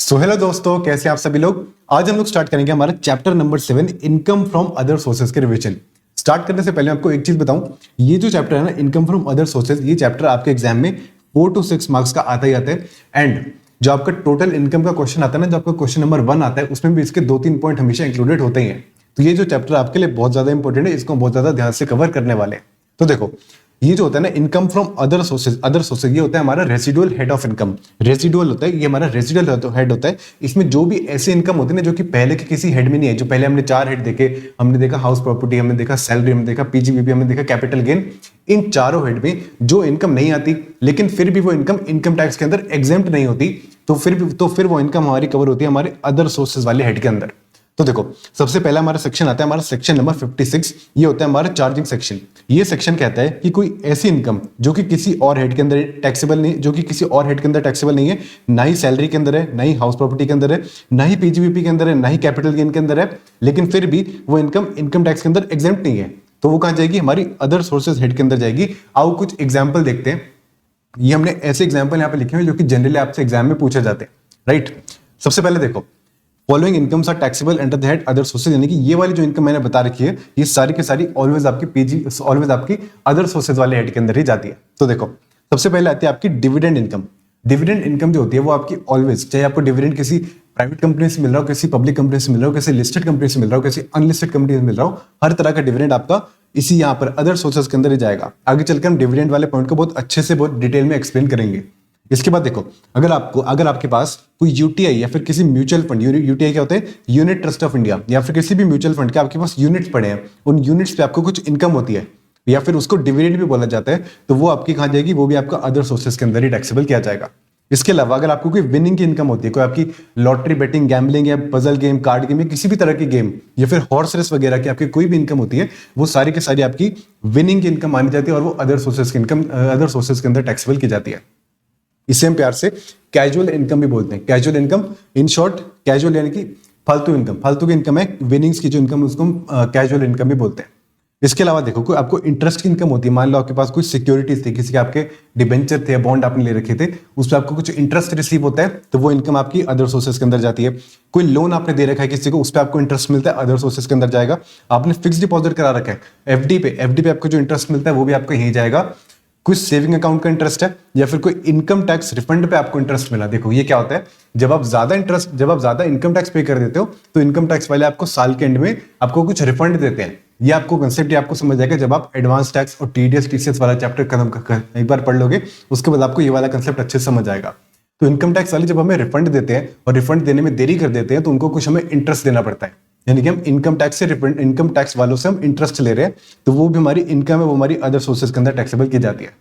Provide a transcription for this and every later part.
So hello दोस्तों, कैसे आप सभी लोग। आज हम लोग स्टार्ट करेंगे हमारा chapter number 7 income from other sources के रिवीजन। स्टार्ट करने से पहले आपको एक चीज बताऊं, ये जो चैप्टर है ना इनकम फ्रॉम अदर सोर्सेज, ये चैप्टर आपके एग्जाम में 4 to 6 मार्क्स का आता ही आता है। एंड जो आपका टोटल इनकम का क्वेश्चन आता है ना, जो आपका क्वेश्चन नंबर 1 आता है, उसमें भी इसके 2-3 पॉइंट हमेशा इंक्लूडेड होते ही हैं। तो ये जो चैप्टर आपके लिए बहुत ज्यादा इंपॉर्टेंट है, इसको बहुत ज्यादा ध्यान से कवर करने वाले हैं। तो देखो, ये जो होता है ना इनकम फ्रॉम अदर सोर्सेज, ये होता है हमारा residual head of income. Residual होता है, ये हमारा रेसिडुअल हेड होता है। इसमें जो भी ऐसे इनकम होती है ना जो कि पहले के किसी हेड में नहीं है, जो पहले हमने 4 हेड देखे, हमने देखा हाउस प्रॉपर्टी, हमने देखा सैलरी, हमने देखा पीजीबीपी, हमने देखा कैपिटल गेन, इन चारों हेड में जो इनकम नहीं आती लेकिन फिर भी वो इनकम टैक्स के अंदर एग्जेम्प्ट नहीं होती, तो फिर वो इनकम हमारी कवर होती है हमारे अदर सोर्सेज वाले हेड के अंदर। तो देखो, सबसे पहला हमारा सेक्शन आता है, हमारा सेक्शन नंबर 56। ये होता है हमारा चार्जिंग सेक्शन। ये सेक्शन कहता है कि कोई ऐसी इनकम जो कि किसी और हेड के अंदर टैक्सेबल नहीं, जो कि किसी और हेड के अंदर टैक्सेबल नहीं है, ना ही सैलरी के अंदर है, ना ही हाउस प्रॉपर्टी के अंदर है, ना ही पीजीबीपी के अंदर है, ना ही कैपिटल गेन के अंदर है, लेकिन फिर भी वो इनकम टैक्स के अंदर एग्जेम्प्ट नहीं है, तो वो कहां जाएगी, हमारी अदर सोर्सेज हेड के अंदर जाएगी। आओ कुछ एग्जाम्पल देखते हैं। ये हमने ऐसे एग्जाम्पल यहाँ पे लिखे हुए जो कि जनरली आपसे एग्जाम में पूछे जाते हैं, राइट। सबसे पहले देखो, following incomes are taxable under the head other sources, यानी कि ये वाली जो इनकम मैंने बता रखी है, ये सारी की सारी ऑलवेज आपकी अदर सोर्सेज वाले हेड के अंदर ही जाती है। तो देखो, सबसे पहले आती है आपकी डिविडेंड इनकम। डिविडेंड इनकम जो होती है वो आपकी ऑलवेज, चाहे आपको डिविडेंड किसी प्राइवेट कंपनी से मिल रहा हो, किसी पब्लिक कंपनी से मिल रहा हो, किसी लिस्टेड कंपनी से मिल रहा हो, किसी अनलिस्टेड कंपनी से मिल रहा हो, हर तरह का डिविडेंड आपका इसी यहाँ पर अदर सोर्सेज के अंदर ही जाएगा। आगे चलकर हम डिविडेंड वाले पॉइंट को बहुत अच्छे से बहुत डिटेल में एक्सप्लेन करेंगे। इसके बाद देखो, अगर आपके पास कोई यूटीआई या फिर किसी म्यूचुअल फंड, यूटीआई क्या होते हैं, यूनिट ट्रस्ट ऑफ इंडिया, या फिर किसी भी म्यूचुअल फंड के आपके पास यूनिट्स पड़े हैं, उन यूनिट्स पे आपको कुछ इनकम होती है या फिर उसको डिविडेंड भी बोला जाता है, तो वो आपकी कहां जाएगी, वो भी आपका अदर सोर्सेज के अंदर ही टैक्सेबल किया जाएगा। इसके अलावा अगर आपको कोई विनिंग की इनकम होती है, कोई आपकी लॉटरी, बेटिंग, गैम्बलिंग या पजल गेम, कार्ड गेम या किसी भी तरह की गेम या फिर हॉर्स रेस वगैरह की आपकी कोई भी इनकम होती है, वो सारी की सारी आपकी विनिंग की इनकम मानी जाती है और वो अदर सोर्सेज के अंदर टैक्सेबल की जाती है। इसे हम प्यार से कैजुअल इनकम भी बोलते हैं। Casual income, in short casual यानी कि फालतू इनकम, फालतू की इनकम है, विनिंग्स की जो इनकम उसको हम कैजुअल इनकम भी बोलते हैं। इसके अलावा देखो, कोई आपको इंटरेस्ट की इनकम होती है, मान लो आपके पास कोई सिक्योरिटीज थी, किसी के आपके डिबेंचर थे, बॉन्ड आपने ले रखे थे, उस पर आपको कुछ इंटरेस्ट रिसीव होता है, तो वो इनकम आपकी अदर सोर्सेज के अंदर जाती है। कोई लोन आपने दे रखा है किसी को, उस पर आपको इंटरेस्ट मिलता है, अदर सोर्सेज के अंदर जाएगा। आपने फिक्स डिपॉजिट करा रखा है एफडी पे आपको जो इंटरेस्ट मिलता है वो भी आपको यही जाएगा। कुछ सेविंग अकाउंट का इंटरेस्ट है या फिर कोई इनकम टैक्स रिफंड पे आपको इंटरेस्ट मिला। देखो ये क्या होता है, जब आप ज्यादा इनकम टैक्स पे कर देते हो तो इनकम टैक्स वाले आपको साल के एंड में आपको कुछ रिफंड देते हैं। ये आपको कंसेप्ट ये आपको समझ आएगा जब आप एडवांस टैक्स और टीडीएस टीसीएस वाला चैप्टर खत्म एक बार पढ़ लोगे, उसके बाद आपको ये वाला कंसेप्ट अच्छे से समझ आएगा। तो इनकम टैक्स वाले जब हमें रिफंड देते हैं और रिफंड देने में देरी कर देते हैं, तो उनको कुछ हमें इंटरेस्ट देना पड़ता है, यानी कि हम इनकम टैक्स वालों से हम इंटरेस्ट ले रहे हैं, तो वो भी हमारी इनकम है, वो हमारी अदर सोर्सेज के अंदर टैक्सेबल की जाती है।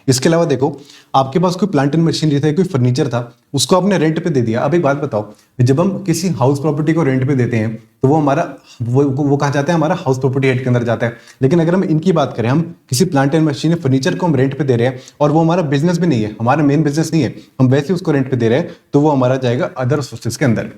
इसके अलावा देखो, आपके पास कोई प्लांट एंड मशीनरी था, कोई फर्नीचर था, उसको आपने रेंट पे दे दिया। अब एक बात बताओ, जब हम किसी हाउस प्रॉपर्टी को रेंट पे देते हैं तो वो हमारा वो कहा जाता है, हमारा हाउस प्रॉपर्टी हेड के अंदर जाता है। लेकिन अगर हम इनकी बात करें, हम किसी प्लांट एंड मशीनरी फर्नीचर को हम रेंट पे दे रहे हैं और वो हमारा बिजनेस भी नहीं है, हमारा मेन बिजनेस नहीं है, हम वैसे उसको रेंट पे दे रहे हैं, तो वो हमारा जाएगा अदर सोर्सेज के अंदर।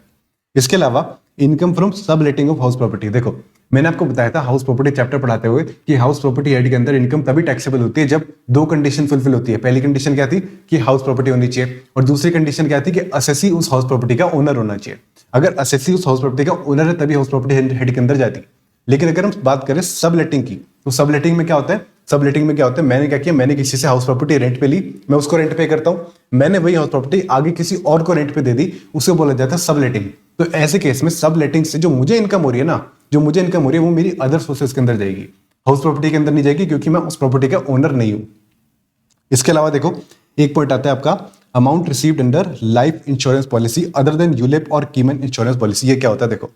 इसके अलावा इनकम फ्रॉम सब लेटिंग ऑफ हाउस प्रॉपर्टी। देखो, मैंने आपको बताया था हाउस प्रॉपर्टी चैप्टर पढ़ाते हुए कि हाउस प्रॉपर्टी हेड के अंदर इनकम तभी टैक्सेबल होती है जब 2 कंडीशन फुलफिल होती है। पहली कंडीशन क्या थी कि हाउस प्रॉपर्टी होनी चाहिए, और दूसरी कंडीशन क्या थी कि असेसी उस हाउस प्रॉपर्टी का ओनर होना चाहिए। अगर असेसी उस हाउस प्रॉपर्टी का ओनर है तभी हाउस प्रॉपर्टी हेड के अंदर जाती है। लेकिन अगर हम बात करें सब लेटिंग की, तो सब लेटिंग में क्या होता है, मैंने क्या किया, मैंने किसी से हाउस प्रॉपर्टी रेंट पे ली, मैं उसको रेंट पे करता हूँ, मैंने वही हाउस प्रॉपर्टी आगे किसी और को रेंट पे दे दी, उसे बोला जाता है सब लेटिंग। तो ऐसे केस में सब लेटिंग से जो मुझे इनकम हो रही है वो मेरी अदर सोर्सेज के अंदर जाएगी, हाउस प्रॉपर्टी के अंदर नहीं जाएगी, क्योंकि मैं उस प्रॉपर्टी का ओनर नहीं हूं। इसके अलावा देखो, एक पॉइंट आता है आपका amount received under life insurance policy other than ULIP और कीमन इंश्योरेंस पॉलिसी। ये क्या होता है, देखो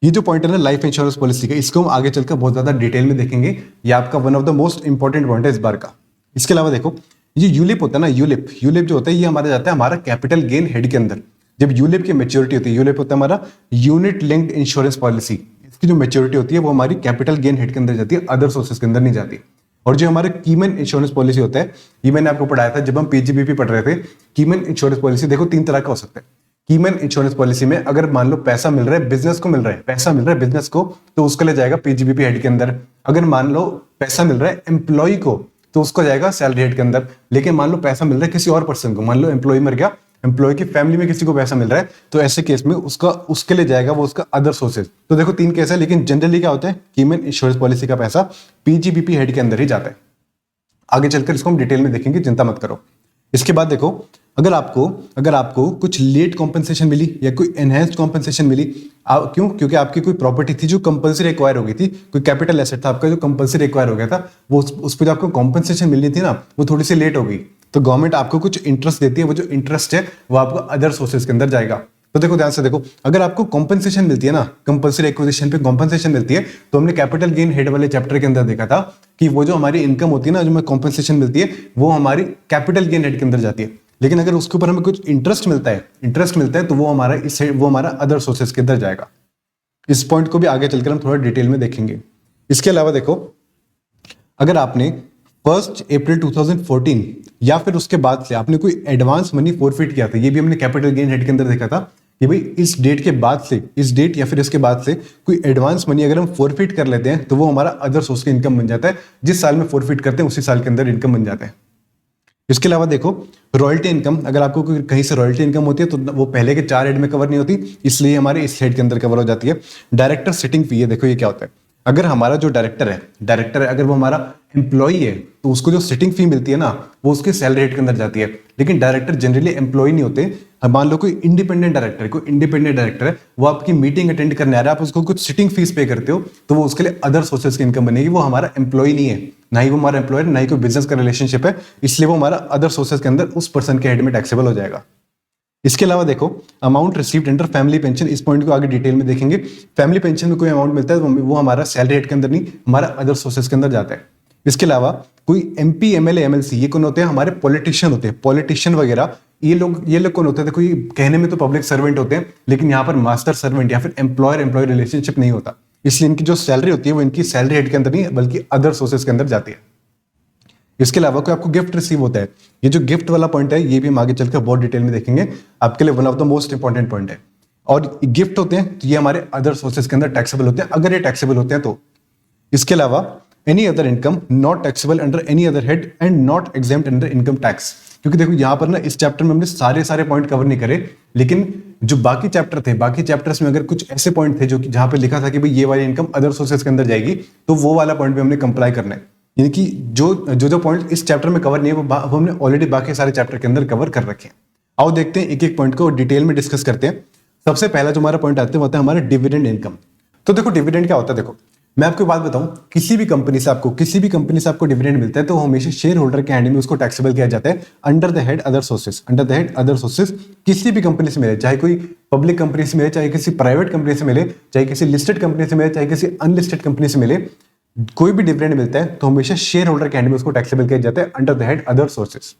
ये जो पॉइंट है ना लाइफ इंश्योरेंस पॉलिसी का, इसको हम आगे चलकर बहुत ज्यादा डिटेल में देखेंगे। ये आपका one of the most important point है इस बार का। इसके अलावा देखो, ये यूलिप होता है ना, यूलिप जो होता है ये हमारा जाता है हमारा कैपिटल गेन हेड के अंदर। जब यूलिप की मेच्योरिटी होती है, यूलिप होता है हमारा यूनिट लिंक्ड इंश्योरेंस पॉलिसी, इसकी जो मेच्योरिटी होती है वो हमारी कैपिटल गेन हेड के अंदर जाती है, अदर सोर्सेज के अंदर नहीं जाती। और जो हमारा कीमन इंश्योरेंस पॉलिसी होता है, ये मैंने आपको पढ़ाया था जब हम पीजीबीपी पढ़ रहे थे। कीमन इंश्योरेंस पॉलिसी देखो 3 तरह का हो सकता है। कीमन इंश्योरेंस पॉलिसी में अगर मान लो पैसा मिल रहा है बिजनेस को, तो उसके लिए जाएगा पीजीबीपी हेड के अंदर। अगर मान लो पैसा मिल रहा है एम्प्लॉय को, तो उसको जाएगा सैलरी हेड के अंदर। लेकिन मान लो पैसा मिल रहा है किसी और पर्सन को, मान लो एम्प्लॉय मर गया, एम्प्लॉय की फैमिली में किसी को पैसा मिल रहा है, तो ऐसे केस में उसका उसके लिए जाएगा वो उसका अदर सोर्सेज। तो देखो 3 केस है, लेकिन जनरली क्या होता है कि ह्यूमन इंश्योरेंस पॉलिसी का पैसा पीजीबीपी हेड के अंदर ही जाता है। आगे चलकर इसको हम डिटेल में देखेंगे, चिंता मत करो। इसके बाद देखो, अगर आपको कुछ लेट कॉम्पेंसेशन मिली या कोई एनहेंस्ड कॉम्पेंसेशन मिली, क्यों? क्योंकि आपकी कोई प्रॉपर्टी थी जो कंपल्सरी एक्वायर हो गई थी, कोई कैपिटल एसेट था आपका जो कंपल्सरी एक्वायर हो गया था, वो उस पर जो आपको कॉम्पेंसेशन मिलनी थी ना, वो थोड़ी सी लेट हो गई, तो गवर्नमेंट आपको कुछ इंटरेस्ट देती है। वो जो इंटरेस्ट है वो आपको अदर सोर्सेज के अंदर जाएगा। तो देखो ध्यान से देखो, अगर आपको कॉम्पेंसेशन मिलती है ना, कंपल्सरी एक्विजिशन पे कॉम्पेंसेशन मिलती है, तो हमने कैपिटल गेन हेड वाले चैप्टर के अंदर देखा था कि वो जो हमारी इनकम होती है ना, जो हमें कॉम्पेंसेशन मिलती है, वो हमारी कैपिटल गेन हेड के अंदर जाती है। लेकिन अगर उसके ऊपर हमें कुछ इंटरेस्ट मिलता है तो वो हमारा अदर सोर्सेज के अंदर जाएगा। इस पॉइंट को भी आगे चलकर हम थोड़ा डिटेल में देखेंगे। इसके अलावा देखो, अगर आपने 1 अप्रैल 2014 या फिर उसके बाद से आपने कोई एडवांस मनी फॉरफिट किया था, ये भी हमने कैपिटल गेन हेड के अंदर देखा था कि भाई इस डेट के बाद से, इस डेट या फिर इसके बाद से कोई एडवांस मनी अगर हम फॉरफिट कर लेते हैं, तो वो हमारा अदर सोर्स का इनकम बन जाता है। जिस साल में फॉरफिट करते हैं उसी साल के अंदर इनकम बन जाता है। इसके अलावा देखो, रॉयल्टी इनकम, अगर आपको कहीं से रॉयल्टी इनकम होती है तो वो पहले के 4 हेड में कवर नहीं होती, इसलिए हमारे इस हेड के अंदर कवर हो जाती है। डायरेक्टर सिटिंग फी है, देखो ये क्या होता है। अगर हमारा जो डायरेक्टर है अगर वो हमारा एम्प्लॉई है, तो उसको जो सिटिंग फी मिलती है ना, वो उसके सैलरी हेड के अंदर जाती है। लेकिन डायरेक्टर जनरली एम्प्लॉय नहीं होते। मान लो कोई इंडिपेंडेंट डायरेक्टर है, वो आपकी मीटिंग अटेंड करने आ रहा है, आप उसको कुछ सिटिंग फीस पे करते हो, तो वो उसके लिए अदर सोर्सेज की इनकम बनेगी। वो हमारा एम्प्लॉय नहीं है, ना ही वो हमारा एम्प्लॉयर, ना ही कोई बिजनेस का रिलेशनशिप है, इसलिए वो हमारा अदर सोर्सेज के अंदर उस पर्सन के हेड में टैक्सेबल हो जाएगा। इसके अलावा देखो, amount received under family pension, इस पॉइंट को आगे डिटेल में देखेंगे। फैमिली पेंशन में कोई अमाउंट मिलता है तो वो हमारा सैलरी हेड के अंदर नहीं, हमारा अदर सोर्सेज के अंदर जाता है। इसके अलावा कोई एमपी, एमएलए, एमएलसी, ये कौन होते हैं? हमारे पॉलिटिशियन होते हैं। पॉलिटिशियन वगैरह ये लोग कौन होते हैं? देखो, ये कहने में तो पब्लिक सर्वेंट होते हैं, लेकिन यहाँ पर मास्टर सर्वेंट या फिर एम्प्लॉयर एम्प्लॉय रिलेशनशिप नहीं होता, इसलिए इनकी जो सैलरी होती है वो इनकी सैलरी हेड के अंदर नहीं बल्कि अदर सोर्सेज के अंदर जाती है। इसके अलावा कोई आपको गिफ्ट रिसीव होता है, ये जो गिफ्ट वाला पॉइंट है ये भी हम आगे चलकर बहुत डिटेल में देखेंगे, आपके लिए one of the most important point है। और गिफ्ट होते हैं तो ये हमारे अदर सोर्सेज के अंदर टैक्सेबल होते हैं, अगर ये टैक्सेबल होते हैं तो। इसके अलावा any other income not taxable under any other head and not exempt under income tax. क्योंकि देखो यहाँ पर ना इस चैप्टर में हमने सारे पॉइंट कवर नहीं करे, लेकिन जो बाकी चैप्टर थे, बाकी चैप्टर्स में अगर कुछ ऐसे पॉइंट थे जो कि जहां पे लिखा था कि भाई ये वाली इनकम अदर सोर्सेज के अंदर जाएगी, तो वो वाला पॉइंट भी हमने कंप्लाई करना है। यानी कि जो पॉइंट इस चैप्टर में कवर नहीं है वो हमने ऑलरेडी बाकी सारे चैप्टर के अंदर कवर कर रखे हैं। आओ देखते हैं एक एक पॉइंट को डिटेल में डिस्कस करते हैं। सबसे पहला जो हमारा पॉइंट आता है वो होता है हमारा डिविडेंड इनकम। तो देखो डिविडेंड क्या होता है, देखो मैं आपको बात बताऊं, किसी भी कंपनी से आपको डिविडेंड मिलता है तो हमेशा शेयर होल्डर के हैंड में उसको टैक्सेबल किया जाता है under the head other sources. किसी भी कंपनी से मिले, चाहे कोई पब्लिक कंपनी से मिले, चाहे किसी प्राइवेट कंपनी से मिले, चाहे किसी लिस्टेड कंपनी से मिले, चाहे किसी अनलिस्टेड कंपनी से मिले, कोई भी डिविडेंड मिलता है तो हमेशा शेयर होल्डर के हैंड में उसको टैक्सेबल किया जाता है under the head other sources.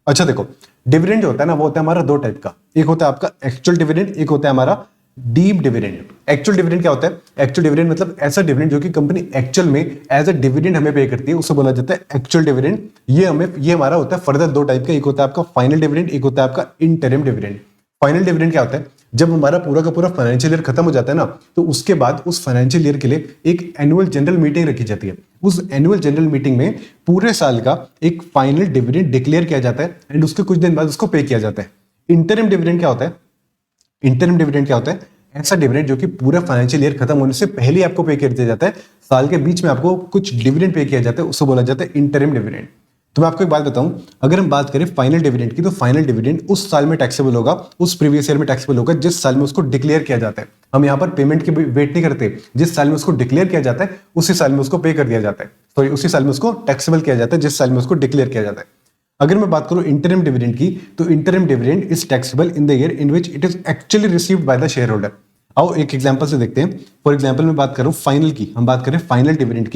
अच्छा देखो, डिविडेंड जो होता है ना वो होता है हमारा 2 टाइप का, एक होता है आपका एक्चुअल डिविडेंड, एक होता है हमारा डीप डिविडेंड। एक्चुअल डिविडेंड क्या होता है? एक्चुअल डिविडेंड मतलब ऐसा डिविडेंड जो कि कंपनी एक्चुअल में एज अ डिविडेंड हमें पे करती है, उसे बोला जाता है एक्चुअल डिविडेंड। ये हमारा होता है फर्दर 2 टाइप का, एक होता है आपका फाइनल डिविडेंड, एक होता है आपका इंटरिम डिविडेंड। फाइनल डिविडेंड क्या होता है? जब हमारा पूरा का पूरा फाइनेंशियल ईयर खत्म हो जाता है ना, तो उसके बाद उस फाइनेंशियल ईयर के लिए एक एनुअल जनरल मीटिंग रखी जाती है। उस एनुअल जनरल मीटिंग में पूरे साल का एक फाइनल डिविडेंड डिक्लेयर किया जाता है एंड उसके कुछ दिन बाद उसको पे किया जाता है। इंटरिम डिविडेंड क्या होता है? इंटरिम डिविडेंड क्या होता है? ऐसा डिविडेंड जो कि पूरा फाइनेंशियल ईयर खत्म होने से पहले आपको पे कर दिया जाता है, साल के बीच में आपको कुछ डिविडेंड पे किया जाता है, उसको बोला जाता है इंटरिम डिविडेंड। तो मैं आपको एक बात बताऊं, अगर हम बात करें फाइनल डिविडेंड की, तो फाइनल डिविडेंड उस साल में टैक्सेबल होगा, उस प्रीवियस ईयर में टैक्सेबल होगा जिस साल में उसको डिक्लेयर किया जाता है। हम यहाँ पर पेमेंट की वेट नहीं करते, जिस साल में उसको डिक्लेयर किया जाता है उसी साल में उसको पे कर दिया जाता है, सॉरी उसी साल में उसको टैक्सेबल किया जाता है जिस साल में उसको डिक्लेयर किया जाता है। अगर मैं बात करूं इंटरिम डिविडेंड की, तो interim dividend is taxable in the year in which it is actually received by the share holder. आओ एक एग्जांपल से देखते हैं। फॉर एग्जांपल मैं बात करूं फाइनल की, हम बात करें फाइनल डिविडेंड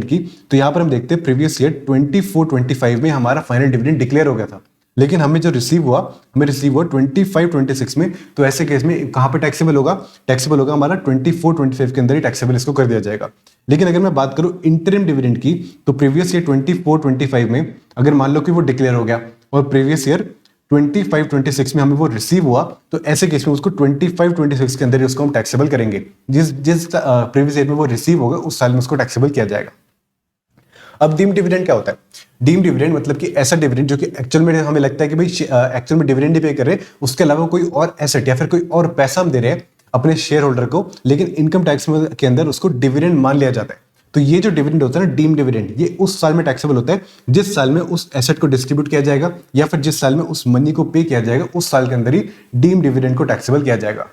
की, तो यहां पर हम देखते हैं प्रीवियस ईयर 24-25 में हमारा फाइनल डिविडेंड डिक्लेयर हो गया था, लेकिन हमें रिसीव हुआ 25-26 में। तो ऐसे केस में कहां पे टैक्सेबल होगा? टैक्सेबल होगा हमारा 24-25 के अंदर ही टैक्सेबल इसको कर दिया जाएगा। लेकिन अगर मैं बात करूं इंटरिम डिविडेंड की, तो प्रीवियस ईयर 24-25 में अगर मान लो कि वो डिक्लेयर हो गया और प्रीवियस ईयर 25-26 में हमें वो रिसीव हुआ, तो ऐसे केस में उसको 25-26 के अंदर ही उसको हम टैक्सेबल करेंगे। जिस प्रीवियस ईयर में वो रिसीव होगा उस साल में उसको टैक्सेबल किया जाएगा। अब डीम डिविडेंड क्या होता है? डीम डिविडेंड मतलब कि ऐसा डिविडेंड जो कि एक्चुअल में हमें लगता है कि भाई एक्चुअल में डिविडेंड ही पे कर रहे हैं, उसके अलावा कोई और एसेट या फिर कोई और पैसा हम दे रहे हैं अपने शेयर होल्डर को, लेकिन इनकम टैक्स के अंदर उसको डिविडेंड मान लिया जाता है। तो ये जो डिविडेंड होता है ना, डीम डिविडेंड, ये उस साल में टैक्सेबल होता है जिस साल में उस एसेट को डिस्ट्रीब्यूट किया जाएगा या फिर जिस साल में उस मनी को पे किया जाएगा, उस साल के अंदर ही डीम डिविडेंड को टैक्सेबल किया जाएगा।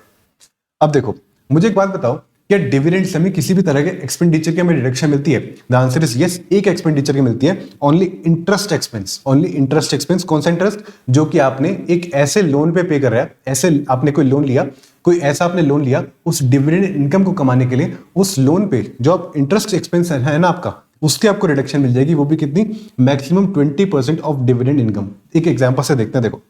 अब देखो, मुझे एक बात बताओ, क्या डिविडेंड से हमें किसी भी तरह के एक्सपेंडिचर की हमें डिडक्शन मिलती है? द आंसर इज यस, एक एक्सपेंडिचर की मिलती है, only interest expense. Only interest expense. कौन सा इंटरेस्ट? जो कि आपने एक ऐसे लोन पे कर रहा है, ऐसे आपने कोई लोन लिया, कोई ऐसा आपने लोन लिया उस डिविडेंड इनकम को कमाने के लिए, उस लोन पे जो आप इंटरेस्ट एक्सपेंस है ना आपका, उसके आपको रिडक्शन मिल जाएगी। वो भी कितनी? Maximum 20% of dividend income. एक एग्जांपल से देखते हैं। देखो,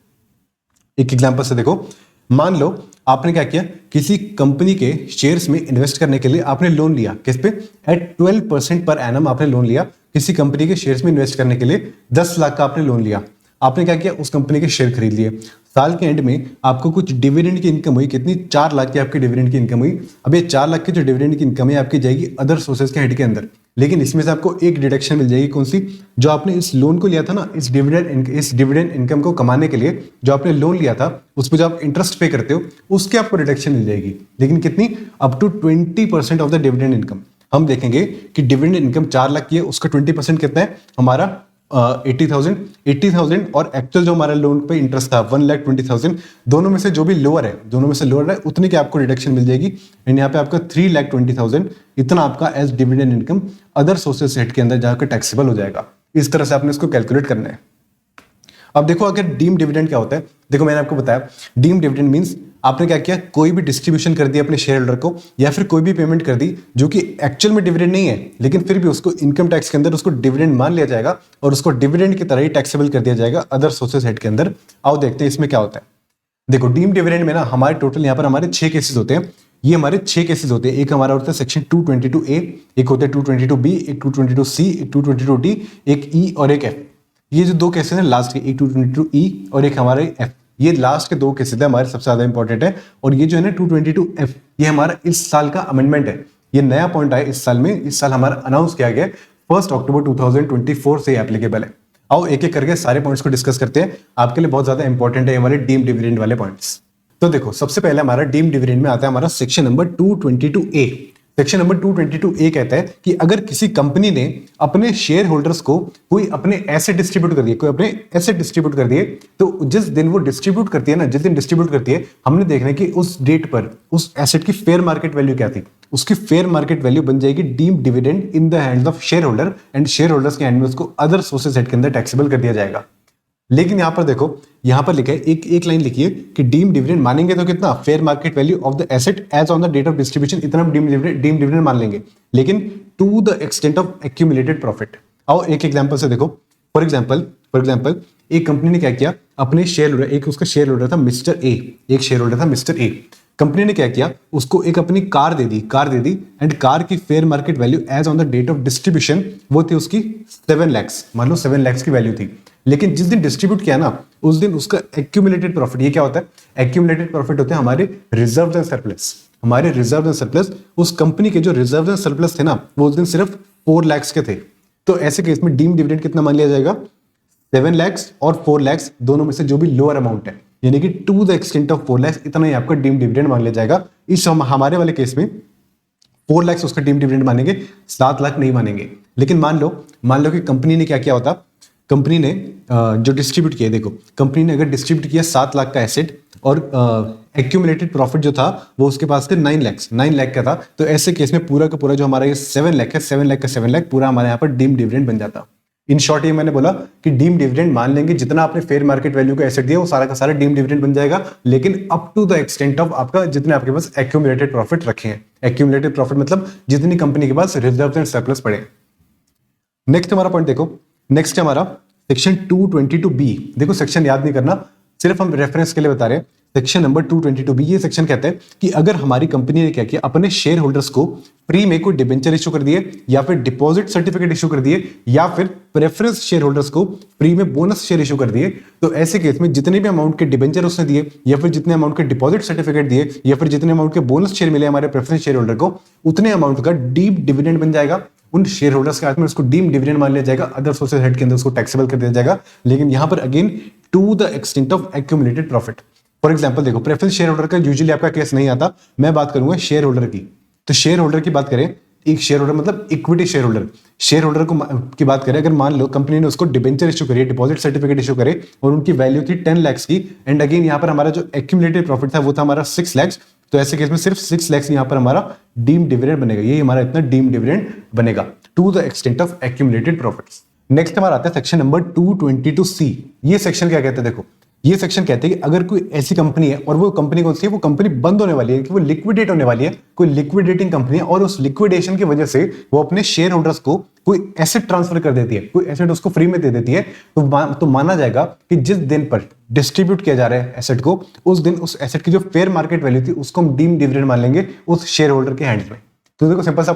एक एग्जांपल से देखो, मान लो आपने क्या किया, किसी कंपनी के शेयर्स में इन्वेस्ट करने के लिए आपने लोन लिया, किस पे? एट 12% पर एनम आपने लोन लिया। किसी कंपनी के शेयर्स में इन्वेस्ट करने के लिए 10 लाख का आपने लोन लिया। आपने क्या किया? उस कंपनी के शेयर खरीद लिए। साल के एंड में आपको कुछ डिविडेंड की इनकम हुई, कितनी? 4 लाख की आपकी डिविडेंड की इनकम हुई। अब ये 4 लाख की जो डिविडेंड की इनकम है आपकी जाएगी अदर सोर्सेज के हेड के अंदर, लेकिन इसमें से आपको एक डिडक्शन मिल जाएगी। कौन सी? जो आपने इस लोन को लिया था ना, इस डिविडेंड इनकम को कमाने के लिए जो आपने लोन लिया था, उस पर जो आप इंटरेस्ट पे करते हो, उसके आपको डिडक्शन मिल जाएगी। लेकिन कितनी? Up to 20% of the dividend income. हम देखेंगे कि डिविडेंड इनकम 4 लाख की है, उसका 20% कितना है? हमारा 80,000 और एक्चुअल जो हमारा लोन पे इंटरेस्ट था 1,20,000, दोनों में से जो भी लोअर है उतने की आपको रिडक्शन मिल जाएगी। एंड यहाँ पे आपका 3,20,000 इतना आपका as dividend income other sources set के अंदर जाकर टैक्सेबल हो जाएगा। इस तरह से आपने इसको कैलकुलेट करना है। अब देखो, अगर डीम डिविडेंड क्या होता है, देखो मैंने आपको बताया डीम डिविडेंड मींस आपने क्या किया, कोई भी डिस्ट्रीब्यूशन कर दिया अपने शेयर होल्डर को, या फिर कोई भी पेमेंट कर दी जो कि एक्चुअल में डिविडेंड नहीं है, लेकिन फिर भी उसको इनकम टैक्स के अंदर उसको डिविडेंड मान लिया जाएगा और उसको डिविडेंड की तरह ही टैक्सेबल कर दिया जाएगा अदर सोर्सेज हेड के अंदर। आओ देखते हैं इसमें क्या होता है। देखो, डीम डिविडेंड में ना हमारे टोटल यहाँ पर हमारे 6 केसेस होते हैं। ये हमारे 6 केसेस होते हैं। एक हमारा होता है सेक्शन 222A, एक होता है 222B, एक 222C, एक 222D, एक E और एक F। ये जो 2 केसेस हैं लास्ट के, एक 222E और एक हमारे F, ये लास्ट के 2 केसेस है हमारे, सबसे ज्यादा इंपॉर्टेंट है। और ये जो है ना 222F, ये हमारा इस साल का अमेंडमेंट है। ये नया पॉइंट आया इस साल में, इस साल हमारा अनाउंस किया गया 1 अक्टूबर 2024 से एप्लीकेबल है। आओ एक एक करके सारे पॉइंट्स को डिस्कस करते हैं। आपके लिए बहुत ज्यादा इंपॉर्टेंट है ये वाले डीम डिविडेंड वाले पॉइंट्स। तो देखो, सबसे पहले हमारा डीम डिविडेंड में आता है हमारा section number 222A। Section number 222A कहता है कि अगर किसी कंपनी ने अपने शेयर होल्डर्स को कोई अपने एसेट डिस्ट्रीब्यूट कर दिए, तो जिस दिन वो डिस्ट्रीब्यूट करती है ना, जिस दिन डिस्ट्रीब्यूट करती है, हमने देखना है कि उस डेट पर उस एसेट की फेयर मार्केट वैल्यू क्या थी। उसकी फेयर मार्केट वैल्यू बन जाएगी deem dividend in the hands of shareholder, and shareholders के हैंड में उसको अदर सोर्सेज हेड के अंदर टैक्सेबल कर दिया जाएगा। लेकिन यहां पर देखो, यहां पर लिखा है, एक लाइन लिखी है कि डीम डिविडेंड मानेंगे तो कितना? Fair market value of the asset as on the date of distribution, इतना डीम डिविडेंड मान लेंगे, लेकिन to the extent of accumulated profit. आओ एक एग्जांपल से देखो। फॉर एग्जांपल एक कंपनी ने क्या किया, अपने शेयर होल्डर, एक उसका शेयर होल्डर था मिस्टर ए, एक शेयर होल्डर था मिस्टर ए। कंपनी ने क्या किया, उसको एक अपनी कार दे दी एंड कार की fair market value as on the date of distribution वो थी उसकी 7 लाख, मान लो 7 लाख की वैल्यू थी। लेकिन जिस दिन डिस्ट्रीब्यूट किया ना, उस दिन उसका एक्यूमुलेटेड प्रॉफिट, ये क्या होता है? एक्यूमुलेटेड प्रॉफिट होते हैं हमारे रिजर्व एंड सरप्लस। हमारे रिजर्व एंड सरप्लस, उस कंपनी के जो रिजर्व एंड सरप्लस थे ना, वो उस दिन सिर्फ 4 लाख के थे। तो ऐसे केस में डीम डिविडेंड कितना मान लिया जाएगा? 7 लाख और 4 लाख, दोनों में से जो भी लोअर अमाउंट है, यानी कि to the extent of 4 lakh, इतना ही आपका डीम डिविडेंड मान लिया जाएगा। इस हमारे वाले केस में 4 लाख उसका डीम डिविडेंड मानेंगे, 7 लाख नहीं मानेंगे। लेकिन मान लो कि कंपनी ने क्या किया होता, कंपनी ने जो डिस्ट्रीब्यूट किया, देखो कंपनी ने अगर डिस्ट्रीब्यूट किया 7 लाख का एसेट और एक्यूमुलेटेड प्रॉफिट जो था वो उसके पास थे 9 लाख का था, तो ऐसे केस में पूरा का पूरा जो हमारा ये 7 लाख है, 7 लाख का 7 लाख पूरा हमारे यहाँ पर डीम डिविडेंड बन जाता। इन शॉर्ट ये मैंने बोला कि डीम डिविडेंड मान लेंगे, जितना आपने फेयर मार्केट वैल्यू का एसेट दिया वो सारा का सारा डीम डिविडेंड बन जाएगा, लेकिन up to the extent of आपका जितने आपके पास एक्यूमुलेटेड प्रॉफिट रखे हैं। एक्यूमुलेटेड प्रॉफिट मतलब जितनी कंपनी के पास रिजर्व एंड सरप्लस पड़े। नेक्स्ट हमारा पॉइंट देखो, नेक्स्ट हमारा सेक्शन 222B। देखो सेक्शन याद नहीं करना, सिर्फ हम रेफरेंस के लिए बता रहे हैं। सेक्शन नंबर 222B, ये सेक्शन कहता है कि अगर हमारी कंपनी ने क्या किया, अपने शेयर होल्डर्स को फ्री में कोई डिबेंचर इशू कर दिए, या फिर डिपॉजिट सर्टिफिकेट इशू कर दिए, या फिर प्रेफरेंस शेयर होल्डर्स को फ्री में बोनस शेयर इशू कर दिए, तो ऐसे केस में जितने भी अमाउंट के डिबेंचर उसने दिए, या फिर जितने अमाउंट के डिपॉजिट सर्टिफिकेट दिए, या फिर जितने अमाउंट के बोनस शेयर मिले हमारे प्रेफरेंस शेयर होल्डर को, उतने अमाउंट का डीप डिविडेंड बन जाएगा। उन शेयर होल्डर्स के हाथ में, उसको डीम डिविडेंड मान लिया जाएगा, अदर सोर्सेज हेड के अंदर उसको टैक्सेबल कर दिया जाएगा। लेकिन यहाँ पर again to the extent of accumulated profit. For example देखो, प्रेफरेंस शेयर होल्डर का यूजुअली आपका केस नहीं आता, मैं बात करूंगा शेयर होल्डर की। तो शेयर होल्डर की बात करें, एक शेयर होल्डर मतलब equity share holder, share holder को की बात करें, अगर मान लो कंपनी ने उसको डिबेंचर इशू करी, डिपॉजिट सर्टिफिकेट इशू करे और उनकी वैल्यू थी 10 लाख की, एंड अगेन यहाँ पर हमारा जो एक्यूमुलेटेड प्रॉफिट था वो था हमारा 6 लाख, तो ऐसे केस में सिर्फ 6 लाख यहाँ पर हमारा डीम डिविडेंड बनेगा, ये हमारा इतना डीम डिविडेंड बनेगा to the extent of accumulated profits. Next हमारा आता है सेक्शन नंबर 222C। ये सेक्शन क्या कहते हैं, देखो ये सेक्शन कहते हैं कि अगर कोई ऐसी कंपनी है, और वो कंपनी कौन सी है, वो कंपनी बंद होने वाली है, कि वो लिक्विडेट होने वाली है, कोई लिक्विडेटिंग कंपनी है, और उस लिक्विडेशन की वजह से वो अपने शेयर होल्डर्स को कोई एसेट ट्रांसफर कर देती है, कोई एसेट उसको फ्री में दे देती है, तो माना जाएगा कि जिस दिन पर डिस्ट्रीब्यूट किया जा रहा है एसेट को, उस दिन उस एसेट की जो फेयर मार्केट वैल्यू थी उसको हम डीम डिविडेंड मान लेंगे उस शेयर होल्डर के हैंड्स में। तो देखो सिंपल सा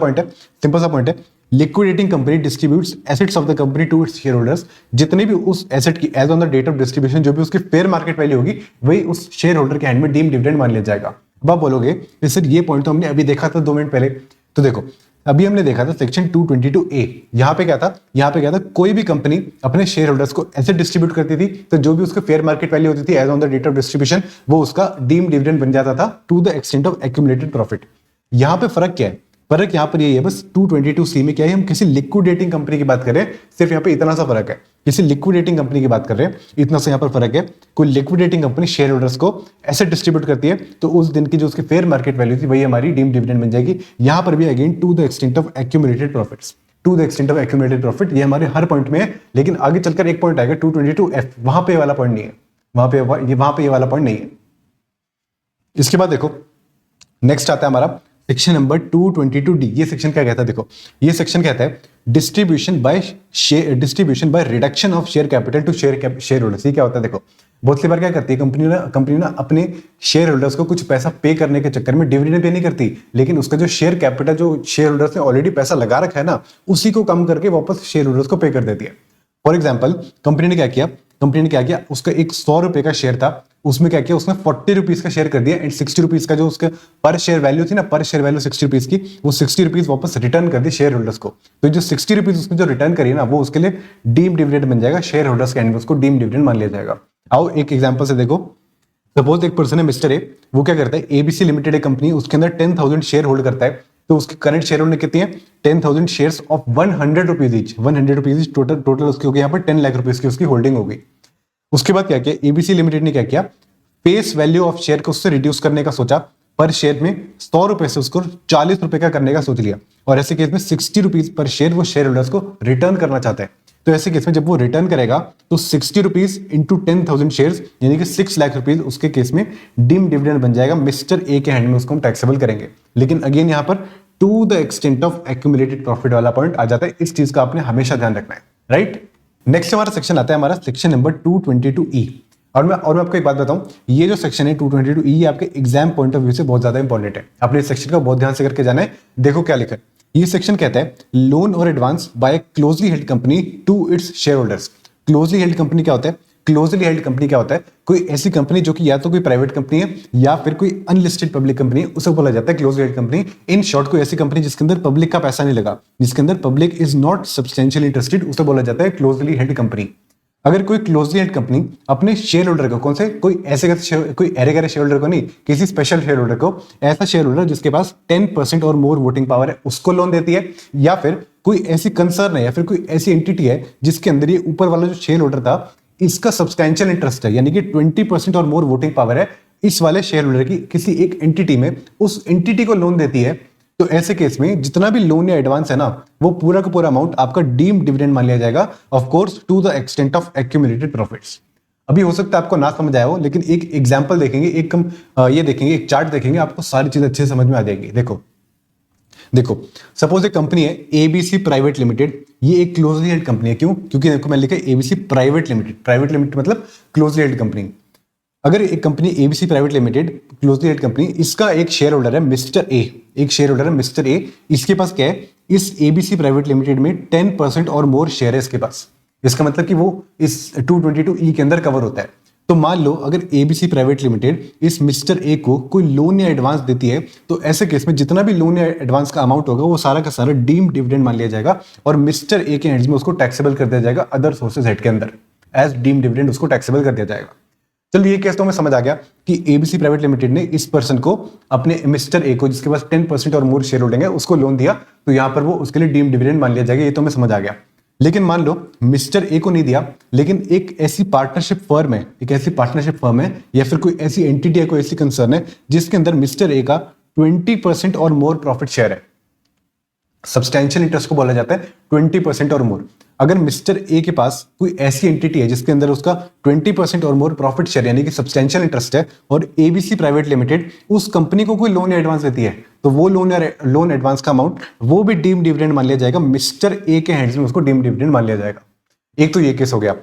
पॉइंट है, liquidating company distributes assets of the company to its shareholders, जितने भी उस एसेट की as on the date of distribution जो भी उसकी फेयर मार्केट वैल्यू होगी, वही उस शेयर होल्डर के हैंड में डीम डिविडेंड मान लिया जाएगा। अब आप बोलोगे कि सर ये पॉइंट तो हमने अभी देखा था 2 मिनट पहले। तो देखो अभी हमने देखा था सेक्शन 222A, यहाँ पे क्या था, कोई भी कंपनी अपने शेयर होल्डर्स को एसेट डिस्ट्रीब्यूट करती थी, तो जो भी उसकी फेयर मार्केट वैल्यू होती थी as on the date of distribution, वो उसका डीम डिविडेंड बन जाता था to the extent of accumulated profit. यहाँ पे फर्क क्या है, फर्क यहाँ पर ये है बस 222C में क्या है, हम किसी लिक्विडेटिंग कंपनी की बात कर रहे हैं, सिर्फ यहाँ पे इतना सा फर्क है, किसी लिक्विडेटिंग कंपनी की बात कर रहे हैं, इतना सा यहाँ पर फर्क है। कोई लिक्विडेटिंग कंपनी शेयर होल्डर्स को एसेट डिस्ट्रीब्यूट करती है, तो उस दिन की जो उसकी फेयर मार्केट वैल्यू थी वही हमारी डीम डिविडेंड बन जाएगी। यहाँ पर भी again to the extent of accumulated profits, to the extent of accumulated profit, ये हमारे हर पॉइंट में है। लेकिन आगे चलकर एक पॉइंट आएगा 222F, वहां पे वाला पॉइंट नहीं है, वहां पे ये वाला पॉइंट नहीं है। इसके बाद देखो नेक्स्ट आता है हमारा सेक्शन नंबर 222D। ये सेक्शन क्या कहता है, देखो ये सेक्शन कहता है distribution by reduction of share capital to shareholders. ये क्या होता है, देखो बहुत सी बार क्या करती है कंपनी ना अपने शेयर होल्डर्स को कुछ पैसा पे करने के चक्कर में डिविडेंड पे नहीं करती, लेकिन उसका जो शेयर कैपिटल, जो शेयर होल्डर्स ने ऑलरेडी पैसा लगा रखा है ना, उसी को कम करके वापस शेयर होल्डर्स को पे कर देती है। फॉर एग्जाम्पल कंपनी ने क्या किया, उसका एक 100 रुपए का शेयर था, उसमें क्या किया, उसने 40 रुपीज का शेयर कर दिया, एंड 60 रुपीज का जो उसका पर शेयर वैल्यू थी ना, पर शेयर वैल्यू 60 रुपीज की, वो 60 रुपीज वापस रिटर्न कर दी शेयर होल्डर्स को। तो जो 60 रुपीज उसने जो रिटर्न करी ना, वो उसके लिए डीम डिविडेंड बन जाएगा, शेयर होल्डर्स के एंड में उसको डीम डिविडेंड मान लिया जाएगा। आओ एक एग्जाम्पल से देखो, सपोज एक पर्सन है मिस्टर ए, वो क्या करता है, एबीसी लिमिटेड एक कंपनी, उसके अंदर 10,000 शेयर होल्ड करता है, तो उसकी करंट शेयर होल्डिंग कितनी है, 10,000 shares of 100 rupees each, 100 rupees each, total उसकी होगी यहाँ पर 10 लाख रुपीज की उसकी होल्डिंग होगी। उसके बाद क्या किया, एबीसी लिमिटेड ने क्या किया, फेस वैल्यू ऑफ शेयर को उससे रिड्यूस करने का सोचा, पर शेयर में 100 रुपए से उसको 40 रुपए का करने का सोच लिया, और ऐसे केस में 60 रुपीज पर शेयर वो शेयर होल्डर्स को रिटर्न करना चाहता है। तो ऐसे केस में जब वो रिटर्न करेगा तो 60 रुपीज इंटू 10,000 शेयर यानी कि 6 लाख रुपीज उसके केस में डीम डिविडेंड बन जाएगा, मिस्टर ए के हैंड में उसको हम टैक्सेबल करेंगे। लेकिन अगेन यहाँ पर to the extent of accumulated profit वाला पॉइंट आ जाता है, इस चीज का आपने हमेशा ध्यान रखना है, राइट। नेक्स्ट हमारा सेक्शन आता है हमारा सेक्शन नंबर 222E, और मैं आपको एक बात बताऊं, ये जो सेक्शन है 222E, ये आपके एग्जाम पॉइंट ऑफ व्यू से बहुत ज्यादा इंपॉर्टेंट है, अपने इस सेक्शन का बहुत ध्यान से करके जाना है। देखो क्या लिखा है, ये सेक्शन कहता है लोन और advance by closely held company to its shareholders. Closely held company क्या होता है, क्लोजली हेल्ड कंपनी क्या होता है, कोई ऐसी कंपनी जो कि या तो कोई प्राइवेट कंपनी है या फिर कोई अनलिस्टेड पब्लिक कंपनी है, उसे बोला जाता है closely held company. In short कोई ऐसी कंपनी जिसके अंदर पब्लिक का पैसा नहीं लगा, जिसके अंदर public is not substantially interested, उसे बोला जाता है क्लोजली हेल्ड कंपनी। अगर कोई क्लोजली हेल्ड कंपनी अपने शेयर होल्डर को, कौन से, कोई अरे गरे शेयर होल्डर को नहीं, किसी स्पेशल शेयर होल्डर को, ऐसा शेयर होल्डर जिसके पास 10% और मोर वोटिंग पावर है, उसको लोन देती है, या फिर कोई ऐसी कंसर्न है या फिर कोई ऐसी एंटिटी है जिसके अंदर ये ऊपर वाला जो शेयर होल्डर था इसका सब्सटैंशियल इंटरेस्ट है, यानी कि 20% और मोर वोटिंग पावर है, इस वाले शेयर होल्डर की किसी एक एंटिटी में, उस एंटिटी को लोन देती है, तो ऐसे केस में जितना भी लोन या एडवांस है ना, वो पूरा का पूरा अमाउंट आपका डीम डिविडेंड मान लिया जाएगा, of course to the extent of accumulated profits. अभी हो सकता है आपको ना समझ आया हो, लेकिन एक एग्जांपल देखेंगे, एक चार्ट देखेंगे, आपको सारी चीज अच्छे से समझ में आ जाएगी। देखो सपोज एक कंपनी है एबीसी प्राइवेट लिमिटेड, ये एक क्लोजली हेल्ड कंपनी है। क्यों? क्योंकि देखो मैं लिखा है एबीसी प्राइवेट लिमिटेड मतलब क्लोजली हेल्ड कंपनी। अगर एक company ABC private limited closely held company, इसका एक शेयर होल्डर है मिस्टर ए, इसके पास क्या है, इस एबीसी प्राइवेट लिमिटेड में 10% और मोर शेयर है इसके पास। इसका मतलब कि वो इस 222E के अंदर कवर होता है। तो मान लो अगर एबीसी प्राइवेट लिमिटेड इस मिस्टर ए को कोई लोन या एडवांस देती है, तो ऐसे केस में जितना भी लोन या एडवांस का अमाउंट होगा वो सारा का सारा डीम्ड डिविडेंड मान लिया जाएगा और मिस्टर ए के हैंड्स में उसको टैक्सेबल कर दिया जाएगा अदर सोर्सेज हेड के अंदर, एज डीम्ड डिविडेंड उसको टैक्सेबल कर दिया जाएगा। चलिए ये केस तो हमें समझ आ गया कि एबीसी प्राइवेट लिमिटेड ने इस पर्सन को, अपने मिस्टर ए को जिसके पास 10% और मोर शेयर होल्डिंग है, उसको लोन दिया, तो यहां पर वो उसके लिए डीम्ड डिविडेंड मान लिया जाएगा। ये तो हमें समझ आ गया। लेकिन मान लो मिस्टर ए को नहीं दिया, लेकिन एक ऐसी पार्टनरशिप फर्म है, या फिर कोई ऐसी एंटिटी है, कोई ऐसी कंसर्न है जिसके अंदर मिस्टर ए का 20% और मोर प्रॉफिट शेयर है। सब्सटैंशियल इंटरेस्ट को बोला जाता है 20% और मोर। अगर मिस्टर ए के पास कोई ऐसी एंटिटी है जिसके अंदर उसका 20% और मोर प्रॉफिट शेयर यानी कि सब्सटैंशियल इंटरेस्ट है, और एबीसी प्राइवेट लिमिटेड उस कंपनी को कोई लोन या एडवांस देती है, तो वो लोन एडवांस का अमाउंट वो भी डीम्ड डिविडेंड मान लिया जाएगा। मिस्टर ए के हैंड्स में उसको डीम्ड डिविडेंड मान लिया जाएगा। एक तो ये केस हो गया।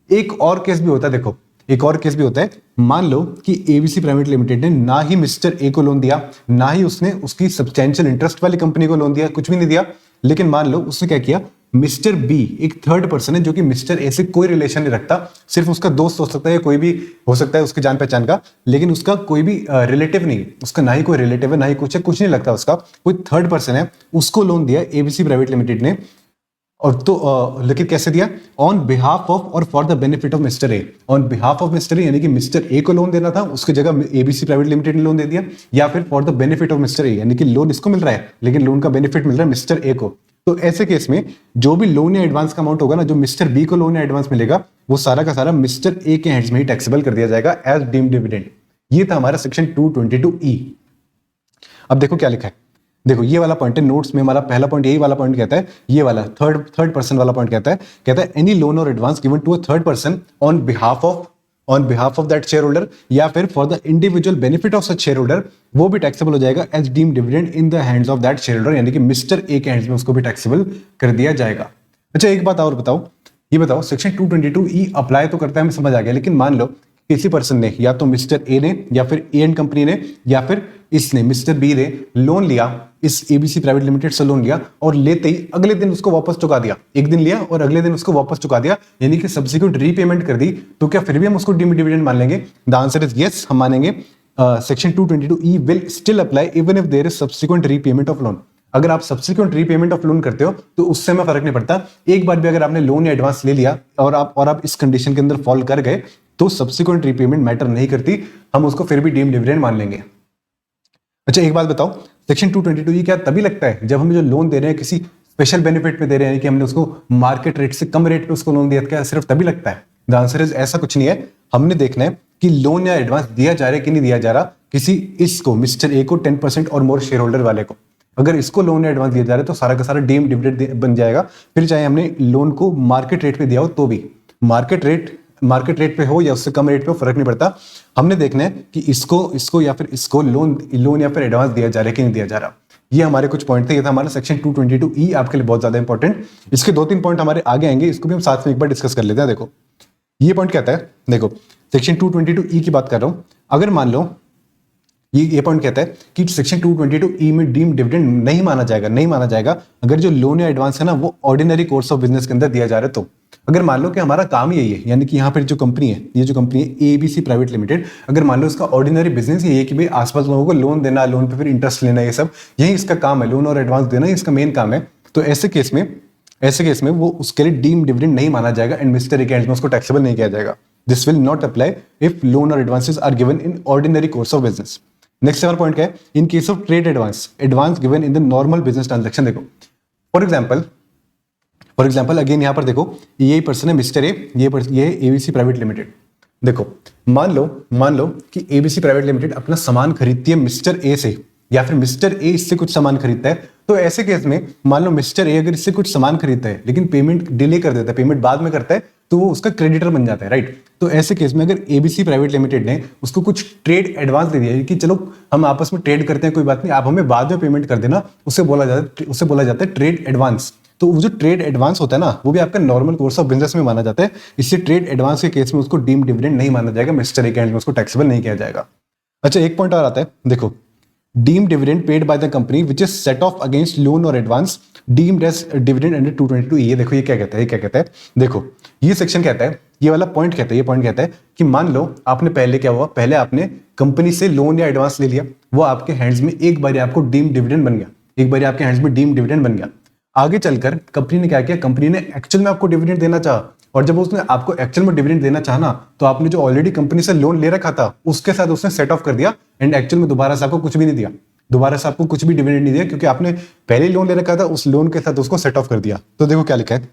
एक और केस भी होता है, देखो एक और केस भी होता है। मान लो कि एबीसी प्राइवेट लिमिटेड ने ना ही मिस्टर ए को लोन दिया, ना ही उसने उसकी सब्सटैंशियल इंटरेस्ट वाली कंपनी को लोन दिया, कुछ भी नहीं दिया। लेकिन मान लो उसने क्या किया, मिस्टर बी एक थर्ड पर्सन है जो कि मिस्टर ए से कोई रिलेशन नहीं रखता, सिर्फ उसका दोस्त हो सकता है या कोई भी हो सकता है उसके जान पहचान का, लेकिन उसका कोई भी रिलेटिव नहीं, उसका ना ही कोई रिलेटिव है ना ही कुछ नहीं लगता उसका, कोई थर्ड पर्सन है, उसको लोन दिया एबीसी प्राइवेट लिमिटेड ने। और तो लेकिन कैसे दिया, ऑन बिहाफ ऑफ और for the benefit of mister A. On behalf of mister A यानी कि मिस्टर ए को लोन देना था, उसकी जगह एबीसी प्राइवेट लिमिटेड ने लोन दे दिया, या फिर for the benefit of mister A यानी कि लोन इसको मिल रहा है लेकिन लोन का बेनिफिट मिल रहा है मिस्टर ए को। तो ऐसे केस में जो भी लोन या एडवांस का अमाउंट होगा ना, जो मिस्टर बी को लोन या एडवांस मिलेगा, वो सारा का सारा मिस्टर ए के हैंड्स में ही टैक्सेबल कर दिया जाएगा एज डीम्ड डिविडेंड। ये था हमारा सेक्शन 222E। अब देखो क्या लिखा है, देखो ये वाला पॉइंट है नोट्स में, हमारा पहला पॉइंट यही वाला पॉइंट कहता है, ये वाला थर्ड पर्सन वाला पॉइंट कहता है एनी लोन और advance given to a third person on behalf of that shareholder या फिर for the individual benefit of such shareholder, वो भी टैक्सेबल हो जाएगा as deemed dividend in the hands of that shareholder, यानी कि mister A के hands में उसको भी टैक्सेबल कर दिया जाएगा। अच्छा एक बात और बताओ, ये बताओ सेक्शन 222E अप्लाई तो करता है, हमें समझ आ गया, लेकिन मान लो किसी पर्सन ने, या तो मिस्टर ए ने या फिर ए एंड कंपनी ने या फिर इसने मिस्टर बी ने लोन लिया, इस एबीसी प्राइवेट लिमिटेड से लोन लिया और लेते ही अगले दिन उसको वापस चुका दिया, एक दिन लिया और अगले दिन उसको वापस चुका दिया, यानी कि सब्सिक्वेंट रीपेमेंट कर दी, तो क्या फिर भी हम उसको डीम्ड डिविडेंड मान लेंगे? द आंसर इज यस, हम मानेंगे। Section 222E will still apply even if there is subsequent repayment of loan. अगर आप सब्सिक्वेंट रीपेमेंट ऑफ लोन करते हो तो उससे हमें फर्क नहीं पड़ता। एक बार भी अगर आपने लोन या एडवांस ले लिया और आप इस कंडीशन के अंदर फॉल कर गए तो सब्सिक्वेंट रीपेमेंट मैटर नहीं करती, हम उसको फिर भी डीम्ड डिविडेंड मान लेंगे। अच्छा एक बात बताओ, सेक्शन 222E क्या तभी लगता है जब हम जो लोन दे रहे हैं किसी स्पेशल बेनिफिट पे दे रहे हैं कि हमने उसको मार्केट रेट से कम रेट पे उसको लोन दिया, क्या सिर्फ तभी लगता है? द आंसर इज ऐसा कुछ नहीं है। हमने देखना है कि लोन या एडवांस दिया जा रहा है कि नहीं दिया जा रहा किसी इसको मिस्टर ए को 10% और मोर शेयर होल्डर वाले को। अगर इसको लोन या एडवांस दिया जा रहा है तो सारा का सारा डीम्ड डिविडेंड बन जाएगा, फिर चाहे हमने लोन को मार्केट रेट पे दिया हो तो भी। मार्केट रेट पे हो या उससे कम रेट पे हो फर्क नहीं पड़ता, हमने देखना है कि इसको या फिर इसको लोन या फिर एडवांस दिया जा रहा है कि नहीं दिया जा रहा। ये हमारे कुछ पॉइंट थे, ये था हमारा सेक्शन 222E आपके लिए बहुत ज्यादा इंपॉर्टेंट। इसके 2-3 पॉइंट हमारे आगे आएंगे, इसको भी हम साथ में एक बार डिस्कस कर लेते हैं। देखो ये पॉइंट कहता है, देखो सेक्शन 222E की बात कर रहा हूं। अगर मान लो ये पॉइंट कहता है कि सेक्शन 222E में डीम्ड डिविडेंड नहीं माना जाएगा अगर जो लोन या एडवांस है ना वो ऑर्डिनरी कोर्स ऑफ बिजनेस के अंदर दिया जा रहा है। तो अगर मान लो कि हमारा काम यही है, यानी कि यहाँ पर जो कंपनी है, ये जो कंपनी है एबीसी प्राइवेट लिमिटेड, अगर मान लो इसका ऑर्डिनरी बिजनेस ये है कि भाई आसपास लोगों को लोन देना, लोन पे फिर इंटरेस्ट लेना, ये सब यही इसका काम है, लोन और एडवांस देना ये इसका मेन काम है, तो ऐसे केस में वो उसके लिए डीम्ड डिविडेंड नहीं माना जाएगा एंड मिस्टर अकाउंट में उसको टैक्सेबल नहीं किया जाएगा। This will not apply if loan और advances are given in ordinary course of business. Next हमारा पॉइंट क्या है, in case of trade advance given in the normal business transaction. देखो फॉर एग्जाम्पल अगेन यहाँ पर देखो ये पर्सन है मिस्टर ए, ये एबीसी प्राइवेट लिमिटेड। देखो मान लो कि एबीसी प्राइवेट लिमिटेड अपना सामान खरीदती है मिस्टर ए से, या फिर मिस्टर ए इससे कुछ सामान खरीदता है। तो ऐसे केस में मान लो मिस्टर ए अगर इससे कुछ सामान खरीदता है लेकिन पेमेंट डिले कर देता है, पेमेंट बाद में करता है, तो वो उसका क्रेडिटर बन जाता है, राइट। तो ऐसे केस में अगर एबीसी प्राइवेट लिमिटेड ने उसको कुछ ट्रेड एडवांस दे दिया कि चलो हम आपस में ट्रेड करते हैं, कोई बात नहीं, आप हमें बाद में पेमेंट कर देना, उससे बोला जाता है ट्रेड एडवांस। तो वो जो ट्रेड एडवांस होता है ना वो भी आपका नॉर्मल कोर्स ऑफ बिजनेस में माना जाता है, इससे ट्रेड एडवांस के केस में उसको डीम्ड डिविडेंड नहीं माना जाएगा, मिस्टर अकाउंट में उसको टैक्सेबल नहीं किया जाएगा। अच्छा एक पॉइंट और आता है, देखो deem dividend paid by the company which is set off against loan और advance deemed as dividend under 222। ये देखो ये क्या कहता है, ये क्या कहता है, देखो ये सेक्शन कहता है, ये वाला पॉइंट कहता है, ये पॉइंट कहता है कि मान लो आपने पहले क्या हुआ, पहले आपने कंपनी से लोन या एडवांस ले लिया, वो आपके हैंड्स में एक बार आपको डीम डिविडेंड बन गया, एक बार आपके हैंड्स में डीम डिविडेंड बन गया। आगे चलकर कंपनी ने क्या किया, कंपनी ने एक्चुअल में आपको डिविडेंड देना चाहा, और जब उसने आपको एक्चुअल में डिविडेंड देना चाहा ना, तो आपने जो ऑलरेडी कंपनी से लोन ले रखा था उसके साथ उसने सेट ऑफ कर दिया एंड एक्चुअल में दोबारा से आपको कुछ भी नहीं दिया, दोबारा से आपको कुछ भी डिविडेंड नहीं दिया, क्योंकि आपने पहले लोन ले रखा था, उस लोन के साथ उसको सेट ऑफ कर दिया। तो देखो क्या लिखा है,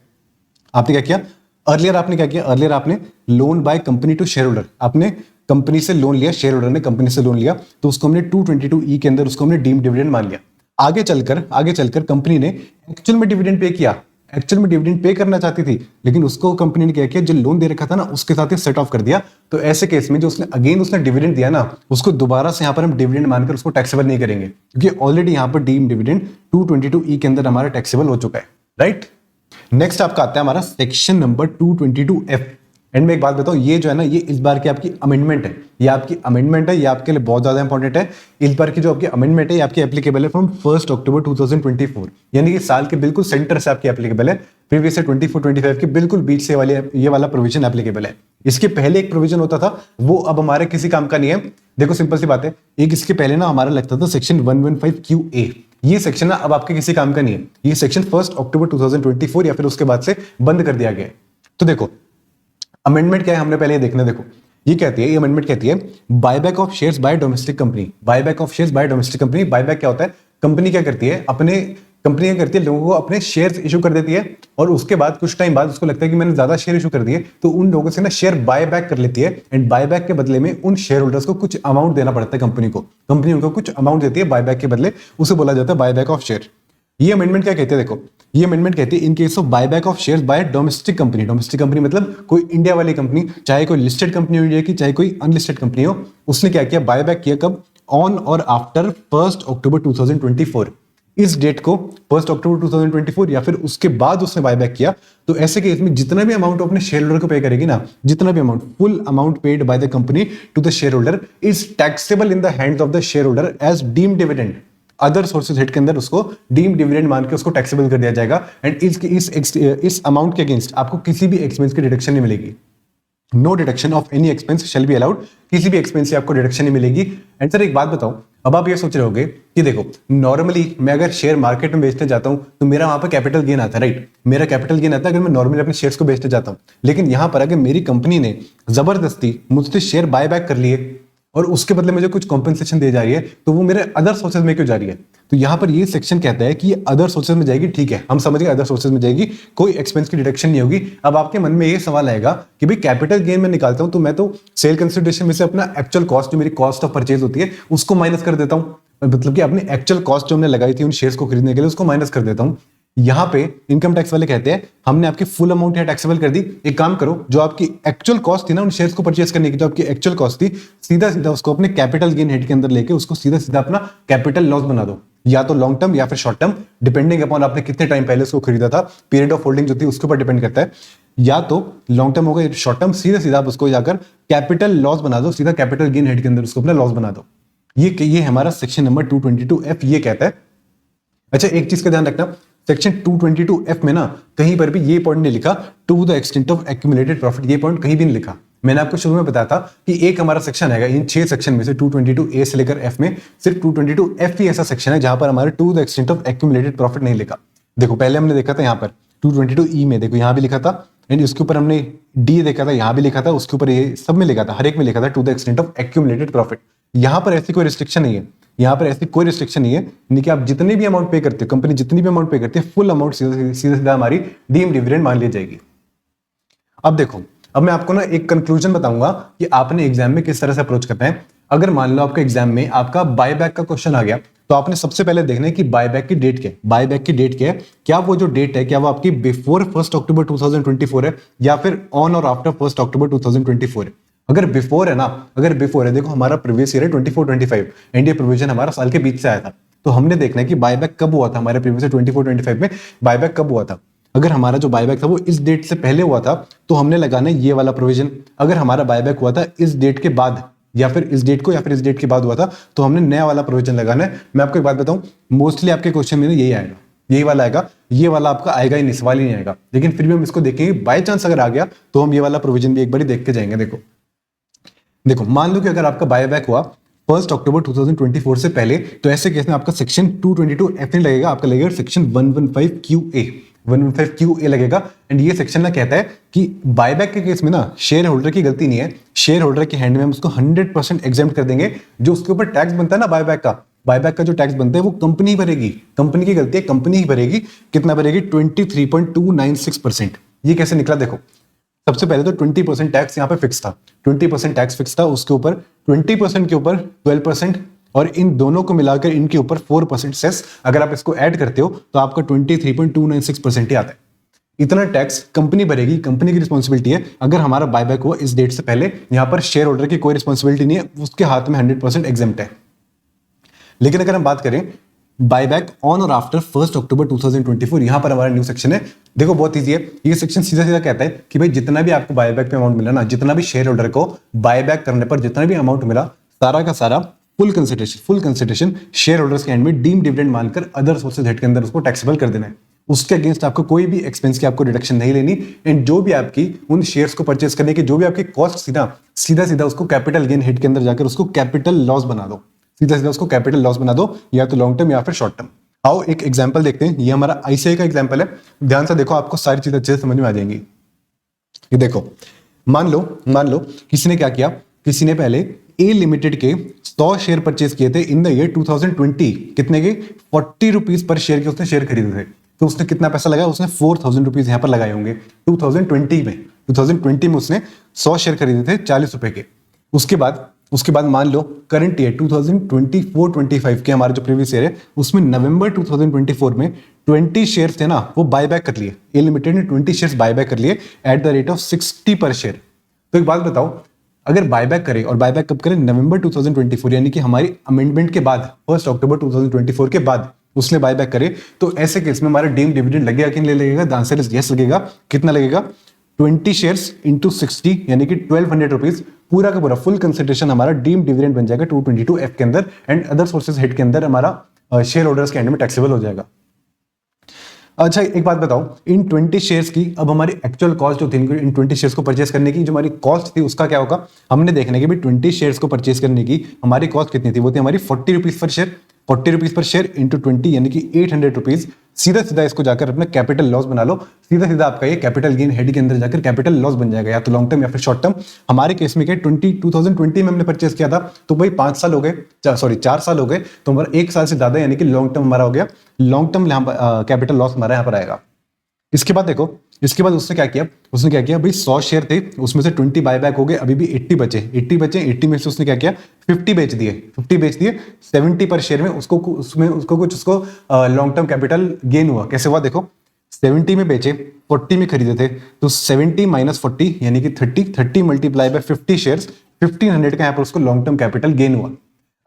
आपने क्या किया, अर्लियर आपने क्या किया, अर्लियर आपने loan by company to shareholder, आपने कंपनी से लोन लिया, शेयर होल्डर ने कंपनी से लोन लिया, तो उसको हमने 222E के अंदर उसको हमने डीम डिविडेंड मान लिया। आगे चलकर कंपनी ने एक्चुअल में डिविडेंड पे किया, एक्चुअल में डिविडेंड पे करना चाहती थी, लेकिन उसको कंपनी ने क्या किया, जो लोन दे रखा था ना उसके साथ ही सेट ऑफ कर दिया। तो ऐसे केस में जो उसने डिविडेंड दिया ना, उसको दोबारा से यहाँ पर हम डिविडेंड मानकर उसको टैक्सेबल नहीं करेंगे, क्योंकि ऑलरेडी यहाँ पर डीम डिविडेंड 222E के अंदर हमारा टैक्सेबल हो चुका है, राइट। नेक्स्ट आपका आता है हमारा सेक्शन नंबर 222F। एंड में एक बात बताऊं, ये जो है ना, ये इस बार की आपकी अमेंडमेंट है, ये आपकी अमेंडमेंट है, ये आपके लिए बहुत ज्यादा इंपॉर्टेंट है। इस बार की जो आपकी अमेंडमेंट है, ये आपकी एप्लीकेबल है फ्रॉम 1 अक्टूबर 2024, यानी कि साल के बिल्कुल सेंटर से आपकी एप्लीकेबल है। प्रीवियस 24-25 के बिल्कुल बीच से ये वाला प्रोविजन एप्लीकेबल है। इसके पहले एक प्रोविजन होता था, वो अब हमारे किसी काम का नहीं है। देखो सिंपल सी बात है, एक इसके पहले ना हमारा लगता था सेक्शन 115QA, ये सेक्शन ना अब आपके किसी काम का नहीं है, ये सेक्शन 1 अक्टूबर 2024 या फिर उसके बाद से बंद कर दिया गया है। तो देखो अमेंडमेंट क्या है, हमने पहले ये देखना। देखो ये कहती है, ये अमेंडमेंट कहती है buyback of shares bye domestic company, buyback of shares bye domestic company. Buyback क्या होता है, कंपनी क्या करती है, कंपनी क्या करती है, लोगों को अपने शेयर्स इशू कर देती है, और उसके बाद कुछ टाइम बाद उसको लगता है कि मैंने ज्यादा शेयर इशू कर दिए, तो उन लोगों से ना शेयर बाय बैक कर लेती है, एंड बाय बैक के बदले में उन शेयर होल्डर्स को कुछ अमाउंट देना पड़ता है कंपनी को, कंपनी उनको कुछ अमाउंट देती है बाय बैक के बदले, उसे बोला जाता है बाय बैक ऑफ शेयर। ये अमेंडमेंट क्या कहते हैं, देखो ये अमेंडमेंट कहती है in case of buyback of shares bye domestic company, domestic company मतलब कोई इंडिया वाली कंपनी, चाहे कोई लिस्टेड कंपनी हो इंडिया की, चाहे कोई अनलिस्टेड कंपनी हो, उसने क्या किया, बायबैक किया कब, ऑन और आफ्टर 1 अक्टूबर 2024, इस डेट को 1 अक्टूबर 2024 या फिर उसके बाद उसने बायबैक किया। तो ऐसे केस में जितना भी अमाउंट अपने शेयर होल्डर को पे करेगी ना, जितना भी amount, full amount paid by the company to the shareholder is taxable in the hands of the shareholder as deem dividend. Other sources head के अंदर उसको डीम डिविडेंड मान के उसको टैक्सेबल कर दिया जाएगा, एंड इस अमाउंट के अगेंस्ट आपको किसी भी एक्सपेंस की डिडक्शन नहीं मिलेगी। No deduction of any expense shall be allowed, किसी भी एक्सपेंस से आपको डिडक्शन नहीं मिलेगी। एंड सर एक बात बताऊं, अब आप ये सोच रहे होगे कि देखो नॉर्मली मैं अगर शेयर मार्केट में बेचने जाता हूं तो मेरा वहां पर कैपिटल गेन आता है, राइट, मेरा कैपिटल गेन आता है अगर मैं नॉर्मली अपने शेयर्स को बेचने जाता हूं। लेकिन यहां पर अगर मेरी कंपनी ने जबरदस्ती मुझसे शेयर बाय बैक कर लिए और उसके बदले मुझे कुछ कॉम्पेंसेशन दे जा रही है, तो वो मेरे अदर सोर्सेज में क्यों जा रही है। तो यहां पर ये सेक्शन कहता है कि ये अदर सोर्सेज में जाएगी, ठीक है, हम समझ गए अदर सोर्सेज में जाएगी, कोई एक्सपेंस की डिडक्शन नहीं होगी। अब आपके मन में ये सवाल आएगा कि भाई कैपिटल गेन में निकालता हूं तो मैं तो सेल कंसिडरेशन में से अपना एक्चुअल कॉस्ट, जो मेरी कॉस्ट ऑफ परचेज होती है, उसको माइनस कर देता हूं, मतलब कि अपनी एक्चुअल कॉस्ट जो हमने लगाई थी उन शेयर्स को खरीदने के लिए उसको माइनस कर देता हूं। यहां पे इनकम टैक्स वाले कहते हैं हमने आपकी फुल अमाउंट यहां टैक्सेबल कर दी, एक काम करो, जो आपकी एक्चुअल कॉस्ट थी ना उन शेयर्स को परचेज करने की, जो आपकी एक्चुअल कॉस्ट थी, सीधा सीधा उसको अपने कैपिटल गेन हेड के अंदर लेके उसको सीधा सीधा अपना कैपिटल लॉस बना दो, या तो लॉन्ग टर्म या फिर शॉर्ट टर्म, डिपेंडिंग अपॉन आपने कितने टाइम पहले उसको खरीदा था, पीरियड ऑफ होल्डिंग जो थी उसके ऊपर डिपेंड करता है, या तो लॉन्ग टर्म होगा या शॉर्ट टर्म, सीधा सीधा आप उसको जाकर कैपिटल लॉस बना दो, सीधा कैपिटल गेन हेड के अंदर उसको अपना लॉस बना दो। ये हमारा सेक्शन नंबर 222F ये कहता है। अच्छा एक चीज का ध्यान रखना, सेक्शन 222F में ना कहीं पर भी ये पॉइंट नहीं लिखा to the extent of accumulated profit, ये पॉइंट कहीं भी नहीं लिखा। मैंने आपको शुरू में बताया था कि एक हमारा सेक्शन आएगा इन 6 सेक्शन में से 222A से लेकर F में सिर्फ 222F ही ऐसा सेक्शन है जहां पर हमारे to the extent of accumulated profit नहीं लिखा। देखो पहले हमने देखा था यहाँ पर 222E में, देखो यहाँ भी लिखा था, एंड उसके ऊपर हमने D देखा था, यहाँ भी लिखा था, उसके ऊपर ये सब में लिखा था, हर एक में लिखा था to the extent of accumulated profit. यहाँ पर ऐसी कोई रिस्ट्रिक्शन नहीं है, यहाँ पर ऐसी कोई रिस्ट्रिक्शन नहीं है, यानी कि आप जितने भी अमाउंट पे करते हो, कंपनी जितनी भी अमाउंट पे करती है, फुल अमाउंट सीधा सीधा हमारी डीम डिविडेंड मान ली जाएगी। अब देखो, अब मैं आपको ना एक कंक्लूजन बताऊंगा कि आपने एग्जाम में किस तरह से अप्रोच करना है। अगर मान लो आपका एग्जाम में आपका बायबैक का क्वेश्चन आ गया, तो आपने सबसे पहले देखना है कि बायबैक की डेट क्या है, बायबैक की डेट क्या है, क्या वो जो डेट है क्या वो आपकी बिफोर 1 अक्टूबर 2024 है या फिर ऑन और आफ्टर 1 अक्टूबर 2024 है। अगर बिफोर है ना, अगर बिफोर है, देखो हमारा प्रीवियस ईयर है 24-25 एंड ये प्रोविजन हमारा साल के बीच से आया था, तो हमने देखना है कि बायबैक कब हुआ था, हमारे प्रीवियस 24-25 में बायबैक कब हुआ था। अगर हमारा जो बायबैक था वो इस डेट से पहले हुआ था तो हमने लगाना है ये वाला प्रोविजन। अगर हमारा बायबैक हुआ था इस डेट के बाद, या फिर इस डेट को या फिर इस डेट के बाद हुआ था, तो हमने नया वाला प्रोविजन लगाना है। मैं आपको एक बात बताऊं, मोस्टली आपके क्वेश्चन में यही आएगा, यही वाला आएगा, ये वाला आपका आएगा ही नहीं, सवाल ही नहीं आएगा। लेकिन फिर भी हम इसको देखेंगे, बाय चांस अगर आ गया तो हम ये वाला प्रोविजन भी एक बार देख के जाएंगे। देखो मान लो कि अगर आपका बायबैक हुआ 1 अक्टूबर 2024 से पहले, तो ऐसे केस में आपका सेक्शन 222F नहीं लगेगा, आपका लगेगा सेक्शन 115QA लगेगा। एंड ये सेक्शन ना कहता है कि बायबैक के केस में ना शेयर होल्डर की गलती नहीं है, शेयर होल्डर के हैंड में हम उसको 100% एग्जेम्प्ट कर देंगे। जो उसके ऊपर टैक्स बनता है ना बायबैक का जो टैक्स बनता है वो कंपनी ही भरेगी, कंपनी की गलती है, कंपनी ही भरेगी। कितना भरेगी? 23.296%। ये कैसे निकला? देखो, सबसे पहले तो 20% टैक्स यहाँ पे फिक्स था, 20% टैक्स फिक्स था, उसके ऊपर 20% के ऊपर 12% और इन दोनों को मिलाकर इनके ऊपर 4% सेस। अगर आप इसको ऐड करते हो तो आपका 23.296% ही आता है। इतना टैक्स कंपनी भरेगी, कंपनी की रिस्पॉन्सिबिलिटी है। अगर हमारा बायबैक हुआ इस डेट से पहले, यहाँ पर शेयर होल्डर की कोई रिस्पॉन्सिबिलिटी नहीं है, उसके हाथ में 100% एग्जेम्प्ट है। लेकिन अगर हम बात करें बायबैक ऑन और आफ्टर 1 अक्टूबर 2024, यहां पर हमारा न्यू सेक्शन है। देखो बहुत इजी है, ये सेक्शन सीधा सीधा कहता है कि भाई जितना भी आपको बायबैक पे अमाउंट मिला ना, जितना भी शेयर होल्डर को बायबैक करने पर जितना भी अमाउंट मिला, सारा का सारा फुल कंसिडरेशन शेयर होल्डर्स के हैंड में डीम डिविडेंड मानकर अदर सोर्सेज हेड के अंदर उसको टैक्सेबल कर देना है। उसके अगेंस्ट आपको कोई भी एक्सपेंस की आपको डिडक्शन नहीं लेनी। एंड जो भी आपकी उन शेयर्स को परचेस करने की जो भी आपकी कॉस्ट सीधा उसको कैपिटल गेन हेड के अंदर जाकर उसको कैपिटल लॉस बना दो, सीधा उसको कैपिटल लॉस बना दो, या तो लॉन्ग टर्म या फिर शॉर्ट टर्म। आओ एक एग्जांपल देखते हैं। ये हमारा आईसीआई का एग्जांपल है, ध्यान से देखो, आपको सारी चीजें अच्छे से समझ में आ जाएंगी। ये देखो, मान लो किसी ने क्या किया, किसी ने पहले ए लिमिटेड के 100 शेयर परचेज किए थे इन द ईयर 2020। कितने के? 40 रुपीज पर शेयर के उसने शेयर खरीदे थे। तो उसने कितना पैसा लगाया? उसने 4000 रुपीज यहां पर लगाए होंगे 2020 में उसने 100 शेयर खरीदे थे 40 रुपए के। उसके बाद मान लो करंट ईयर 2024-25 के हमारे जो प्रीवियस ईयर है उसमें नवंबर 2024 में 20 शेयर्स थे ना, वो बायबैक कर लिए। ए लिमिटेड ने 20 शेयर्स बायबैक कर लिए एट द रेट ऑफ 60 पर शेयर। तो एक बात बताओ, अगर बायबैक करे, और बायबैक कब करे? नवंबर 2024, यानी कि हमारी अमेंडमेंट के बाद 1 अक्टूबर 2024 के बाद उसने बायबैक करे, तो ऐसे केस में हमारा डीम डिविडेंड लगेगा कि नहीं लगेगा? द आंसर इज यस लगेगा। कितना लगेगा? 20 शेयर्स इंटू 60 यानी कि 1200 रुपीज, पूरा का पूरा फुल कंसिडरेशन हमारा डीम डिविडेंड बन जाएगा 222F के अंदर। एंड अदर सोर्सेज हेड के अंदर हमारा शेयर होल्डर्स के एंड में टैक्सेबल हो जाएगा। अच्छा एक बात बताओ, इन 20 शेयर्स की अब हमारी एक्चुअल कॉस्ट जो थी, इन 20 शेयर्स को परचेस करने की जो हमारी कॉस्ट थी उसका क्या होगा? हमने देखने की भी 20 शेयर्स को परचेस करने की हमारी कॉस्ट कितनी थी? वो थी हमारी 40 rupees per share. 40 rupees per share into 20 यानी कि 800 रुपीज। सीधा इसको जाकर अपना कैपिटल लॉस बना लो, सीधा आपका ये कैपिटल गेन हेड के अंदर जाकर कैपिटल लॉस बन जाएगा, या तो लॉन्ग टर्म या फिर शॉर्ट टर्म। हमारे केस में क्या 2020 में हमने परचेस किया था, तो भाई 5 साल हो गए, 4 साल हो गए, तो हमारा 1 साल से ज्यादा यानी कि लॉन्ग टर्म हमारा हो गया। लॉन्ग टर्म कैपिटल लॉस हमारा यहाँ पर आएगा। इसके बाद देखो, इसके बाद उसने क्या किया भाई 100 शेयर थे, उसमें से 20 बायबैक हो गए, अभी भी 80 बचे। 80 में से उसने क्या किया? 50 बेच दिए 70 पर शेयर में। उसको कुछ लॉन्ग टर्म कैपिटल गेन हुआ। कैसे हुआ? देखो, 70 में बेचे, 40 में खरीदे थे, तो 70 माइनस 40 यानी कि 30 मल्टीप्लाई बाय 50 शेयर्स, 1500 का यहाँ पर उसको लॉन्ग टर्म कैपिटल गेन हुआ।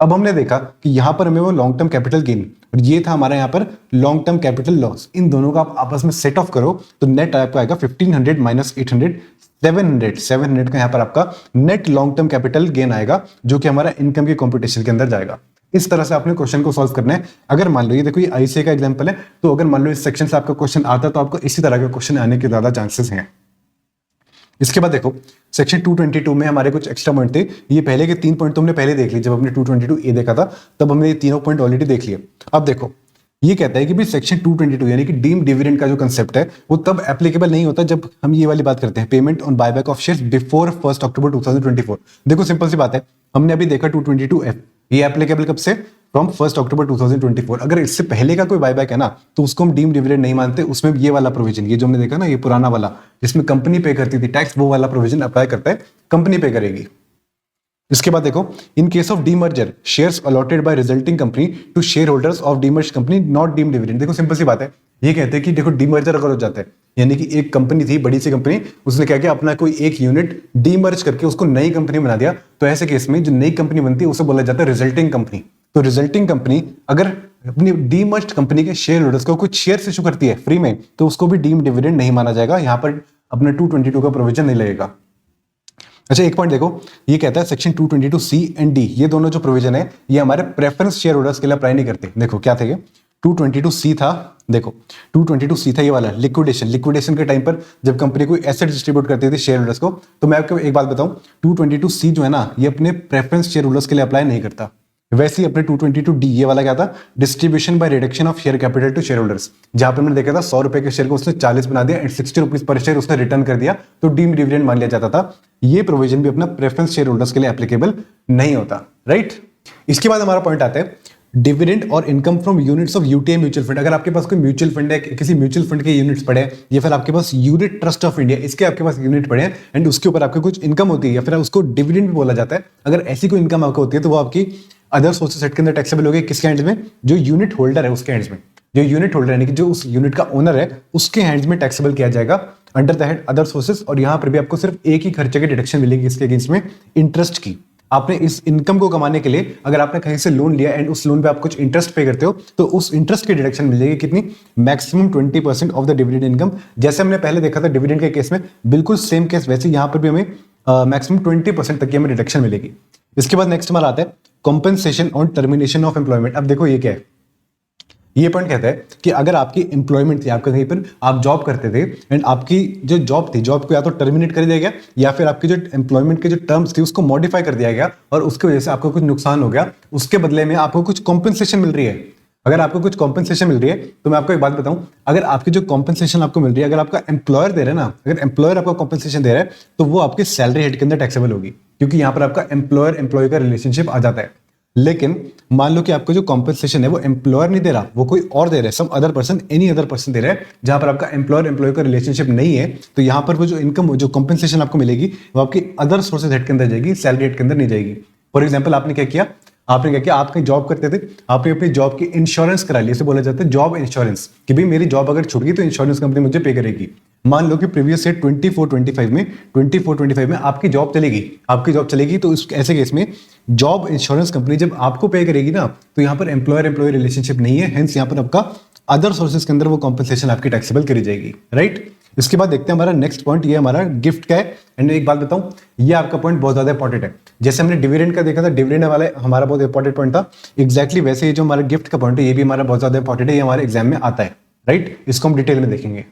अब हमने देखा कि यहां पर हमें वो लॉन्ग टर्म कैपिटल गेन और ये था हमारा यहां पर लॉन्ग टर्म कैपिटल लॉस। इन दोनों का आप आपस में सेट ऑफ करो तो नेट आपका आएगा 1500 माइनस 800, 700 का यहां पर आपका net long term capital gain आएगा, जो कि हमारा इनकम के कॉम्पिटिशन के अंदर जाएगा। इस तरह से आपने क्वेश्चन को सॉल्व करना है। अगर मान लो ये देखो, ये आईसीआई का एग्जांपल है, तो अगर मान लो इस सेक्शन से आपका क्वेश्चन आता है तो आपको इसी तरह का क्वेश्चन आने के ज्यादा चांसेस हैं। इसके बाद देखो, सेक्शन 222 में हमारे कुछ एक्स्ट्रा पॉइंट थे। ये पहले के 3 पॉइंट तो हमने पहले देख लिए, जब हमने 222A देखा था तब हमने ये तीनों पॉइंट ऑलरेडी देख लिए। अब देखो, ये कहता है कि भाई सेक्शन 222 यानी कि डीम डिविडेंड का जो कंसेप्ट है वो तब एप्लीकेबल नहीं होता जब हम ये वाली बात करते हैं payment on buyback of shares before 1 अक्टूबर 2024। देखो सिंपल सी बात है, हमने अभी देखा 222F, ये एप्लीकेबल कब से? फ्रॉम 1 अक्टूबर 2024। अगर इससे पहले का कोई बायबैक है ना, तो उसको हम डीम डिविडेंड नहीं मानते। उसमें ये वाला प्रोविजन, ये जो हमने देखा ना, ये पुराना वाला जिसमें कंपनी पे करती थी टैक्स, वो वाला प्रोविजन अप्लाई करता है, कंपनी पे करेगी। इसके बाद देखो, in case of demerger shares allotted by resulting company to shareholders of demerge company not deem dividend. देखो सिंपल सी बात है, ये कहते हैं कि देखो डीमर्जर अगर हो जाता है, यानी कि एक कंपनी थी बड़ी सी कंपनी, उसने क्या किया, अपना कोई एक यूनिट डीमर्ज करके उसको नई कंपनी बना दिया, तो ऐसे केस में जो नई कंपनी बनती है उसे बोला जाता है रिजल्टिंग कंपनी। तो रिजल्टिंग कंपनी अगर अपनी डीमर्ज्ड कंपनी के शेयर होल्डर्स को कुछ शेयर्स इशू करती है फ्री में, तो उसको भी डीम डिविडेंड नहीं माना जाएगा। यहां पर अपना 222 का प्रोविजन नहीं लगेगा। अच्छा एक पॉइंट देखो, ये कहता है सेक्शन 222C एंड डी, ये दोनों जो प्रोविजन है ये हमारे प्रेफरेंस शेयर होल्डर्स के लिए अप्लाई नहीं करते। देखो क्या थे ये, 222C था, देखो 222C था ये वाला लिक्विडेशन के टाइम पर जब कंपनी कोई एसेट डिस्ट्रीब्यूट करती थी शेयर होल्डर्स को, तो मैं आपको एक बात बताऊं, 222C जो है ना ये अपने प्रेफरेंस शेयर होल्डर्स के लिए अप्लाई नहीं करता। वैसे ही अपने 222D ये वाला क्या था, distribution by reduction of share capital to shareholders, जहां पर मैंने देखा था 100 रुपए के शेयर को उसने 40 बना दिया एंड 60 रुपीज पर शेयर उसने रिटर्न कर दिया, तो डीम डिविडेंड मान लिया जाता था। ये प्रोविजन भी अपना प्रेफरेंस शेयर होल्डर्स के लिए एप्लीकेबल नहीं होता, राइट। इसके बाद हमारा पॉइंट आता है डिविडेंड और income from units of UTI mutual fund. अगर आपके पास कोई म्यूचुअल फंड है, किसी म्यूचुअल फंड के यूनिट्स पड़े हैं, या फिर आपके पास यूनिट ट्रस्ट ऑफ इंडिया इसके आपके पास यूनिट पड़े हैं एंड उसके ऊपर आपके कुछ इनकम होती है, या फिर उसको डिविडेंड भी बोला जाता है, अगर ऐसी कोई इनकम आपको होती है तो वो आपकी अदर सोर्सेस सेट के अंदर टैक्सेबल होगी। किसके हैंड्स में, जो यूनिट होल्डर है उसके हैंड्स में, जो यूनिट होल्डर यानी कि जो उस यूनिट का ओनर है उसके हैंड्स में टैक्सेबल किया जाएगा under the head other sources. और यहां पर भी आपको सिर्फ एक ही खर्चे की डिडक्शन मिलेगी इसके अगेंस्ट में, इंटरेस्ट की। आपने इस इनकम को कमाने के लिए अगर आपने कहीं से लोन लिया एंड उस लोन पे आप कुछ इंटरेस्ट पे करते हो तो उस इंटरेस्ट की डिडक्शन मिलेगी कितनी, maximum 20% of the dividend income. जैसे हमने पहले देखा था डिविडेंड के केस में, बिल्कुल सेम केस वैसे यहां पर भी हमें मैक्सिमम 20% तक की हमें डिडक्शन मिलेगी। इसके बाद नेक्स्ट हमारा आता है compensation on termination of employment. अब देखो ये क्या है, ये पॉइंट कहता है कि अगर आपकी एम्प्लॉयमेंट थी, आपका कहीं पर आप जॉब करते थे एंड आपकी जो जॉब थी, जॉब को या तो टर्मिनेट कर दिया गया या फिर आपकी जो एम्प्लॉयमेंट के जो टर्म्स थी उसको मॉडिफाई कर दिया गया और उसकी वजह से आपको कुछ नुकसान हो गया, उसके बदले में आपको कुछ कॉम्पेंसेशन मिल रही है। अगर आपको कुछ कॉम्पेंसेशन मिल रही है तो मैं आपको एक बात बताऊं, अगर आपकी जो कॉम्पेंसेशन आपको मिल रही है, अगर आपका एम्प्लॉयर दे रहा है ना, अगर एम्प्लॉयर आपको कॉम्पेंसेशन दे रहा है तो वो आपके सैलरी हेड के अंदर टैक्सेबल होगी, क्योंकि यहां पर आपका एम्प्लॉयर एम्प्लॉय का रिलेशनशिप आ जाता है। लेकिन मान लो कि आपको जो कॉम्पेंसेशन है वो एम्प्लॉयर नहीं दे रहा, वो कोई और दे रहा है, some other person, any other person दे रहा है, जहां पर आपका एम्प्लॉयर एम्प्लॉय का रिलेशनशिप नहीं है, तो यहां पर वो जो इनकम, जो कॉम्पेंसेशन आपको मिलेगी वो आपकी अदर सोर्सेज हेड के अंदर जाएगी, सैलरी हेड के अंदर नहीं जाएगी। फॉर एग्जाम्पल आपने क्या किया, आप कहीं जॉब करते थे, आपने अपनी जॉब की इंश्योरेंस करा ली, इसे बोला जाता है जॉब इंश्योरेंस, कि भाई मेरी जॉब अगर छूट गई तो इंश्योरेंस कंपनी मुझे पे करेगी। मान लो कि प्रीवियस से 24-25 में आपकी जॉब चलेगी, तो इस ऐसे केस में जॉब इंश्योरेंस कंपनी जब आपको पे करेगी ना, तो यहां पर एम्प्लॉयर एम्प्लॉय रिलेशनशिप नहीं है, हेंस यहां पर आपका अदर सोर्सेज के अंदर वो कॉम्पेंसेशन आपकी टैक्सेबल करी जाएगी, राइट। इसके बाद देखते हैं हमारा नेक्स्ट पॉइंट, ये हमारा गिफ्ट का है। एंड एक बात बताऊं, ये आपका पॉइंट बहुत ज्यादा इंपॉर्टेंट है। जैसे हमने डिविडेंड का देखा था, डिविडेंड वाला हमारा बहुत इंपॉर्टेंट पॉइंट था, एक्जैक्टली वैसे ही जो हमारा गिफ्ट का पॉइंट है ये भी हमारा बहुत ज्यादा इंपॉर्टेंट है, ये हमारे एग्जाम में आता है, राइट। इसको हम डिटेल में देखेंगे।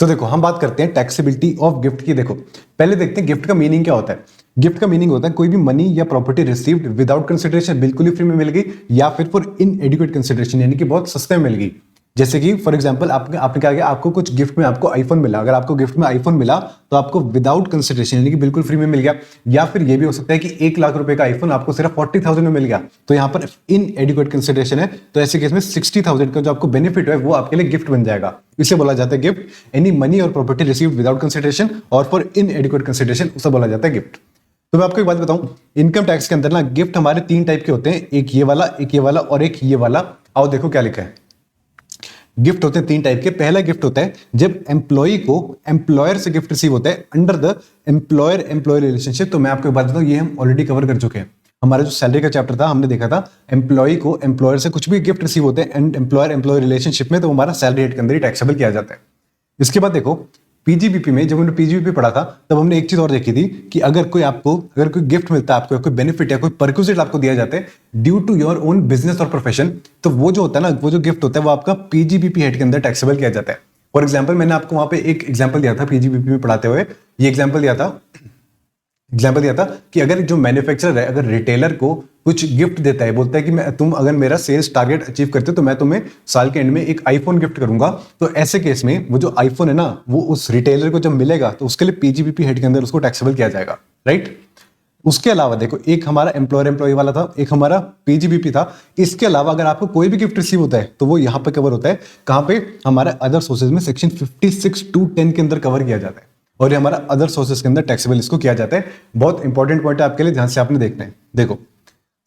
तो देखो हम बात करते हैं टैक्सेबिलिटी ऑफ गिफ्ट की। देखो पहले देखते हैं गिफ्ट का मीनिंग क्या होता है। गिफ्ट का मीनिंग होता है कोई भी मनी या प्रॉपर्टी रिसीव्ड विदाउट कंसिडरेशन, बिल्कुल ही फ्री में मिल गई, या फिर फॉर इनएडिक्वेट कंसिडरेशन, यानी कि बहुत सस्ते में मिल गई। जैसे कि फॉर एग्जांपल आपने क्या किया, आपको कुछ गिफ्ट में आपको आईफोन मिला, अगर आपको गिफ्ट में आईफोन मिला तो आपको विदाउट कंसिडरेशन यानी कि बिल्कुल फ्री में मिल गया। या फिर ये भी हो सकता है कि 1 लाख रुपए का आईफोन आपको सिर्फ 40,000 में मिल गया, तो यहाँ पर इन एडिक्वेट कंसिडरेशन है, तो ऐसे केस में 60,000 का जो आपको बेनिफिट है वो आपके लिए गिफ्ट बन जाएगा। इसे बोला जाता है गिफ्ट। एनी मनी और प्रॉपर्टी रिसीव्ड विदाउट कंसिडरेशन और फॉर इन एडिक्वेट कंसिडरेशन, उसे बोला जाता है गिफ्ट। तो मैं आपको एक बात बताऊं, इनकम टैक्स के अंदर ना गिफ्ट हमारे 3 टाइप के होते हैं, एक ये वाला और एक ये वाला। आओ देखो क्या लिखा है। गिफ्ट होते हैं 3 टाइप के। पहला गिफ्ट होता है जब एम्प्लॉय को एम्प्लॉयर से गिफ्ट रिसीव होता है under the employer employee relationship. तो मैं आपको एक बात बताऊं, ये हम ऑलरेडी कवर कर चुके हैं। हमारा जो सैलरी का चैप्टर था हमने देखा था, एम्प्लॉय को एम्प्लॉयर से कुछ भी गिफ्ट रिसीव होते हैं एंड एम्प्लॉयर एम्प्लॉय रिलेशनशिप में, तो हमारा सैलरी हेड के अंदर ही टैक्सेबल किया जाता है। इसके बाद देखो पीजीबीपी में, जब हमने पीजीबीपी पढ़ा था तब हमने एक चीज और देखी थी कि अगर कोई गिफ्ट मिलता है, आपको कोई बेनिफिट या कोई परक्विजिट आपको दिया जाता है due to your own business और प्रोफेशन, तो वो जो होता है ना, वो जो गिफ्ट होता है वो आपका पीजीबीपी हेड के अंदर टैक्सेबल किया जाता है। फॉर एग्जाम्पल मैंने आपको वहां पे एक एग्जाम्पल दिया था पीजीबीपी में पढ़ाते हुए, ये एग्जाम्पल दिया था कि अगर जो मैन्युफैक्चरर है, अगर रिटेलर को कुछ गिफ्ट देता है, बोलता है कि तुम अगर मेरा सेल्स टारगेट अचीव करते हो तो मैं तुम्हें साल के एंड में एक आईफोन गिफ्ट करूंगा, तो ऐसे केस में वो जो आईफोन है ना, वो उस रिटेलर को जब मिलेगा तो उसके लिए पीजीबीपी हेड के अंदर उसको टैक्सेबल किया जाएगा, राइट। उसके अलावा देखो एक हमारा एम्प्लॉयर एम्प्लॉय वाला था, एक हमारा पीजीबीपी था। इसके अलावा अगर आपको कोई भी गिफ्ट रिसीव होता है तो वो यहाँ पे कवर होता है, कहाँ पे, हमारा अदर सोर्सेज में सेक्शन 56(2)(10) के अंदर कवर किया जाता है, और ये हमारा अदर सोर्सेज के अंदर टैक्सेबल इसको किया जाता है। बहुत इंपॉर्टेंट पॉइंट है आपके लिए, ध्यान से आपने देखना है। देखो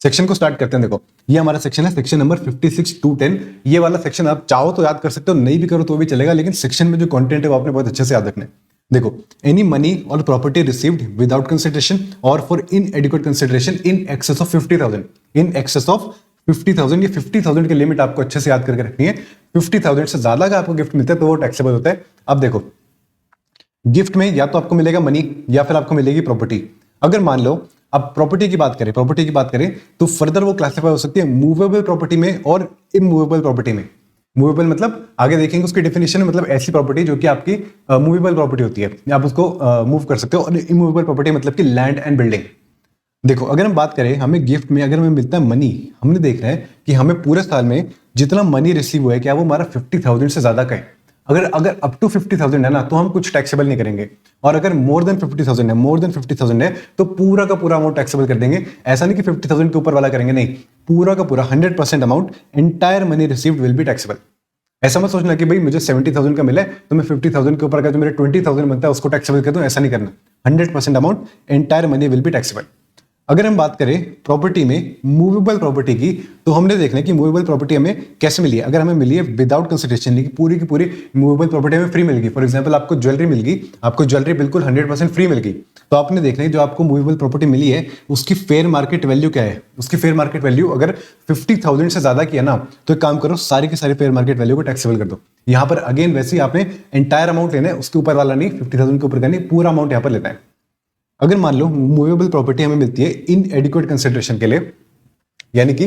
सेक्शन को स्टार्ट करते हैं। देखो ये हमारा सेक्शन है, सेक्शन नंबर 56(2)(10). ये वाला सेक्शन आप चाहो तो याद कर सकते हो, नहीं भी करो तो भी चलेगा, लेकिन सेक्शन में जो कंटेंट है वो आपने बहुत अच्छे से याद रखना है। देखो एनी मनी और प्रॉपर्टी रिसीव्ड विदाउट कंसिडरेशन और for इनएडिक्वेट consideration in excess of 50,000, in excess of 50,000, ये 50,000 की लिमिट आपको अच्छे से याद करके रखनी है। 50,000 से ज्यादा का आपको गिफ्ट मिलता है तो वो टैक्सेबल होता है। अब देखो गिफ्ट में या तो आपको मिलेगा मनी या फिर आपको मिलेगी प्रॉपर्टी। अगर मान लो अब प्रॉपर्टी की बात करें तो फर्दर वो क्लासिफाई हो सकती है मूवेबल प्रॉपर्टी में और इमूवेबल प्रॉपर्टी में। मूवेबल मतलब आगे देखेंगे उसकी डेफिनेशन, मतलब ऐसी प्रॉपर्टी जो कि आपकी मूवेबल प्रॉपर्टी होती है, आप उसको मूव कर सकते हो। और इमूवेबल प्रॉपर्टी मतलब कि लैंड एंड बिल्डिंग। देखो अगर हम बात करें, हमें गिफ्ट में अगर हमें मिलता है मनी, हमने देख रहे हैं कि हमें पूरे साल में जितना मनी रिसीव हुआ है क्या वो हमारा 50,000 से ज्यादा का है। अगर अगर अप टू 50,000 है ना तो हम कुछ टैक्सेबल नहीं करेंगे, और अगर मोर देन 50,000 है तो पूरा का पूरा अमाउंट टैक्सेबल कर देंगे। ऐसा नहीं कि 50,000 के ऊपर वाला करेंगे, नहीं, पूरा का पूरा 100% amount entire money received will be taxable. ऐसा मत सोचना कि भाई मुझे 70,000 का मिला है तो मैं 50,000 के ऊपर का जो मेरे 20,000 बनता है उसको टैक्सेबल कर दूं, ऐसा नहीं करना। 100% amount entire money will be taxable. अगर हम बात करें प्रॉपर्टी में मूवेबल प्रॉपर्टी की, तो हमने देखना है कि मूवेबल प्रॉपर्टी हमें कैसे मिली है। अगर हमें मिली है विदाउट कंसिडरेशन, की पूरी मूवेबल प्रॉपर्टी हमें फ्री मिल गई, फॉर एग्जांपल आपको ज्वेलरी मिल गई, आपको ज्वेलरी बिल्कुल 100% फ्री मिल गई, तो आपने देखना है जो आपको मूवेबल प्रॉपर्टी मिली है उसकी फेयर मार्केट वैल्यू क्या है। उसकी फेयर मार्केट वैल्यू अगर 50,000 से ज्यादा की है ना तो एक काम करो, सारी की सारी फेयर मार्केट वैल्यू को टैक्सेबल कर दो। यहाँ पर अगेन वैसे ही आपने एंटायर अमाउंट लेना है, उसके ऊपर वाला नहीं, 50,000 के ऊपर का नहीं, पूरा अमाउंट यहाँ पर लेना है। अगर मान लो मूवेबल प्रॉपर्टी हमें मिलती है इन एडिक्वेट कंसिडरेशन के लिए, यानी कि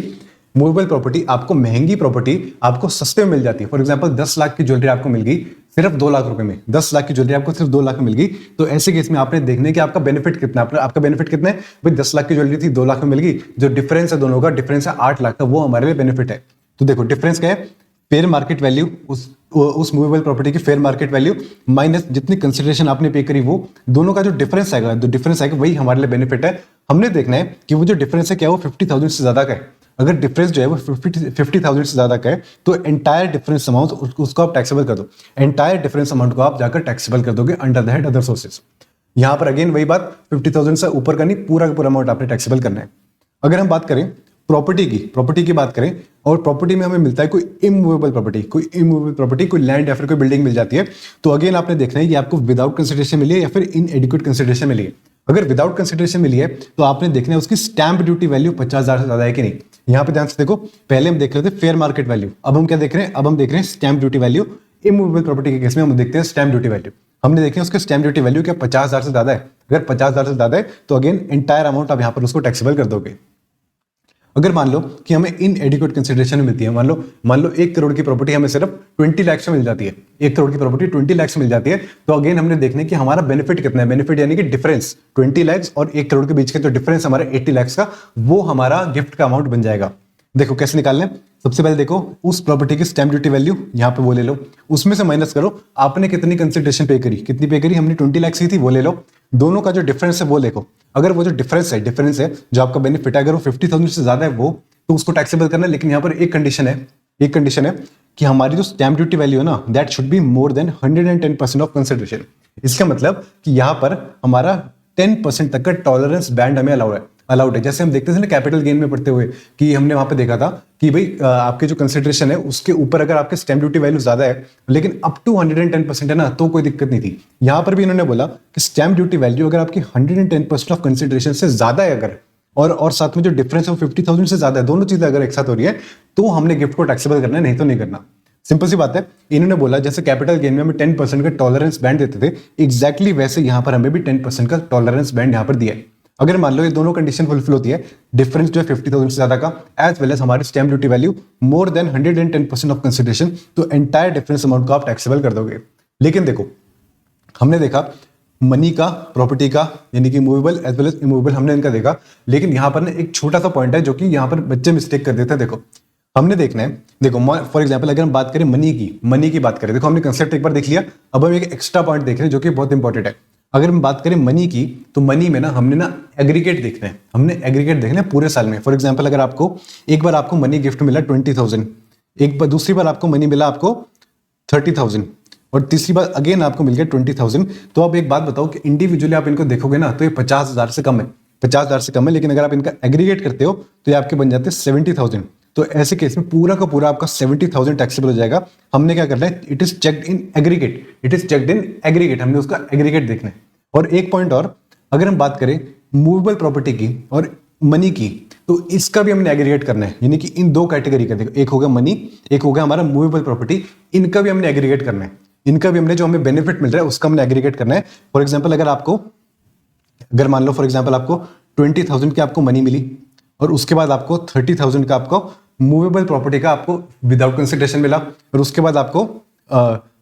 मूवेबल प्रॉपर्टी आपको महंगी प्रॉपर्टी आपको सस्ते में मिल जाती है। फॉर एग्जांपल 10 लाख की ज्वेलरी आपको मिल गई सिर्फ 2 लाख रुपए में, 10 लाख की ज्वेलरी आपको सिर्फ 2 लाख में मिल गई, तो ऐसे केस में आपने देखने कि आपका बेनिफिट कितना है। आपका बेनिफिट कितना है भाई, 10 लाख की ज्वेलरी थी 2 लाख में मिल गई, जो डिफरेंस है दोनों का, डिफरेंस है 8 लाख का, वो हमारे लिए बेनिफिट है। तो देखो डिफरेंस क्या है, फेयर मार्केट वैल्यू, उस मूवेबल प्रॉपर्टी की फेयर मार्केट वैल्यू माइनस जितनी कंसिडरेशन आपने पे करी, वो दोनों का जो डिफरेंस आएगा, वही हमारे लिए बेनिफिट है। हमने देखना है कि वो जो डिफरेंस है क्या वो 50,000 से ज्यादा का है। अगर डिफरेंस जो है वो 50,000 से ज्यादा का है तो एंटायर डिफरेंस अमाउंट उसको आप टैक्सेबल कर दो। एंटायर डिफरेंस अमाउंट को आप जाकर टैक्सेबल कर दोगे under the head other sources. यहां पर अगेन वही बात, 50,000 से ऊपर का नहीं, पूरा का पूरा अमाउंट आपने टैक्सेबल करना है। अगर हम बात करें प्रॉपर्टी की बात करें, और प्रॉपर्टी में हमें मिलता है कोई इमूवेबल प्रॉपर्टी, कोई लैंड या फिर कोई बिल्डिंग मिल जाती है, तो अगेन आपने देखना है कि आपको विदाउट कंसिडरेशन मिली है या फिर इन एडिक्वेट कंसिडरेशन मिली है। अगर विदाउट कंसिडरेशन मिली है तो आपने देखना है उसकी स्टैंप ड्यूटी वैल्यू 50,000 से ज्यादा है कि नहीं। यहां पे ध्यान से देखो, पहले हम देख रहे थे फेयर मार्केट वैल्यू, अब हम क्या देख रहे हैं, अब हम देख रहे हैं stamp duty value. Immovable property के केस में हम देखते हैं स्टैंप ड्यूटी वैल्यू। हमने देखे उसके स्टैंप ड्यूटी वैल्यू क्या 50,000 से ज्यादा है। अगर 50,000 से ज्यादा है तो अगेन एंटायर अमाउंट आप यहां पर उसको टैक्सेबल कर दोगे। अगर मान लो कि हमें इन एडिक्वेट कंसिडरेशन मिलती है, मान लो 1 करोड़ की प्रॉपर्टी हमें सिर्फ 20 लाख से मिल जाती है, 1 करोड़ की प्रॉपर्टी 20 लाख से मिल जाती है, तो अगेन हमने देखना है कि हमारा बेनिफिट कितना है। बेनिफिट यानी कि डिफरेंस 20 लाख और 1 करोड़ के बीच का जो डिफरेंस हमारा 80 लाख का, वो हमारा गिफ्ट का अमाउंट बन जाएगा। देखो कैसे निकालना है, सबसे पहले देखो उस प्रॉपर्टी की स्टैंप ड्यूटी वैल्यू यहाँ पे वो ले लो, उसमें से माइनस करो आपने कितनी कंसिडरेशन पे करी, कितनी पे करी, हमने 20 लाख की थी, वो ले लो, दोनों का जो डिफरेंस है वो देखो। अगर वो जो डिफरेंस है जो आपका बेनिफिट है, अगर वो 50,000 से ज्यादा है वो, तो उसको टैक्सेबल करना है। लेकिन यहाँ पर एक कंडीशन है कि हमारी जो स्टैंप ड्यूटी वैल्यू है ना, that should be more than 110% of consideration. इसका मतलब कि यहाँ पर हमारा 10% तक का टॉलरेंस बैंड हमें अलाउड है। जैसे हम देखते थे ना कैपिटल गेन में पढ़ते हुए, कि हमने वहां पे देखा था कि भाई आपके जो कंसिडरेशन है उसके ऊपर अगर आपके स्टैंप ड्यूटी वैल्यू ज्यादा है लेकिन अप टू 110% है ना, तो कोई दिक्कत नहीं थी। यहां पर भी इन्होंने बोला कि स्टैंप ड्यूटी वैल्यू अगर आपकी 110% ऑफ कंसिडरेशन से ज्यादा है, अगर और साथ में जो डिफरेंस है वो 50,000 से ज्यादा है, दोनों चीजें अगर एक साथ हो रही है तो हमने गिफ्ट को टैक्सेबल करना है, नहीं तो नहीं करना। सिंपल सी बात है। इन्होंने बोला जैसे कैपिटल गेन में हमें 10% का टॉलरेंस बैंड देते थे, एग्जैक्टली वैसे यहां पर हमें भी 10% का टॉलरेंस बैंड यहां पर दिया है। अगर मान लो ये दोनों कंडीशन फुलफिल होती है, डिफरेंस जो है 50,000 से ज्यादा का, एज वेल एज हमारी stamp duty value more than 110% of consideration, तो एंटायर डिफरेंस अमाउंट को आप टैक्सेबल कर दोगे। लेकिन देखो हमने देखा मनी का, प्रॉपर्टी का, यानी कि movable as well as immovable, हमने इनका देखा। लेकिन यहां पर ना एक छोटा सा पॉइंट है जो कि यहां पर बच्चे मिस्टेक कर देते हैं। देखो हमने देखना है, देखो फॉर एग्जांपल अगर हम बात करें मनी की बात करें, देखो हमने कंसेप्ट एक बार देख लिया, अब हम एक एक्स्ट्रा पॉइंट देख रहे हैं जो कि बहुत इंपॉर्टेंट है। अगर हम बात करें मनी की, तो मनी में ना हमने ना एग्रीगेट देखना है, पूरे साल में। फॉर एग्जांपल अगर आपको एक बार आपको मनी गिफ्ट मिला 20,000, एक बार दूसरी बार आपको मनी मिला आपको 30,000, और तीसरी बार अगेन आपको मिल गया 20,000, तो अब एक बात बताओ कि इंडिविजुअली आप इनको देखोगे ना तो ये 50,000 से कम है, लेकिन अगर आप इनका एग्रीगेट करते हो तो ये आपके बन जाते हैं 70,000। तो ऐसे केस में पूरा का पूरा आपका 70,000 टैक्सेबल हो जाएगा। हमने क्या करना है, it is checked in aggregate, हमने उसका एग्रीगेट देखना है। और एक पॉइंट और, अगर हम बात करें मूवेबल प्रॉपर्टी की और मनी की, तो इसका भी हमने एग्रीगेट करना है, यानी कि इन दो कैटेगरी का, देखो एक हो गया मनी, एक हो गया हमारा मूवेबल प्रॉपर्टी, इनका भी हमने एग्रीगेट करना है। इनका भी हमने जो हमें बेनिफिट मिल रहा है उसका हमने एग्रीगेट करना है। फॉर एग्जांपल अगर आपको अगर मान लो फॉर एग्जाम्पल आपको 20,000 की आपको मनी मिली और उसके बाद आपको 30,000 का आपको मूवेबल प्रॉपर्टी का आपको विदाउट कंसिडरेशन मिला, और उसके बाद आपको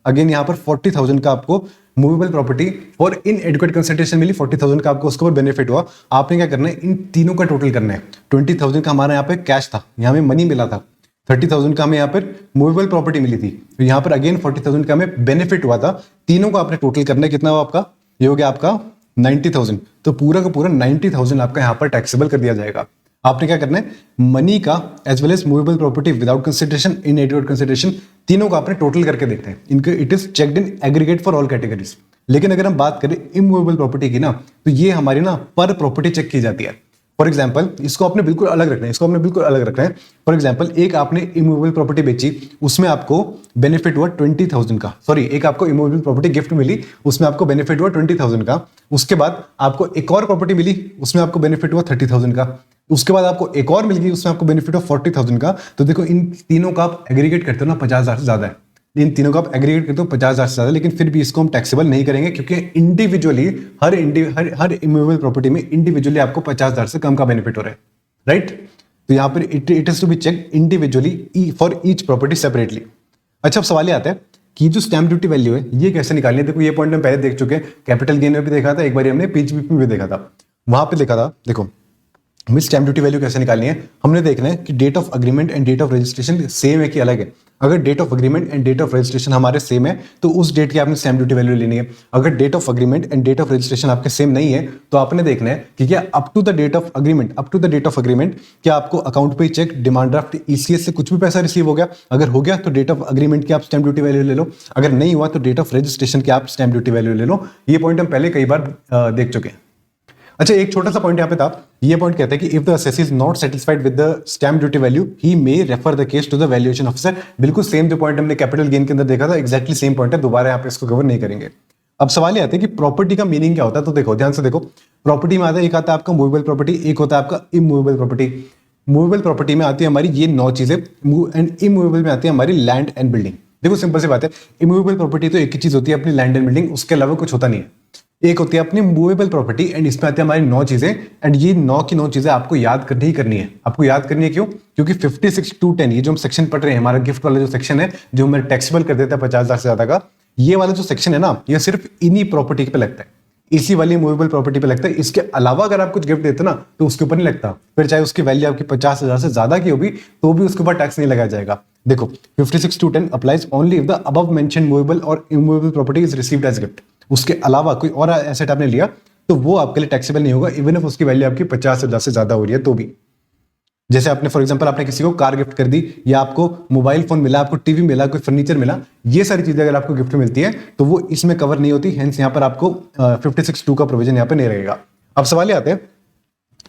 अगेन यहाँ पर 40,000 का आपको मूवेबल प्रॉपर्टी और इन एडुकेट कंसिडरेशन मिली 40,000 का आपको उसके ऊपर बेनिफिट हुआ। आपने क्या करना है, इन तीनों का टोटल करना है। 20,000 का हमारा यहाँ पे कैश था, यहाँ में मनी मिला था, 30,000 का हमें यहाँ पर मूवेबल प्रॉपर्टी मिली थी, तो यहाँ पर अगेन 40,000 का हमें बेनिफिट हुआ था। तीनों का आपने टोटल करना है, कितना हुआ आपका, ये हो गया आपका 90,000। तो पूरा का पूरा 90,000 आपका यहाँ पर टैक्सेबल कर दिया जाएगा। आपने क्या करना है, मनी का as well as movable property without consideration, inadequate consideration, तीनों का आपने टोटल करके देखते हैं। इनके it is checked in aggregate for all categories. लेकिन अगर हम बात करें इमूवेबल प्रॉपर्टी की ना, तो ये हमारी ना पर प्रॉपर्टी चेक की जाती है। फॉर एग्जाम्पल इसको आपने बिल्कुल अलग रखना है, इसको आपने बिल्कुल अलग रखना है। फॉर एग्जाम्पल एक आपने इमूवेबल प्रॉपर्टी बेची, उसमें आपको बेनिफिट हुआ 20,000 का, सॉरी एक आपको इमूवेबल प्रॉपर्टी गिफ्ट मिली, उसमें आपको बेनिफिट हुआ 20,000 का। उसके बाद आपको एक और प्रॉपर्टी मिली, उसमें आपको बेनिफिट हुआ 30,000 का। उसके बाद आपको एक और मिल गई, उसमें आपको बेनिफिट हुआ 40,000 का। तो देखो इन तीनों का आप एग्रीगेट करते हो ना 50,000 से ज्यादा है, इन तीनों का आप एग्रीगेट करते हो 50,000 से ज्यादा, लेकिन फिर भी इसको हम टैक्सेबल नहीं करेंगे क्योंकि इंडिविजुअली हर इमूवेबल प्रॉपर्टी में इंडिविजुअली आपको 50,000 से कम का बेनिफिट हो रहा है, राइट। तो यहाँ पर it is to be check individually for each property separately. अच्छा, अब सवाल ये आता है कि जो स्टैम्प ड्यूटी वैल्यू है ये कैसे निकालनी है। देखो ये पॉइंट हम पहले देख चुके हैं, कैपिटल गेन में भी देखा था, एक बार हमने पीजीबीपी में भी देखा था। वहां पे देखा था, देखो हमें स्टैम्प ड्यूटी वैल्यू कैसे निकालनी है। हमने देखना है कि date of agreement and date of registration same है कि अलग है। अगर date of agreement and date of registration हमारे सेम है तो उस डेट की आपने स्टैम्प ड्यूटी वैल्यू लेनी है। अगर date of agreement and date of registration आपके सेम नहीं है तो आपने देखना है कि क्या up to the date of agreement, क्या आपको अकाउंट पे चेक, डिमांड ड्राफ्ट, ईसीएस से कुछ भी पैसा रिसीव हो गया। अगर हो गया तो डेट ऑफ अग्रीमेंट की आप स्टैम्प ड्यूटी वैल्यू ले लो, अगर नहीं हुआ तो डेट ऑफ रजिस्ट्रेशन की आप स्टैम्प ड्यूटी वैल्यू ले लो। ये पॉइंट हम पहले कई बार देख चुके हैं। अच्छा, एक छोटा सा पॉइंट यहाँ पे था, ये पॉइंट कहता है कि if the assessee is not satisfied with the stamp duty value he may refer the case to the valuation officer. बिल्कुल सेम जो पॉइंट हमने कैपिटल गेन के अंदर देखा था, एक्जैक्टली सेम पॉइंट है, दोबारा यहाँ पे इसको कवर नहीं करेंगे। अब सवाल ये आता है कि प्रॉपर्टी का मीनिंग क्या होता है। तो देखो ध्यान से देखो, प्रॉपर्टी में आता है, एक आता है आपका मूवेबल प्रॉपर्टी, एक होता है आपका इमूवेबल प्रॉपर्टी। मूवेबल प्रॉपर्टी में आती है हमारी ये 9 चीजें, एंड इमूवेबल में आती है हमारी लैंड एंड बिल्डिंग। देखो सिंपल सी बात है, इमूवेबल प्रॉपर्टी तो एक ही चीज होती है अपनी लैंड एंड बिल्डिंग, उसके अलावा कुछ होता नहीं है। एक होती है अपनी मूवेबल प्रॉपर्टी एंड इसमें आती है हमारी 9 चीजें, एंड ये 9 की 9 चीजें आपको याद करनी ही करनी है। आपको याद करनी है क्यों? क्योंकि 56 to 10 ये जो हम सेक्शन पढ़ रहे हैं, हमारा गिफ्ट वाला जो सेक्शन है जो हमें टैक्सेबल कर देता है 50,000 से ज्यादा का, ये वाला जो सेक्शन है ना, ये सिर्फ इन्हीं प्रॉपर्टी पे लगता है, इसी वाली मूवेबल प्रॉपर्टी पे लगता है। इसके अलावा अगर आप कुछ गिफ्ट देते ना तो उसके ऊपर नहीं लगता, फिर चाहे उसकी वैल्यू आपकी 50,000 से ज्यादा की होगी तो भी उसके ऊपर टैक्स नहीं लगाया जाएगा। देखो 56 to 10 applies only if the above mentioned movable और immovable property is received as gift. उसके अलावा कोई और एसेट आपने लिया तो वो आपके लिए टैक्सेबल नहीं होगा, इवन इफ उसकी वैल्यू आपकी 50,000 से ज्यादा हो रही है तो भी। जैसे आपने फॉर एग्जांपल आपने किसी को कार गिफ्ट कर दी, या आपको मोबाइल फोन मिला, आपको टीवी मिला, कोई फर्नीचर मिला, ये सारी चीजें अगर आपको गिफ्ट मिलती है तो वो इसमें कवर नहीं होती, हेंस यहाँ पर आपको 56(2) का प्रोविजन यहाँ पे नहीं रहेगा। अब सवाल ये आते हैं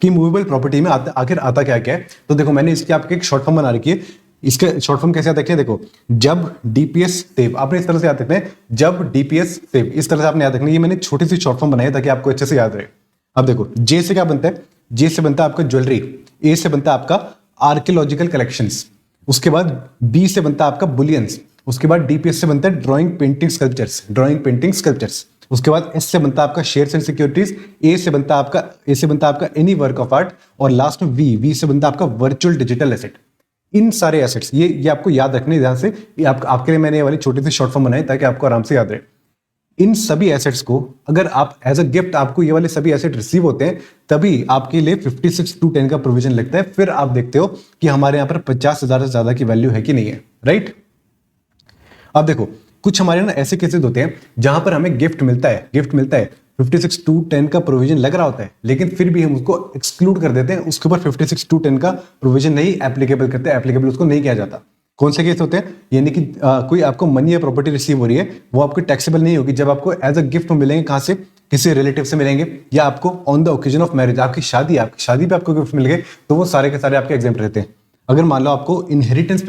कि मूवेबल प्रॉपर्टी में आखिर आता क्या क्या है। तो देखो मैंने इसकी आपकी एक शॉर्ट फॉर्म बना रखी है। इसके शॉर्ट फॉर्म कैसे आता है, देखो जब डीपीएस सेव, आपने इस तरह से याद रखना है, जब डीपीएस सेव, इस तरह से आपने याद रखना है। ये मैंने छोटी सी शॉर्ट फॉर्म बनाई है ताकि आपको अच्छे से याद रहे। अब देखो जे से क्या बनता है, जे से बनता है आपका ज्वेलरी, ए से बनता है आपका आर्कियोलॉजिकल कलेक्शंस, उसके बाद बी से बनता है आपका बुलियंस, उसके बाद डीपीएस से बनता है ड्राइंग पेंटिंग स्कल्पचर्स, उसके बाद एस से बनता है आपका शेयर्स एंड सिक्योरिटीज, ए से बनता है आपका एनी वर्क ऑफ आर्ट, और लास्ट में वी से बनता है आपका वर्चुअल डिजिटल एसेट। इन सारे एसेट्स ये आपको याद रखने ध्यान से, ये आपके लिए मैंने ये वाली छोटी सी शॉर्ट फॉर्म बनाई ताकि आपको आराम से याद रहे। इन सभी एसेट्स को अगर आप एज अ गिफ्ट आपको ये वाले सभी एसेट रिसीव होते हैं तभी आपके लिए 56 to 10 का प्रोविजन लगता है। फिर आप देखते हो कि हमारे यहाँ पर 50,000 से ज्यादा की वैल्यू है कि नहीं है, राइट। अब देखो कुछ हमारे ना ऐसे केसेस होते हैं जहां पर हमें गिफ्ट मिलता है 56 to 10 का प्रोविजन लग रहा होता है, लेकिन फिर भी हम उसको एक्सक्लूड कर देते हैं, उसके ऊपर 56 to 10 का प्रोविजन नहीं एप्लीकेबल करते, एप्लीकेबल उसको नहीं किया जाता। कौन से केस होते हैं, यानी कि कोई आपको मनी या प्रॉपर्टी रिसीव हो रही है, वो आपको टैक्सेबल नहीं होगी जब आपको एज अ गिफ्ट मिलेंगे, कहां से, किसी रिलेटिव से मिलेंगे, या आपको on the occasion of marriage, आपकी शादी पे आपको गिफ्ट मिल गए तो वो सारे के सारे आपके एग्जेम्प्ट रहते हैं। अगर मान लो आपको इनहेरिटेंस पे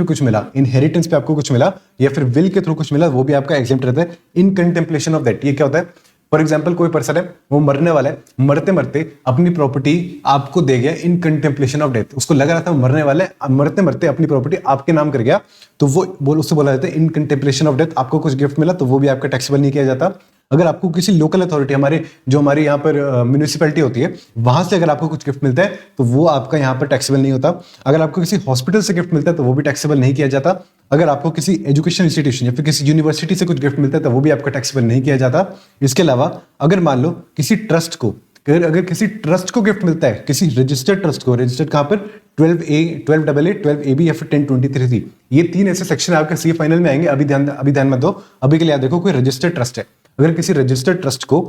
आपको कुछ मिला या फिर विल के थ्रू कुछ मिला, वो भी आपका एग्जेम्प्ट रहता है इन कंटेम्पलेशन ऑफ दैट। ये क्या होता है, फॉर एग्जाम्पल कोई पर्सन है वो मरने वाला है, मरते मरते अपनी प्रॉपर्टी आपको दे गया इन कंटेम्पलेशन ऑफ डेथ। उसको लग रहा था मरने वाला है, मरते मरते अपनी प्रॉपर्टी आपके नाम कर गया, तो वो उससे बोला जाता है इन कंटेम्पलेशन ऑफ डेथ। आपको कुछ गिफ्ट मिला तो वो भी आपका टैक्सेबल नहीं किया जाता। अगर आपको किसी लोकल अथॉरिटी, हमारे यहाँ पर म्यूनिसिपैलिटी होती है, वहां से अगर आपको कुछ गिफ्ट मिलता है तो वो आपका यहाँ पर टैक्सेबल नहीं होता। अगर आपको किसी हॉस्पिटल से गिफ्ट मिलता है तो वो भी टैक्सेबल नहीं किया जाता। अगर आपको किसी एजुकेशन इंस्टीट्यूशन या फिर किसी यूनिवर्सिटी से कुछ गिफ्ट मिलता है तो वो भी आपका टैक्सेबल नहीं किया जाता। इसके अलावा अगर मान लो किसी ट्रस्ट को, अगर किसी ट्रस्ट को गिफ्ट मिलता है, किसी रजिस्टर्ड ट्रस्ट को, रजिस्टर्ड कहां पर, 12A, 12AA, 12AB या फिर 1023C, ये 3 ऐसे सेक्शन आपके सी फाइनल में आएंगे। अभी ध्यान मत दो, अभी के लिए याद देखो, कोई रजिस्टर्ड ट्रस्ट है, अगर किसी रजिस्टर्ड ट्रस्ट को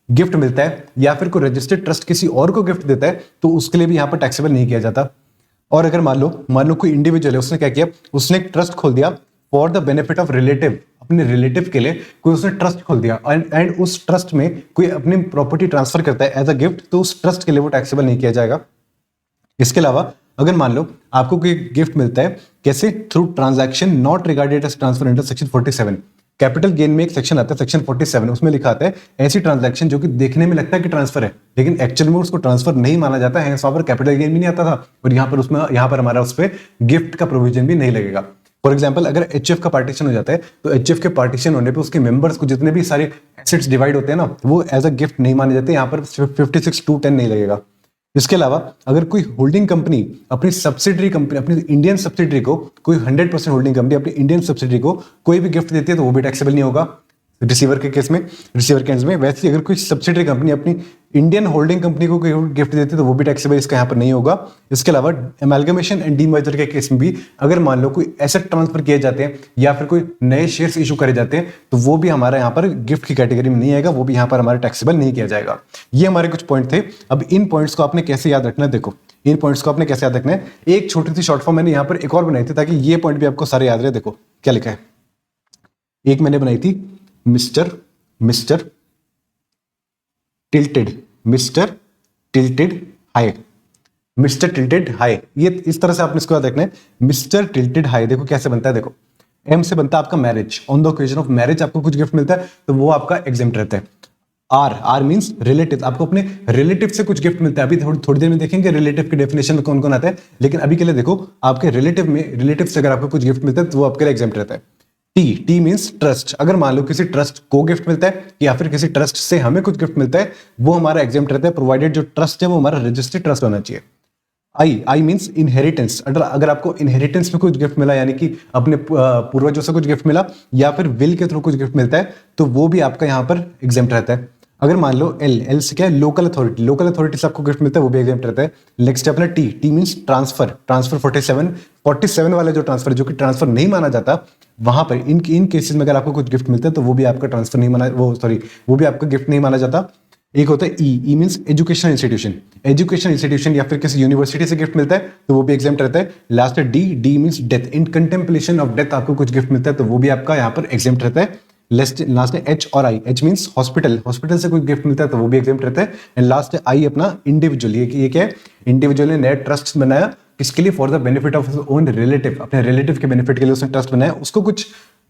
गिफ्ट मिलता है या फिर कोई रजिस्टर्ड ट्रस्ट किसी और को गिफ्ट देता है तो उसके लिए भी यहाँ पर टैक्सेबल नहीं किया जाता। और अगर मान लो कोई इंडिविजुअल है, उसने क्या किया, उसने एक ट्रस्ट खोल दिया for the benefit of relative, अपने रिलेटिव के लिए कोई उसने ट्रस्ट खोल दिया एंड उस ट्रस्ट में कोई अपनी प्रॉपर्टी ट्रांसफर करता है एज अ गिफ्ट, तो उस ट्रस्ट के लिए वो टैक्सेबल नहीं किया जाएगा। इसके अलावा अगर मान लो आपको कोई गिफ्ट मिलता है, कैसे, through transaction not regarded as transfer under section 47, capital gain में एक सेक्शन आता है सेक्शन 47, उसमें लिखा आता है ऐसी ट्रांजैक्शन जो कि देखने में लगता है कि ट्रांसफर है लेकिन एक्चुअल में उसको ट्रांसफर नहीं माना जाता है, वहां पर कैपिटल गेन भी नहीं आता था और यहाँ पर हमारा उस पर गिफ्ट का प्रोविजन भी नहीं लगेगा। फॉर एग्जाम्पल, अगर एचएफ का पार्टीशन हो जाता है तो एचएफ के पार्टीशन होने पे उसके मेंबर्स को जितने भी सारे एसेट्स डिवाइड होते हैं ना, वो एज अ गिफ्ट नहीं माने जाते, यहाँ पर 56(2)(10) नहीं लगेगा। इसके अलावा अगर कोई होल्डिंग कंपनी अपनी सब्सिडरी कंपनी, अपनी इंडियन सब्सिडरी को, कोई 100% होल्डिंग कंपनी अपनी इंडियन सब्सिडरी को कोई भी गिफ्ट देती है तो वो भी टैक्सेबल नहीं होगा रिसीवर के केस में, रिसीवर के केस में। वैसे अगर कोई सब्सिडरी कंपनी अपनी इंडियन होल्डिंग कंपनी को कोई गिफ्ट देती है तो वो भी टैक्सेबल इसका यहाँ पर नहीं होगा। इसके अलावा एमैल्गमेशन एंड डीमर्जर के केस में भी अगर मान लो कोई एसेट ट्रांसफर किए जाते हैं या फिर कोई नए शेयर्स इशू करे जाते हैं तो वो भी हमारा यहाँ पर गिफ्ट की कैटेगरी में नहीं आएगा, वो भी यहाँ पर हमारा टैक्सेबल नहीं किया जाएगा। ये हमारे कुछ पॉइंट थे। अब इन पॉइंट्स को आपने कैसे याद रखना है, देखो इन पॉइंट्स को आपने कैसे याद रखना है। एक छोटी सी शॉर्ट फॉर्म मैंने यहाँ पर एक और बनाई थी ताकि ये पॉइंट भी आपको सारे याद रहे। देखो क्या लिखा है, एक मैंने बनाई थी mister tilted high, mister tilted high, ये इस तरह से आपने इसको याद रखना है। मिस्टर टिल्टेड हाई देखो कैसे बनता है, देखो एम से बनता है आपका marriage, on the occasion of marriage आपको कुछ गिफ्ट मिलता है तो वो आपका एग्जेम्प्ट रहता है। आर मींस रिलेटिव, आपको अपने रिलेटिव से कुछ गिफ्ट मिलता है। अभी थोड़ी देर में देखेंगे रिलेटिव की डेफिनेशन में कौन कौन आता है, लेकिन अभी के लिए देखो आपके रिलेटिव से अगर आपको कुछ गिफ्ट मिलता है तो वो आपके लिए एग्जेम्प्ट रहता है। टी मींस ट्रस्ट, अगर मान लो किसी ट्रस्ट को गिफ्ट मिलता है या फिर किसी ट्रस्ट से हमें कुछ गिफ्ट मिलता है वो हमारा एग्जेम्प्ट रहता है, प्रोवाइडेड जो ट्रस्ट है वो हमारा रजिस्टर्ड ट्रस्ट होना चाहिए। आई मींस इनहेरिटेंस, अगर आपको इनहेरिटेंस में कुछ गिफ्ट मिला यानी कि अपने पूर्वजों से कुछ गिफ्ट मिला या फिर विल के थ्रू कुछ गिफ्ट मिलता है तो वो भी आपका यहाँ पर एग्जेम्प्ट रहता है। अगर मान लो एल से क्या है, लोकल अथॉरिटी से आपको गिफ्ट मिलता है वो भी एग्जेम्प्ट रहता है। नेक्स्ट अपना टी मींस ट्रांसफर 47 वाला जो ट्रांसफर जो कि ट्रांसफर नहीं माना जाता, वहां पर इन केसेस में अगर आपको कुछ गिफ्ट मिलता है तो वो भी आपका ट्रांसफर नहीं माना, वो भी आपका गिफ्ट नहीं माना जाता। एक होता है ई मींस एजुकेशन इंस्टीट्यूशन या फिर किसी यूनिवर्सिटी से गिफ्ट मिलता है तो वो भी एग्जेम्प्ट रहता है। लास्ट है D means death, in contemplation of death आपको कुछ गिफ्ट मिलता है तो वो भी आपका यहाँ पर एग्जेम्प्ट रहता है। लास्ट है एच और आई, एच मींस हॉस्पिटल से कोई गिफ्ट मिलता है तो वो भी एग्जेम्प्ट रहता है। एंड लास्ट है आई अपना इंडिविजुअल, ये क्या है, इंडिविजुअल ने नया ट्रस्ट बनाया किसके लिए, for the benefit of his own relative, अपने रिलेटिव के बेनिफिट के लिए उसने ट्रस्ट बनाया, उसको कुछ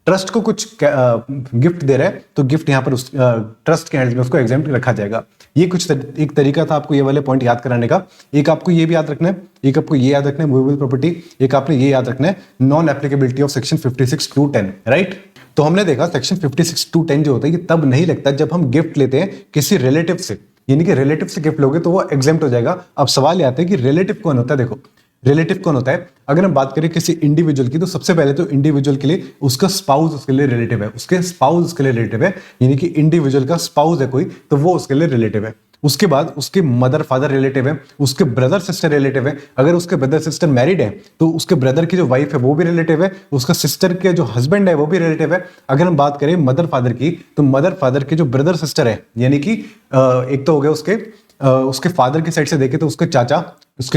ट्रस्ट को कुछ गिफ्ट दे रहा है तो गिफ्ट यहाँ पर उस ट्रस्ट के हैंड्स में उसको एग्जेम्प्ट रखा जाएगा। ये कुछ एक तरीका था आपको ये वाले पॉइंट याद कराने का। एक आपको ये भी याद रखना है, एक आपको ये याद रखना है मूवेबल प्रॉपर्टी, एक आपने ये याद रखना है non applicability of section 56(2)(10), right. तो हमने देखा सेक्शन 56(2)(10) जो होता है ये तब नहीं लगता जब हम गिफ्ट लेते हैं किसी रिलेटिव से, यानी कि रिलेटिव से गिफ्ट लोगे तो वो एग्जेम्प्ट हो जाएगा। अब सवाल ये आता है कि रिलेटिव कौन होता है। देखो रिलेटिव कौन होता है, अगर हम बात करें किसी इंडिविजुअल की तो सबसे पहले तो इंडिविजुअल के लिए उसका स्पाउस उसके लिए रिलेटिव है, उसके स्पाउस उसके लिए रिलेटिव है, यानी कि इंडिविजुअल का स्पाउस है कोई तो वो उसके लिए रिलेटिव है। उसके बाद उसके मदर फादर रिलेटिव है, उसके ब्रदर सिस्टर रिलेटिव है, अगर उसके ब्रदर सिस्टर मैरिड है तो उसके ब्रदर की जो वाइफ है वो भी रिलेटिव है, उसका सिस्टर के जो हस्बैंड है वो भी रिलेटिव है। अगर हम बात करें मदर फादर की तो मदर फादर के जो ब्रदर सिस्टर है, यानी कि एक तो हो गया उसके फादर की साइड से देखें तो उसके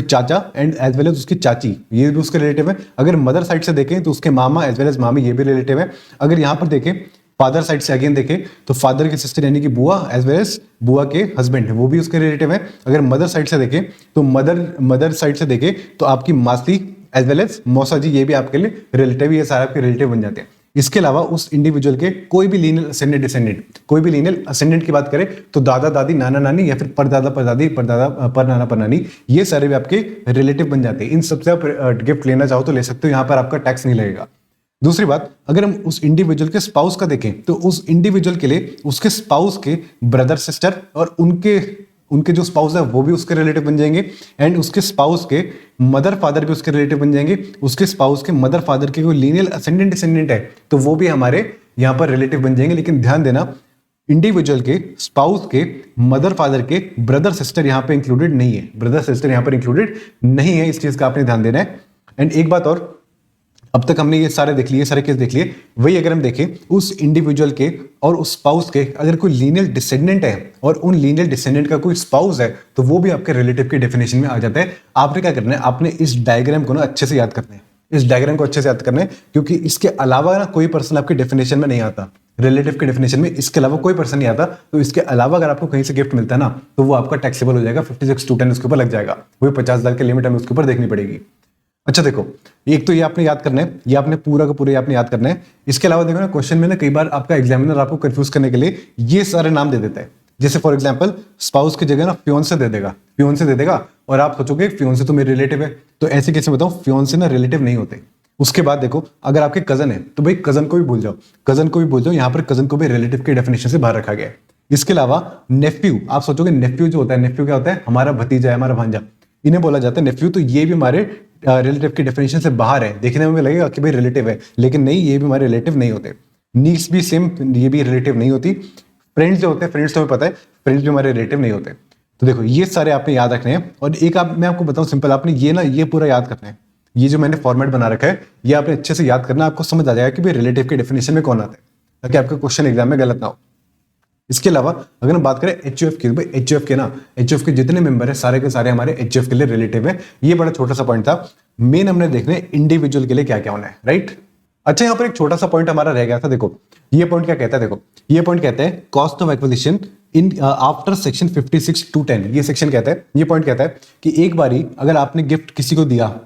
चाचा एंड एज वेल एज उसकी चाची, ये भी उसके रिलेटिव है। अगर मदर साइड से देखें तो उसके मामा एज वेल एज मामी, ये भी रिलेटिव है। अगर यहाँ पर देखें फादर साइड से अगेन देखें तो फादर की सिस्टर यानी कि बुआ एज वेल एज बुआ के हस्बैंड है वो भी उसके रिलेटिव है। अगर मदर साइड से देखें तो मदर साइड से देखें तो आपकी मासी एज वेल एज मौसा जी, ये भी आपके लिए रिलेटिव, ये सारे आपके रिलेटिव बन जाते हैं। इसके अलावा उस इंडिविजुअल के कोई भी लीनियल असेंडेंट डिसेंडेंट, कोई भी लीनियल असेंडेंट की बात करें तो दादा दादी नाना नानी या फिर परदादा परदादी परनाना परनानी, ये सारे भी आपके रिलेटिव बन जाते हैं। इन सबसे आप गिफ्ट लेना चाहो तो ले सकते हो, यहाँ पर आपका टैक्स नहीं लगेगा। दूसरी बात, अगर हम उस इंडिविजुअल के स्पाउस का देखें तो उस इंडिविजुअल के लिए उसके स्पाउस के ब्रदर सिस्टर और उनके उनके जो स्पाउस है वो भी उसके रिलेटिव बन जाएंगे, एंड उसके स्पाउस के मदर फादर भी उसके रिलेटिव बन जाएंगे। उसके स्पाउस के मदर फादर के कोई लीनियल असेंडेंट डिसेंडेंट है तो वो भी हमारे यहाँ पर रिलेटिव बन जाएंगे। लेकिन ध्यान देना, इंडिविजुअल के स्पाउस के मदर फादर के ब्रदर सिस्टर यहाँ पे इंक्लूडेड नहीं है, ब्रदर सिस्टर यहाँ पर इंक्लूडेड नहीं है, इस चीज का आपने ध्यान देना है। एंड एक बात और, अब तक हमने ये सारे देख लिए, सारे केस देख लिए, वही अगर हम देखें उस इंडिविजुअल के और उस स्पाउस के अगर कोई लीनियल डिसेंडेंट है और उन लीनियल डिसेंडेंट का कोई स्पाउस है तो वो भी आपके रिलेटिव के डेफिनेशन में आ जाता है। आपने क्या करना है, आपने इस डायग्राम को ना अच्छे से याद करना है, इस डायग्राम को अच्छे से याद करना है, क्योंकि इसके अलावा ना कोई पर्सन आपके डेफिनेशन में नहीं आता, रिलेटिव के डेफिनेशन में इसके अलावा कोई पर्सन नहीं आता। तो इसके अलावा अगर आपको कहीं से गिफ्ट मिलता है ना तो वो आपका टैक्सेबल हो जाएगा, 56(2)(10) उसके ऊपर लग जाएगा, वो 50,000 की लिमिट हमें उसके ऊपर देखनी पड़ेगी। अच्छा देखो, एक तो ये आपने याद करना है, ये आपने पूरा का पूरा आपने याद करना है। इसके अलावा देखो ना, क्वेश्चन में ना कई बार आपका एग्जामिनर आपको कंफ्यूज करने के लिए ये सारे नाम दे देता है। जैसे फॉर एग्जांपल स्पाउस की जगह ना फियोंसे दे देगा, फियोंसे दे देगा, और आप सोचोगे फियोंसे तो मेरे रिलेटिव है, तो ऐसे कैसे बताओ, फियोंसे ना रिलेटिव नहीं होते। उसके बाद देखो, अगर आपके कजन है तो भाई कजन को भी भूल जाओ, कजन को भी भूल जाओ, यहाँ पर कजन को भी रिलेटिव के डेफिनेशन से बाहर रखा गया है। इसके अलावा नेफ्यू, आप सोचोगे नेफ्यू जो होता है, नेफ्यू क्या होता है, हमारा भतीजा है, हमारा भांजा, इन्हें बोला जाता है नेफ्यू, तो ये भी हमारे रिलेटिव की डेफिनेशन से बाहर है। देखने में लगेगा कि भाई रिलेटिव है, लेकिन नहीं, ये भी हमारे रिलेटिव नहीं होते। नीस भी सेम, ये भी रिलेटिव नहीं होती। फ्रेंड्स जो होते हैं, फ्रेंड्स तो हमें पता है, फ्रेंड्स भी हमारे रिलेटिव नहीं होते। तो देखो ये सारे आपने याद रखने हैं। और एक मैं आपको बताऊं सिंपल, आपने ये पूरा याद करना है, ये जो मैंने फॉर्मेट बना रखा है ये आपने अच्छे से याद करना, आपको समझ आ जाएगा कि भाई रिलेटिव के डेफिनेशन में कौन आता है, ताकि आपका क्वेश्चन एग्जाम में गलत ना हो। इसके अलावा अगर हम बात करें एचयूएफ की, भाई एचयूएफ के ना, एचयूएफ के जितने मेंबर है सारे के सारे हमारे एचयूएफ के लिए रिलेटिव है। ये बड़ा छोटा सा पॉइंट था। मेन हमने देखना है इंडिविजुअल के लिए क्या क्या होना है, राइट। अच्छा, यहाँ पर एक छोटा सा पॉइंट हमारा रह गया था। देखो ये पॉइंट क्या कहता है, देखो ये पॉइंट कहता है cost of acquisition in after section 56(2)(10). ये सेक्शन कहता है, ये पॉइंट कहता है कि एक बारी अगर आपने गिफ्ट किसी को दिया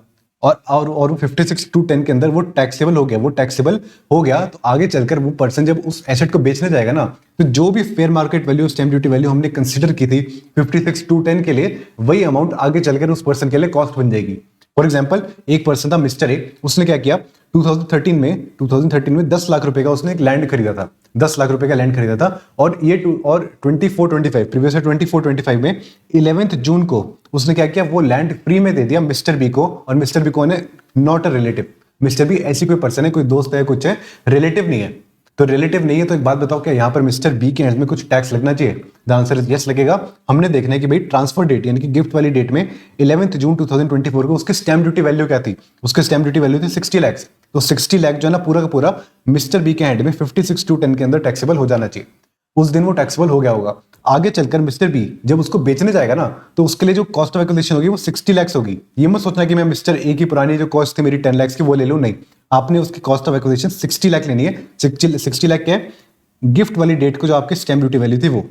और 56(2)(10) के अंदर वो टैक्सेबल हो गया, वो टैक्सेबल हो गया, तो आगे चलकर वो पर्सन जब उस एसेट को बेचने जाएगा ना, तो जो भी fair market value, stamp duty value हमने कंसीडर की थी 56(2)(10) के लिए, वही अमाउंट आगे चलकर उस पर्सन के लिए कॉस्ट बन जाएगी। फॉर एग्जाम्पल, एक पर्सन था मिस्टर ए, उसने क्या किया, 2013 में 10 लाख रुपए का उसने एक लैंड खरीदा था, 10 लाख रुपए का लैंड खरीदा था। और ये 24-25 प्रीवियस 24-25 में 11 जून को उसने क्या किया, वो लैंड फ्री में दे दिया मिस्टर बी को। और मिस्टर बी को not a relative, mister B ऐसी कोई पर्सन है, कोई दोस्त है, कुछ है, रिलेटिव नहीं है। तो रिलेटिव नहीं है तो एक बात बताओ, क्या यहाँ पर मिस्टर बी के एंड में कुछ टैक्स लगना चाहिए? द आंसर इज यस, लगेगा। हमने देखना है कि भाई ट्रांसफर डेट यानी कि गिफ्ट वाली डेट में 11 जून 2024 को उसकी स्टैम्प ड्यूटी वैल्यू क्या थी? उसकी स्टैम्प ड्यूटी वैल्यू थी 60 लाख। तो 60 लाख जो है ना पूरा का पूरा मिस्टर बी के हैंड में 56(2)(10) के अंदर टैक्सेबल हो जाना चाहिए। उस दिन वो टैक्सेबल हो गया होगा। आगे चलकर मिस्टर बी जब उसको बेचने जाएगा ना, तो उसके लिए जो कॉस्ट ऑफ एक्विजिशन होगी वो 60 लाख होगी। ये मत सोचना कि मैं मिस्टर ए की पुरानी जो कॉस्ट थी मेरी 10 लाख की वो ले लूं, नहीं, आपने उसकी कॉस्ट ऑफ एक्विजिशन 60 लाख लेनी है। 60 लाख क्या है? गिफ्ट वाली डेट को जो आपकी स्टैम्प ड्यूटी वैल्यू थी वो।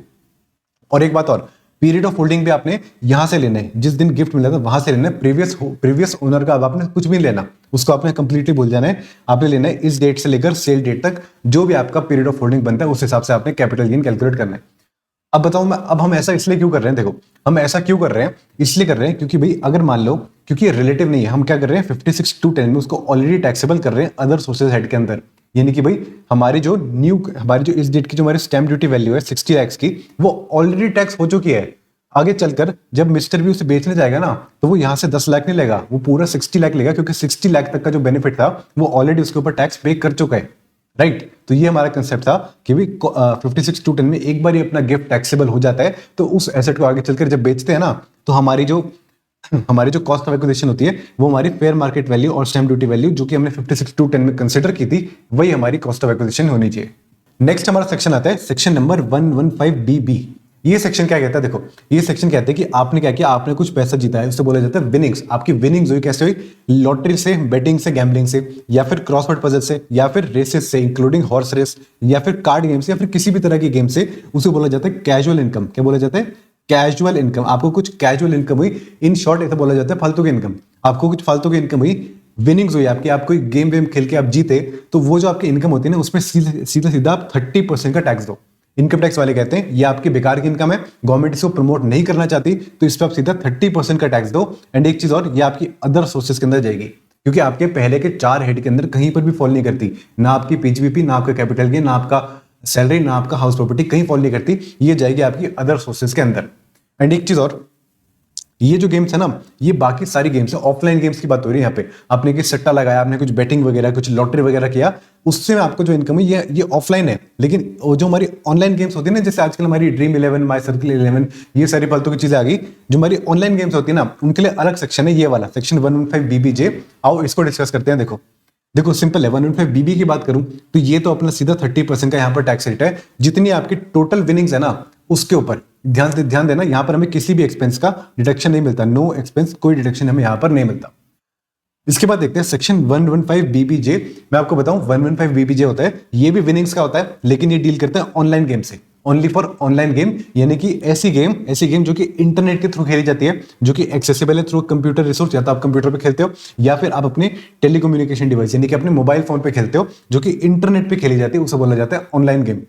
और एक बात और, पीरियड ऑफ होल्डिंग भी आपने यहां से लेना है, जिस दिन गिफ्ट मिला था वहां से लेना है। प्रीवियस ओनर का अब आपने कुछ भी लेना, उसको आपने कंप्लीटली भूल जाना है। आपने लेना है इस डेट से लेकर सेल डेट तक जो भी आपका पीरियड ऑफ होल्डिंग बनता है उस हिसाब से आपने कैपिटल गेन कैलकुलेट करना है। अब बताओ मैं, अब हम ऐसा इसलिए क्यों कर रहे हैं? देखो हम ऐसा क्यों कर रहे हैं, इसलिए कर रहे हैं क्योंकि भाई अगर मान लो, क्योंकि ये रिलेटिव नहीं है, हम क्या कर रहे हैं 56(2)(10) में उसको ऑलरेडी टैक्सेबल कर रहे हैं अदर सोर्सेज हेड के अंदर। यानी कि भाई हमारी जो इस डेट की जो हमारी स्टैम्प ड्यूटी वैल्यू है 60 लाख की, वो ऑलरेडी टैक्स हो चुकी है। आगे चलकर जब मिस्टर बी उसे बेचने जाएगा ना, तो वो यहां से 10 लाख नहीं लेगा, वो पूरा 60 लाख लेगा, क्योंकि 60 लाख तक का जो बेनिफिट था वो ऑलरेडी उसके ऊपर टैक्स पे कर चुका है, राइट। तो ये हमारा कंसेप्ट था कि भाई 56(2)(10) में एक बार ही अपना गिफ्ट टैक्सेबल हो जाता है, तो उस एसेट को आगे चलकर जब बेचते हैं ना, तो हमारी जो कॉस्ट ऑफ एक्विजिशन होती है वो हमारी फेयर मार्केट वैल्यू और स्टैम्प ड्यूटी वैल्यू जो कि हमने 56(2)(10) में कंसिडर की थी, वही हमारी कॉस्ट ऑफ एक्विजिशन होनी चाहिए। नेक्स्ट हमारा सेक्शन आता है सेक्शन नंबर 115BB। ये सेक्शन क्या कहता है? देखो ये सेक्शन कहते हैं कि आपने क्या किया, आपने कुछ पैसा जीता है, उससे बोला जाता है विनिंग्स। आपकी विनिंग्स हुई कैसे हुई? लॉटरी से, बेटिंग से, गैम्बलिंग से, या फिर क्रॉसवर्ड पजल से, या फिर रेसेस से इंक्लूडिंग हॉर्स रेस, या फिर कार्ड गेम से, या फिर किसी भी तरह की गेम से। उसे बोला जाता है कैजुअल इनकम। क्या बोला जाता है? Casual income. आपको कुछ कैजुअल इनकम हुई, इन शॉर्ट ऐसा बोला जाता है फालतू की इनकम। आपको कुछ फालतू की इनकम हुई, विनिंग्स हुई आपकी, आप कोई गेम वेम खेल के आप जीते, तो वो जो आपकी इनकम होती है ना, उसमें सीधा सीधा आप 30% का टैक्स दो। इनकम टैक्स वाले कहते हैं ये आपकी बेकार की इनकम है, गवर्नमेंट इसको प्रमोट नहीं करना चाहती, तो इस पर आप सीधा 30% का टैक्स दो। एंड एक चीज और, ये आपकी अदर सोर्सेज के अंदर जाएगी। क्योंकि आपके पहले के 4 हेड के अंदर कहीं पर भी फॉल नहीं करती, ना आपकी पीजीबीपी, ना आपका कैपिटल गेन, ना आपका सैलरी, ना आपका हाउस प्रॉपर्टी, कहीं फॉल नहीं करती। ये जाएगी आपकी अदर सोर्सेज के अंदर। एंड एक चीज और, ये जो गेम्स है ना, ये बाकी सारी गेम्स है, ऑफलाइन गेम्स की बात हो रही है यहाँ पे। आपने कि सट्टा लगाया, आपने कुछ बैटिंग वगैरह, कुछ लॉटरी वगैरह किया, उससे आपको जो इनकम है ये ऑफलाइन है। लेकिन वो जो हमारी ऑनलाइन गेम्स होती है ना, जैसे आजकल हमारी ड्रीम 11, माई सर्किल 11, ये सारी फालतू की चीजें आ गई, जो हमारी ऑनलाइन गेम्स होती है ना, उनके लिए अलग सेक्शन है, ये वाला सेक्शन 115 BBJ। आओ इसको डिस्कस करते हैं। देखो सिंपल है, 115 BB की बात करूं तो ये तो अपना सीधा 30% का यहाँ पर टैक्स रेट है, जितनी आपकी टोटल विनिंग्स है ना उसके ऊपर। ध्यान देना, यहाँ पर हमें किसी भी एक्सपेंस का डिडक्शन नहीं मिलता, नो एक्सपेंस, कोई डिडक्शन हमें यहाँ पर नहीं मिलता। इसके बाद देखते हैं सेक्शन 115 BBJ। मैं आपको बताऊं 115 BBJ होता है, ये भी विनिंग्स का होता है, लेकिन ये डील करता है ऑनलाइन गेम से, ओनली फॉर ऑनलाइन गेम, यानी कि ऐसी गेम जो कि इंटरनेट के थ्रू खेली जाती है, जो कि एक्सेसिबल है थ्रू कंप्यूटर रिसोर्स, या तो आप कंप्यूटर पे खेलते हो या फिर आप अपने टेलीकम्युनिकेशन डिवाइस यानी कि अपने मोबाइल फोन पे खेलते हो, जो कि इंटरनेट पे खेली जाती है, उसे बोला जाता है ऑनलाइन गेम।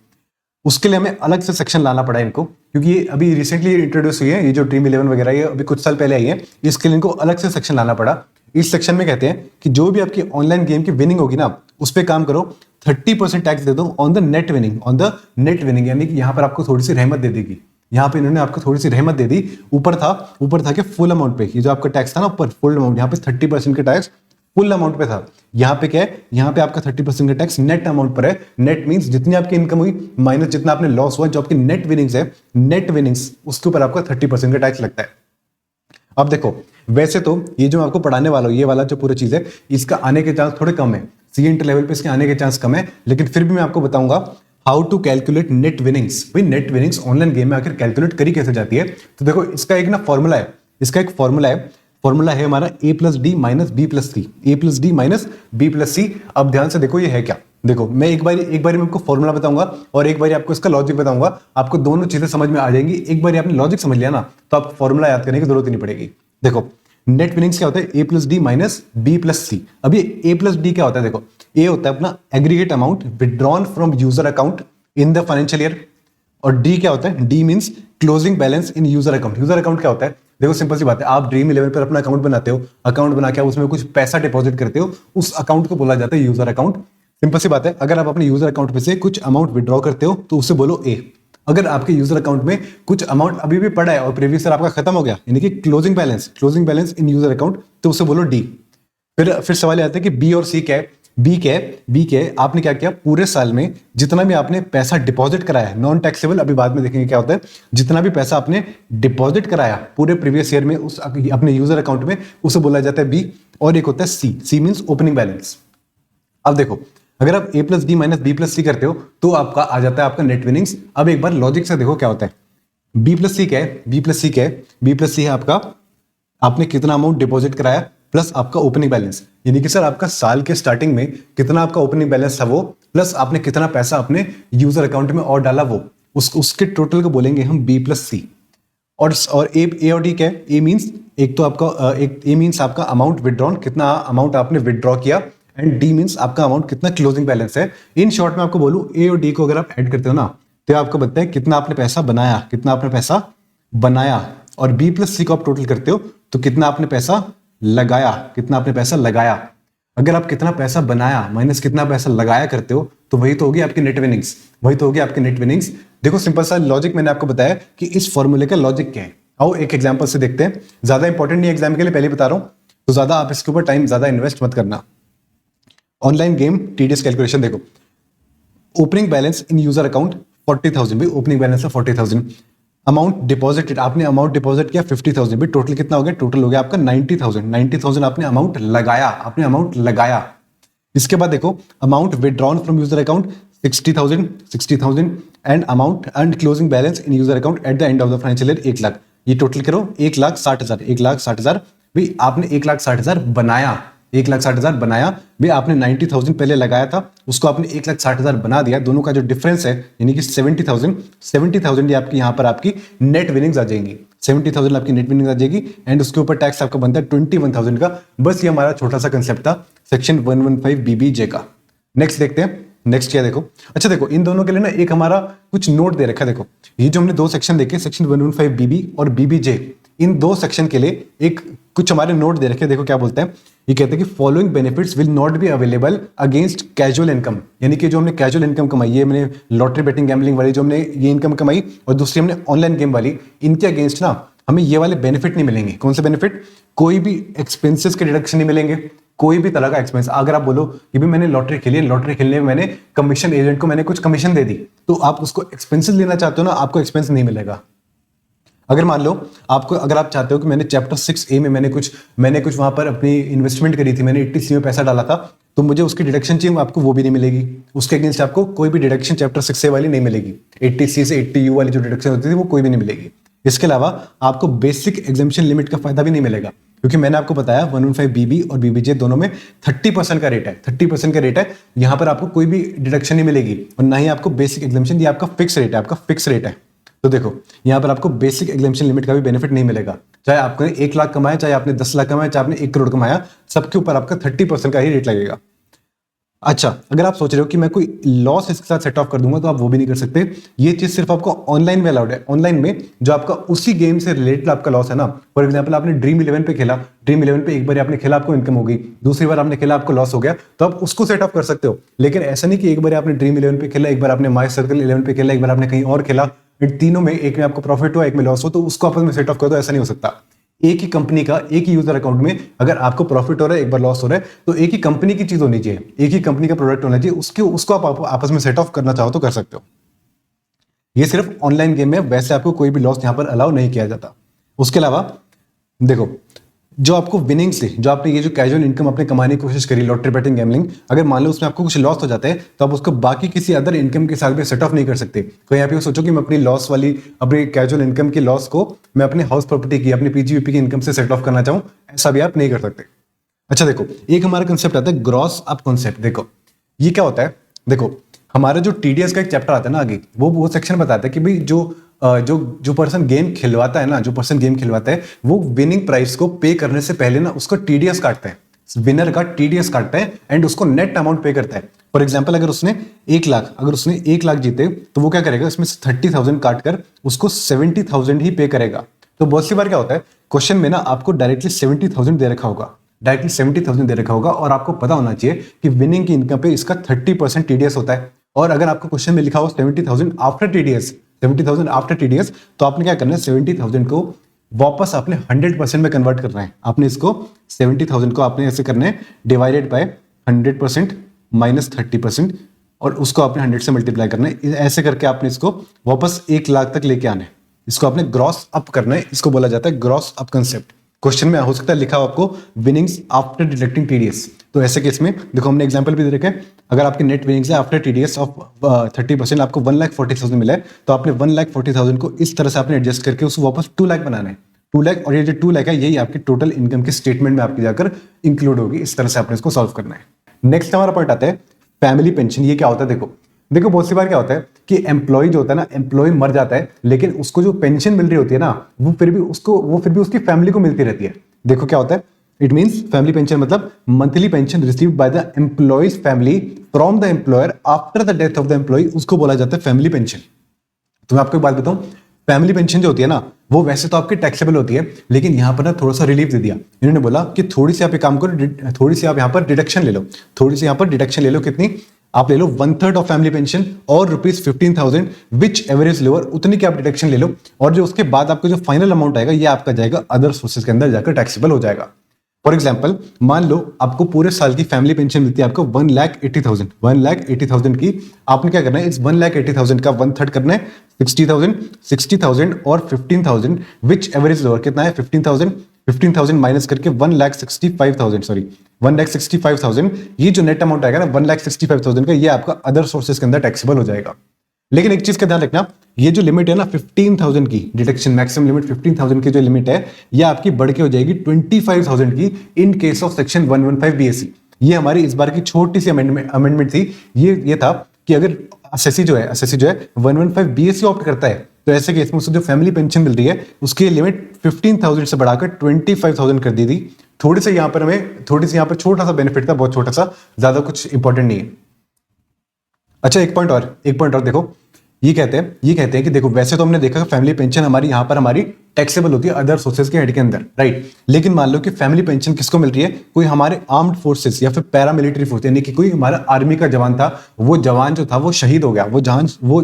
उसके लिए हमें अलग से सेक्शन लाना पड़ा इनको, क्योंकि ये अभी रिसेंटली इंट्रोड्यूस हुई है, ये जो ड्रीम 11 वगैरह ये अभी कुछ साल पहले आई है, इसके लिए इनको अलग से सेक्शन लाना पड़ा। इस सेक्शन में कहते हैं कि जो भी आपकी ऑनलाइन गेम की विनिंग होगी ना, उस पर काम करो, 30% टैक्स दे दो ऑन द नेट विनिंग, यानी कि यहाँ पर आपको थोड़ी सी रहमत दे देगी। यहाँ पे इन्होंने आपको थोड़ी सी रहमत दे दी। ऊपर था कि फुल अमाउंट पे, ये जो आपका टैक्स था ना ऊपर, फुल अमाउंट, यहाँ पे 30% का टैक्स फुल अमाउंट पे था। यहाँ पे क्या है, यहाँ पे आपका 30% का टैक्स नेट अमाउंट पर है। नेट मींस जितनी आपकी इनकम हुई माइनस जितना आपने लॉस हुआ, जो आपकी नेट विनिंग्स है, नेट विनिंग्स, उसके ऊपर आपका 30% का टैक्स लगता है। अब देखो, वैसे तो ये जो मैं आपको पढ़ाने वाला हूँ, ये वाला जो पूरी चीज है, इसका आने के चांस थोड़े कम है, सीएंट लेवल पे इसके आने के चांस कम है, लेकिन फिर भी मैं आपको बताऊंगा how to calculate net winnings. भाई नेट विनिंग्स ऑनलाइन गेम में आखिर कैलकुलेट करी कैसे जाती है? तो देखो इसका एक ना फॉर्मूला है, फॉर्मूला है हमारा a+d minus b+c, a+d minus b+c। अब ध्यान से देखो ये है क्या। देखो मैं एक बार मैं आपको फॉर्मूला बताऊंगा और एक बार आपको इसका लॉजिक बताऊंगा, आपको दोनों चीजें समझ में आ जाएंगी। एक बार आपने लॉजिक समझ लिया ना, तो आप फॉर्मूला याद करने की जरूरत ही नहीं पड़ेगी। देखो नेट विनिंग्स क्या होता है, a+d माइनस b+c। अब ये a+d क्या होता है? देखो a होता है अपना aggregate amount withdrawn from user account in the financial year, और d क्या होता है, d मींस क्लोजिंग बैलेंस इन यूजर अकाउंट। यूजर अकाउंट क्या होता है? देखो सिंपल सी बात है, आप ड्रीम 11 पर अपना अकाउंट बनाते हो, अकाउंट बना के उसमें कुछ पैसा डिपॉजिट करते हो, उस अकाउंट को बोला जाता है यूजर अकाउंट। सिंपल सी बात है, अगर आप अपने यूजर अकाउंट में से कुछ अमाउंट विड्रॉ करते हो तो उसे बोलो ए। अगर आपके यूजर अकाउंट में कुछ अमाउंट अभी भी पड़ा है और प्रीवियस ईयर आपका खत्म हो गया, यानी कि क्लोजिंग बैलेंस इन यूजर अकाउंट, तो उसे बोलो डी। फिर सवाल आता है कि बी और सी क्या है? बी क्या है, आपने क्या किया पूरे साल में, जितना भी आपने पैसा डिपॉजिट कराया है, नॉन टैक्सेबल, अभी बाद में देखेंगे क्या होता है, जितना भी पैसा आपने डिपॉजिट कराया पूरे प्रीवियस ईयर में उस अपने यूजर अकाउंट में, उसे बोला जाता है बी। और एक होता है सी मींस ओपनिंग बैलेंस। अब देखो अगर आप a+d माइनस b+c करते हो तो आपका आ जाता है आपका नेट विनिंग्स। अब एक बार लॉजिक से देखो क्या होता है। b+c क्या है? b+c है आपका, आपने कितना अमाउंट डिपॉजिट कराया प्लस आपका ओपनिंग बैलेंस, यानी कि सर आपका साल के स्टार्टिंग में कितना आपका ओपनिंग बैलेंस था वो, प्लस आपने कितना पैसा अपने यूजर अकाउंट में और डाला वो, उसके टोटल को बोलेंगे हम b+c। और ए और डी क्या है? ए मींस एक तो आपका ए मींस आपका अमाउंट विड्रॉन, कितना अमाउंट आपने विड्रॉ किया, एंड डी मींस आपका अमाउंट कितना क्लोजिंग बैलेंस है। इन शॉर्ट में आपको बोलूं, ए और डी को अगर आप ऐड करते हो ना, तो आपको बताता है कितना आपने पैसा बनाया, और b+c को आप टोटल करते हो तो कितना आपने पैसा लगाया। अगर आप कितना पैसा बनाया माइनस कितना पैसा लगाया करते हो, तो वही तो होगी आपकी नेट विनिंग्स। देखो सिंपल सा लॉजिक मैंने आपको बताया कि इस फॉर्मूले का लॉजिक क्या है। आओ एक एग्जांपल से देखते हैं, ज्यादा इंपॉर्टेंट नहीं एग्जाम के लिए, पहले बता रहा हूं, तो ज्यादा आप इसके ऊपर टाइम ज्यादा इन्वेस्ट मत करना। ऑनलाइन गेम टीडीएस कैलकुलेशन देखो, ओपनिंग बैलेंस इन यूजर अकाउंट 40,000, भाई ओपनिंग बैलेंस है 40,000। अमाउंट डिपॉजिटेड, आपने अमाउंट डिपॉजिट किया 50,000, भाई टोटल कितना हो गया? टोटल हो गया आपका 90,000 आपने अमाउंट लगाया। इसके बाद देखो amount withdrawn from user account 60,000 and amount and closing balance in user account at the end of the financial year 1 lakh. ये टोटल करो 1,60,000, भाई आपने 1,60,000 बनाया, भाई आपने 90,000 पहले लगाया था, उसको आपने 1,60,000 बना दिया, दोनों का जो डिफरेंस है यानी कि 70,000 ये आपकी यहाँ पर आपकी नेट विनिंग्स आ जाएंगी, 70,000 आपकी नेट विनिंग्स आ जाएगी, एंड उसके ऊपर टैक्स आपका बनता है 21,000 का। बस ये हमारा छोटा सा कंसेप्ट था सेक्शन 115 BBJ का। नेक्स्ट देखते हैं, नेक्स्ट क्या देखो। अच्छा देखो इन दोनों के लिए ना एक हमारा कुछ नोट दे रखा है। देखो ये जो हमने दो सेक्शन देखे, सेक्शन 115 BB और BBJ, इन दो सेक्शन के लिए एक कुछ हमारे नोट दे रखे हैं, देखो क्या बोलते हैं। ये कहते हैं कि following benefits will not be available against casual income, यानी कि जो हमने कैजुअल इनकम कमाई, ये मैंने लॉटरी बेटिंग गैम्बलिंग वाली जो हमने ये इनकम कमाई और दूसरी हमने ऑनलाइन गेम वाली, इनके अगेंस्ट ना हमें ये वाले बेनिफिट नहीं मिलेंगे। कौन से बेनिफिट? कोई भी एक्सपेंसेस के डिडक्शन नहीं मिलेंगे, कोई भी तरह का एक्सपेंस। अगर आप बोलो कि भी मैंने लॉटरी खेली है, लॉटरी खेलने में मैंने कमीशन एजेंट को मैंने कुछ कमीशन दे दी, तो आप उसको एक्सपेंसेस लेना चाहते हो ना, आपको एक्सपेंस नहीं मिलेगा। अगर मान लो आपको, अगर आप चाहते हो कि मैंने चैप्टर 6A में मैंने कुछ वहां पर अपनी इन्वेस्टमेंट करी थी, मैंने 80C में पैसा डाला था, तो मुझे उसकी डिडक्शन चाहिए, आपको वो भी नहीं मिलेगी। उसके अगेंस्ट आपको कोई भी डिडक्शन चैप्टर 6A वाली नहीं मिलेगी। 80C से 80U वाली जो डिडक्शन होती थी वो कोई भी नहीं मिलेगी। इसके अलावा आपको बेसिक एग्जामिशन लिमिट का फायदा भी नहीं मिलेगा, क्योंकि मैंने आपको बताया 115BB और BBJ दोनों में 30% का रेट है, 30% का रेट है। यहां पर आपको कोई भी डिडक्शन नहीं मिलेगी और ना ही आपको बेसिक एग्जामिशन, ये आपका फिक्स रेट है, आपका फिक्स रेट है। तो देखो यहां पर आपको बेसिक एग्जामिशन लिमिट का भी बेनिफिट नहीं मिलेगा, चाहे आपने 1 लाख कमाया, चाहे आपने 10 लाख कमाया, चाहे आपने 1 करोड़ कमाया, सबके ऊपर आपका 30% का ही रेट लगेगा। अच्छा, अगर आप सोच रहे हो कि मैं कोई लॉस इसके साथ सेट ऑफ कर दूंगा, तो आप वो भी नहीं कर सकते। ये चीज सिर्फ आपको ऑनलाइन में अलाउड है। ऑनलाइन में जो आपका उसी गेम से रिलेटेड आपका लॉस है ना, फॉर एग्जांपल आपने ड्रीम 11 पे खेला, ड्रीम 11 पे एक बार आपने खेला आपको इनकम हो गई, दूसरी बार आपने खेला आपको लॉस हो गया, तो आप उसको सेट ऑफ कर सकते हो। लेकिन ऐसा नहीं कि एक बार आपने ड्रीम 11 पे खेला, एक बार आपने माई सर्कल 11 पे खेला, एक बार आपने कहीं और खेला, इन तीनों में एक में आपको प्रॉफिट हो, एक में लॉस हो, तो उसको आपस में सेट ऑफ कर दो, ऐसा नहीं हो सकता। एक ही कंपनी का एक ही यूजर अकाउंट में अगर आपको प्रॉफिट हो रहा है, एक बार लॉस हो रहा है, तो एक ही कंपनी की चीज होनी चाहिए, एक ही कंपनी का प्रोडक्ट होना चाहिए, उसको आप आपस में सेट ऑफ करना चाहो तो कर सकते हो। ये सिर्फ ऑनलाइन गेम में, वैसे आपको कोई भी लॉस यहां पर अलाउ नहीं किया जाता। उसके अलावा देखो, जो आपको विनिंग्स थी, जो आपने ये जो कैजुअल इनकम अपने कमाने की कोशिश करी, लॉटरी बेटिंग गैम्बलिंग, अगर मान लो उसमें आपको कुछ लॉस हो जाता है, तो आप उसको बाकी किसी अदर इनकम के साथ भी सेट ऑफ नहीं कर सकते। तो यहाँ पे सोचो कि मैं अपनी लॉस वाली, अपनी कैजुअल इनकम की लॉस को मैं अपने हाउस प्रॉपर्टी की, अपनी PGVP की इनकम से सेट ऑफ करना चाहूँ, ऐसा भी आप नहीं कर सकते। अच्छा देखो, एक हमारा कंसेप्ट आता है ग्रॉस अप कॉन्सेप्ट। देखो ये क्या होता है, देखो हमारा जो TDS का एक चैप्टर आता है ना आगे, वो सेक्शन बताता है कि भाई जो पर्सन गेम खिलवाता है ना, जो पर्सन गेम खिलवाता है, वो विनिंग प्राइस को पे करने से पहले ना उसको TDS काटता है, विनर का TDS काटता है एंड उसको नेट अमाउंट पे करता है। फॉर एग्जांपल अगर उसने 1 लाख जीते, तो वो क्या करेगा, इसमें से 30,000 काट कर उसको 70,000 ही पे करेगा। तो बहुत सी बार क्या होता है, क्वेश्चन में ना आपको डायरेक्टली 70,000 दे रखा होगा, डायरेक्टली 70,000 दे रखा होगा, और आपको पता होना चाहिए कि विनिंग की इनकम पे इसका 30% TDS होता है। और अगर आपको क्वेश्चन में लिखा हो 70,000 आफ्टर TDS, 70,000 आफ्टर TDS, तो आपने क्या करना है, 70,000 को वापस आपने 100% में कन्वर्ट करना है। आपने इसको 70,000 को आपने ऐसे करना है, डिवाइडेड बाय 100% माइनस 30%, और उसको आपने 100 से मल्टीप्लाई करना है। ऐसे करके आपने इसको वापस 1 लाख तक लेके आना है। इसको आपने ग्रॉस अप करना है, इसको बोला जाता है ग्रॉस अप कंसेप्ट। क्वेश्चन में हो सकता है लिखा हो आपको विनिंग्स आफ्टर डिडक्टिंग TDS, तो ऐसे केस में देखो हमने एग्जांपल भी दे रखा है, अगर आपकी नेट विनिंग्स है आफ्टर TDS ऑफ 30%, आपको 1,40,000 मिला है, तो आपने 1,40,000 को इस तरह से आपने एडजस्ट करके उसको वापस 2 लाख बनाना है। 2 लाख, और ये जो 2 लाख है यही आपकी टोटल इनकम के स्टेटमेंट में आपकी जाकर इंक्लूड होगी। इस तरह से आपने इसको सॉल्व करना है। नेक्स्ट हमारा पॉइंट आता है फैमिली पेंशन। ये क्या होता है, देखो बहुत सी बार क्या होता है कि एम्प्लॉय जो होता है ना, एम्प्लॉय मर जाता है, लेकिन उसको जो पेंशन मिल रही होती है ना, वो फिर भी उसकी फैमिली को मिलती रहती है। देखो क्या होता है, इट मींस फैमिली पेंशन मतलब monthly pension received by the employee's family from the employer after the death of the employee, उसको बोला जाता है फैमिली पेंशन। तो मैं आपको एक बात बताऊं, फैमिली पेंशन जो होती है ना, वो वैसे तो आपकी टैक्सेबल होती है, लेकिन यहां पर ना थोड़ा सा रिलीफ दे दिया। इन्होंने बोला कि थोड़ी सी आप एक काम करो, थोड़ी सी आप यहां पर डिडक्शन ले लो, थोड़ी सी यहां पर डिडक्शन ले लो। कितनी? आप ले लो 1/3 ऑफ फैमिली पेंशन और ₹15,000 विच एवरेज लोअर, उतनी की आप डिडक्शन ले लो, और जो उसके बाद आपका जो फाइनल अमाउंट आएगा ये आपका जाएगा अदर सोर्सेज के अंदर जाकर टैक्सेबल हो जाएगा। फॉर एग्जाम्पल मान लो आपको पूरे साल की फैमिली पेंशन मिलती है आपको 1,80,000 की। आपने क्या करना है, इस 1,80,000 का 1/3 करना है 60,000 और 15,000 विच एवरेज लोअर, कितना है 15,000 माइनस करके 1,65,000, ये जो नेट अमाउंट आएगा ना 1,65,000 का, ये आपका अदर सोर्सेज के अंदर टैक्सेबल हो जाएगा। लेकिन एक चीज का ध्यान रखना, ये जो लिमिट है ना 15,000 की डिडक्शन, मैक्सिमम लिमिट 15,000 की जो लिमिट है, ये आपकी बढ़ के हो जाएगी 25,000 की इन केस ऑफ सेक्शन 115 BSC। ये हमारी इस बार की छोटी सी अमेंडमेंट थी। ये था कि अगर एसएससी जो है 115 BSC ऑप्ट करता है, तो ऐसे केस में उसको जो फैमिली पेंशन मिल रही है उसकी लिमिट 15,000 से बढ़ाकर 25,000 कर दी थी। थोड़ी सी यहाँ पर छोटा सा बेनिफिट था, बहुत छोटा सा, ज्यादा कुछ इंपॉर्टेंट नहीं है। अच्छा एक पॉइंट और देखो, ये कहते हैं कि देखो वैसे तो हमने देखा फैमिली पेंशन हमारी यहाँ पर हमारी टैक्सेबल होती है अदर सोर्सेज के हेड के अंदर, राइट। लेकिन मान लो कि फैमिली पेंशन किसको मिल रही है, कोई हमारे आर्म्ड फोर्सेस या फिर पैरामिलिट्री फोर्स, यानी कि कोई हमारा आर्मी का जवान था, वो जवान जो था वो शहीद हो गया, वो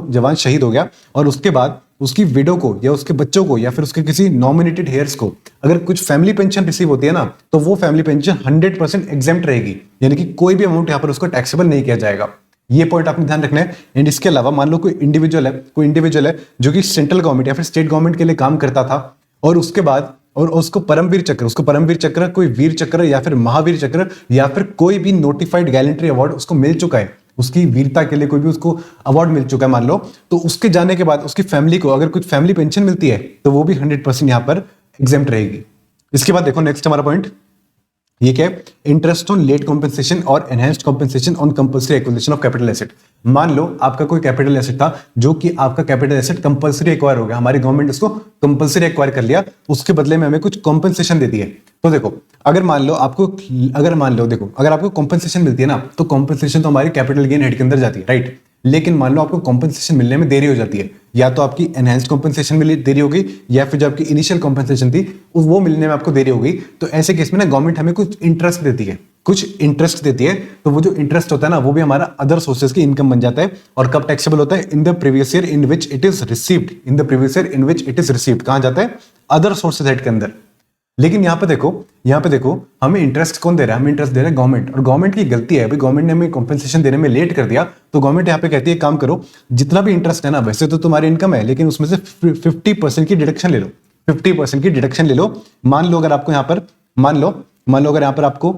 जवान शहीद हो गया, और उसके बाद उसकी विडो को या उसके बच्चों को या फिर उसके किसी नॉमिनेटेड हेयर्स को अगर कुछ फैमिली पेंशन रिसीव होती है ना, तो वो फैमिली पेंशन 100% एग्जेम्प्ट रहेगी, यानी कि कोई भी अमाउंट यहाँ पर उसको टैक्सेबल नहीं किया जाएगा। ये पॉइंट आपने ध्यान रखना है। एंड इसके अलावा मान लो कोई इंडिविजुअल है जो कि सेंट्रल गवर्नमेंट या फिर स्टेट गवर्नमेंट के लिए काम करता था, और उसके बाद और उसको परमवीर चक्र, कोई वीर चक्र या फिर महावीर चक्र या फिर कोई भी नोटिफाइड गैलेंट्री अवार्ड उसको मिल चुका है, उसकी वीरता के लिए कोई भी उसको अवार्ड मिल चुका है मान लो, तो उसके जाने के बाद उसकी फैमिली को अगर कुछ फैमिली पेंशन मिलती है तो वो भी 100% यहां पर एग्जेम्प्ट रहेगी। इसके बाद देखो नेक्स्ट हमारा पॉइंट ये क्या है, इंटरेस्ट ऑन लेट कॉम्पेंसेशन और enhanced compensation on compulsory acquisition of capital asset. मान लो आपका कोई कैपिटल एसेट था जो कि आपका कैपिटल एसेट कंपल्सरी एक्वायर हो गया, हमारी गवर्नमेंट उसको कंपल्सरी एक्वायर कर लिया, उसके बदले में हमें कुछ कॉम्पेंसेशन देती है। तो देखो अगर मान लो आपको कॉम्पेंसेशन मिलती है ना, तो कॉम्पेंसेशन तो हमारी कैपिटल गेन हेड के अंदर जाती है, राइट। लेकिन मान लो आपको कॉम्पेंसेशन मिलने में देरी हो जाती है, या तो आपकी एनहांस्ड कॉम्पेंसेशन में देरी हो गई या फिर जो आपकी इनिशियल कॉम्पेंसेशन थी वो मिलने में आपको देरी हो गई, तो ऐसे केस में ना गवर्नमेंट हमें कुछ इंटरेस्ट देती है, तो वो जो इंटरेस्ट होता है ना वो भी हमारा अदर सोर्सेज की इनकम बन जाता है। और कब टैक्सेबल होता है, in the previous year in which it is received, कहां जाता है, अदर सोर्सेज हेड के अंदर। लेकिन यहाँ पे देखो हमें इंटरेस्ट कौन दे रहा है, हमें इंटरेस्ट दे रहा है गवर्नमेंट, और गवर्नमेंट की गलती है, गवर्नमेंट ने हमें कॉम्पेंसेशन देने में लेट कर दिया, तो गवर्नमेंट यहाँ पे कहती है काम करो, जितना भी इंटरेस्ट है ना, वैसे तो तुम्हारी इनकम है लेकिन उसमें से 50% की डिडक्शन ले लो, 50% की डिडक्शन ले लो। मान लो अगर आपको यहाँ पर अगर यहाँ पर आपको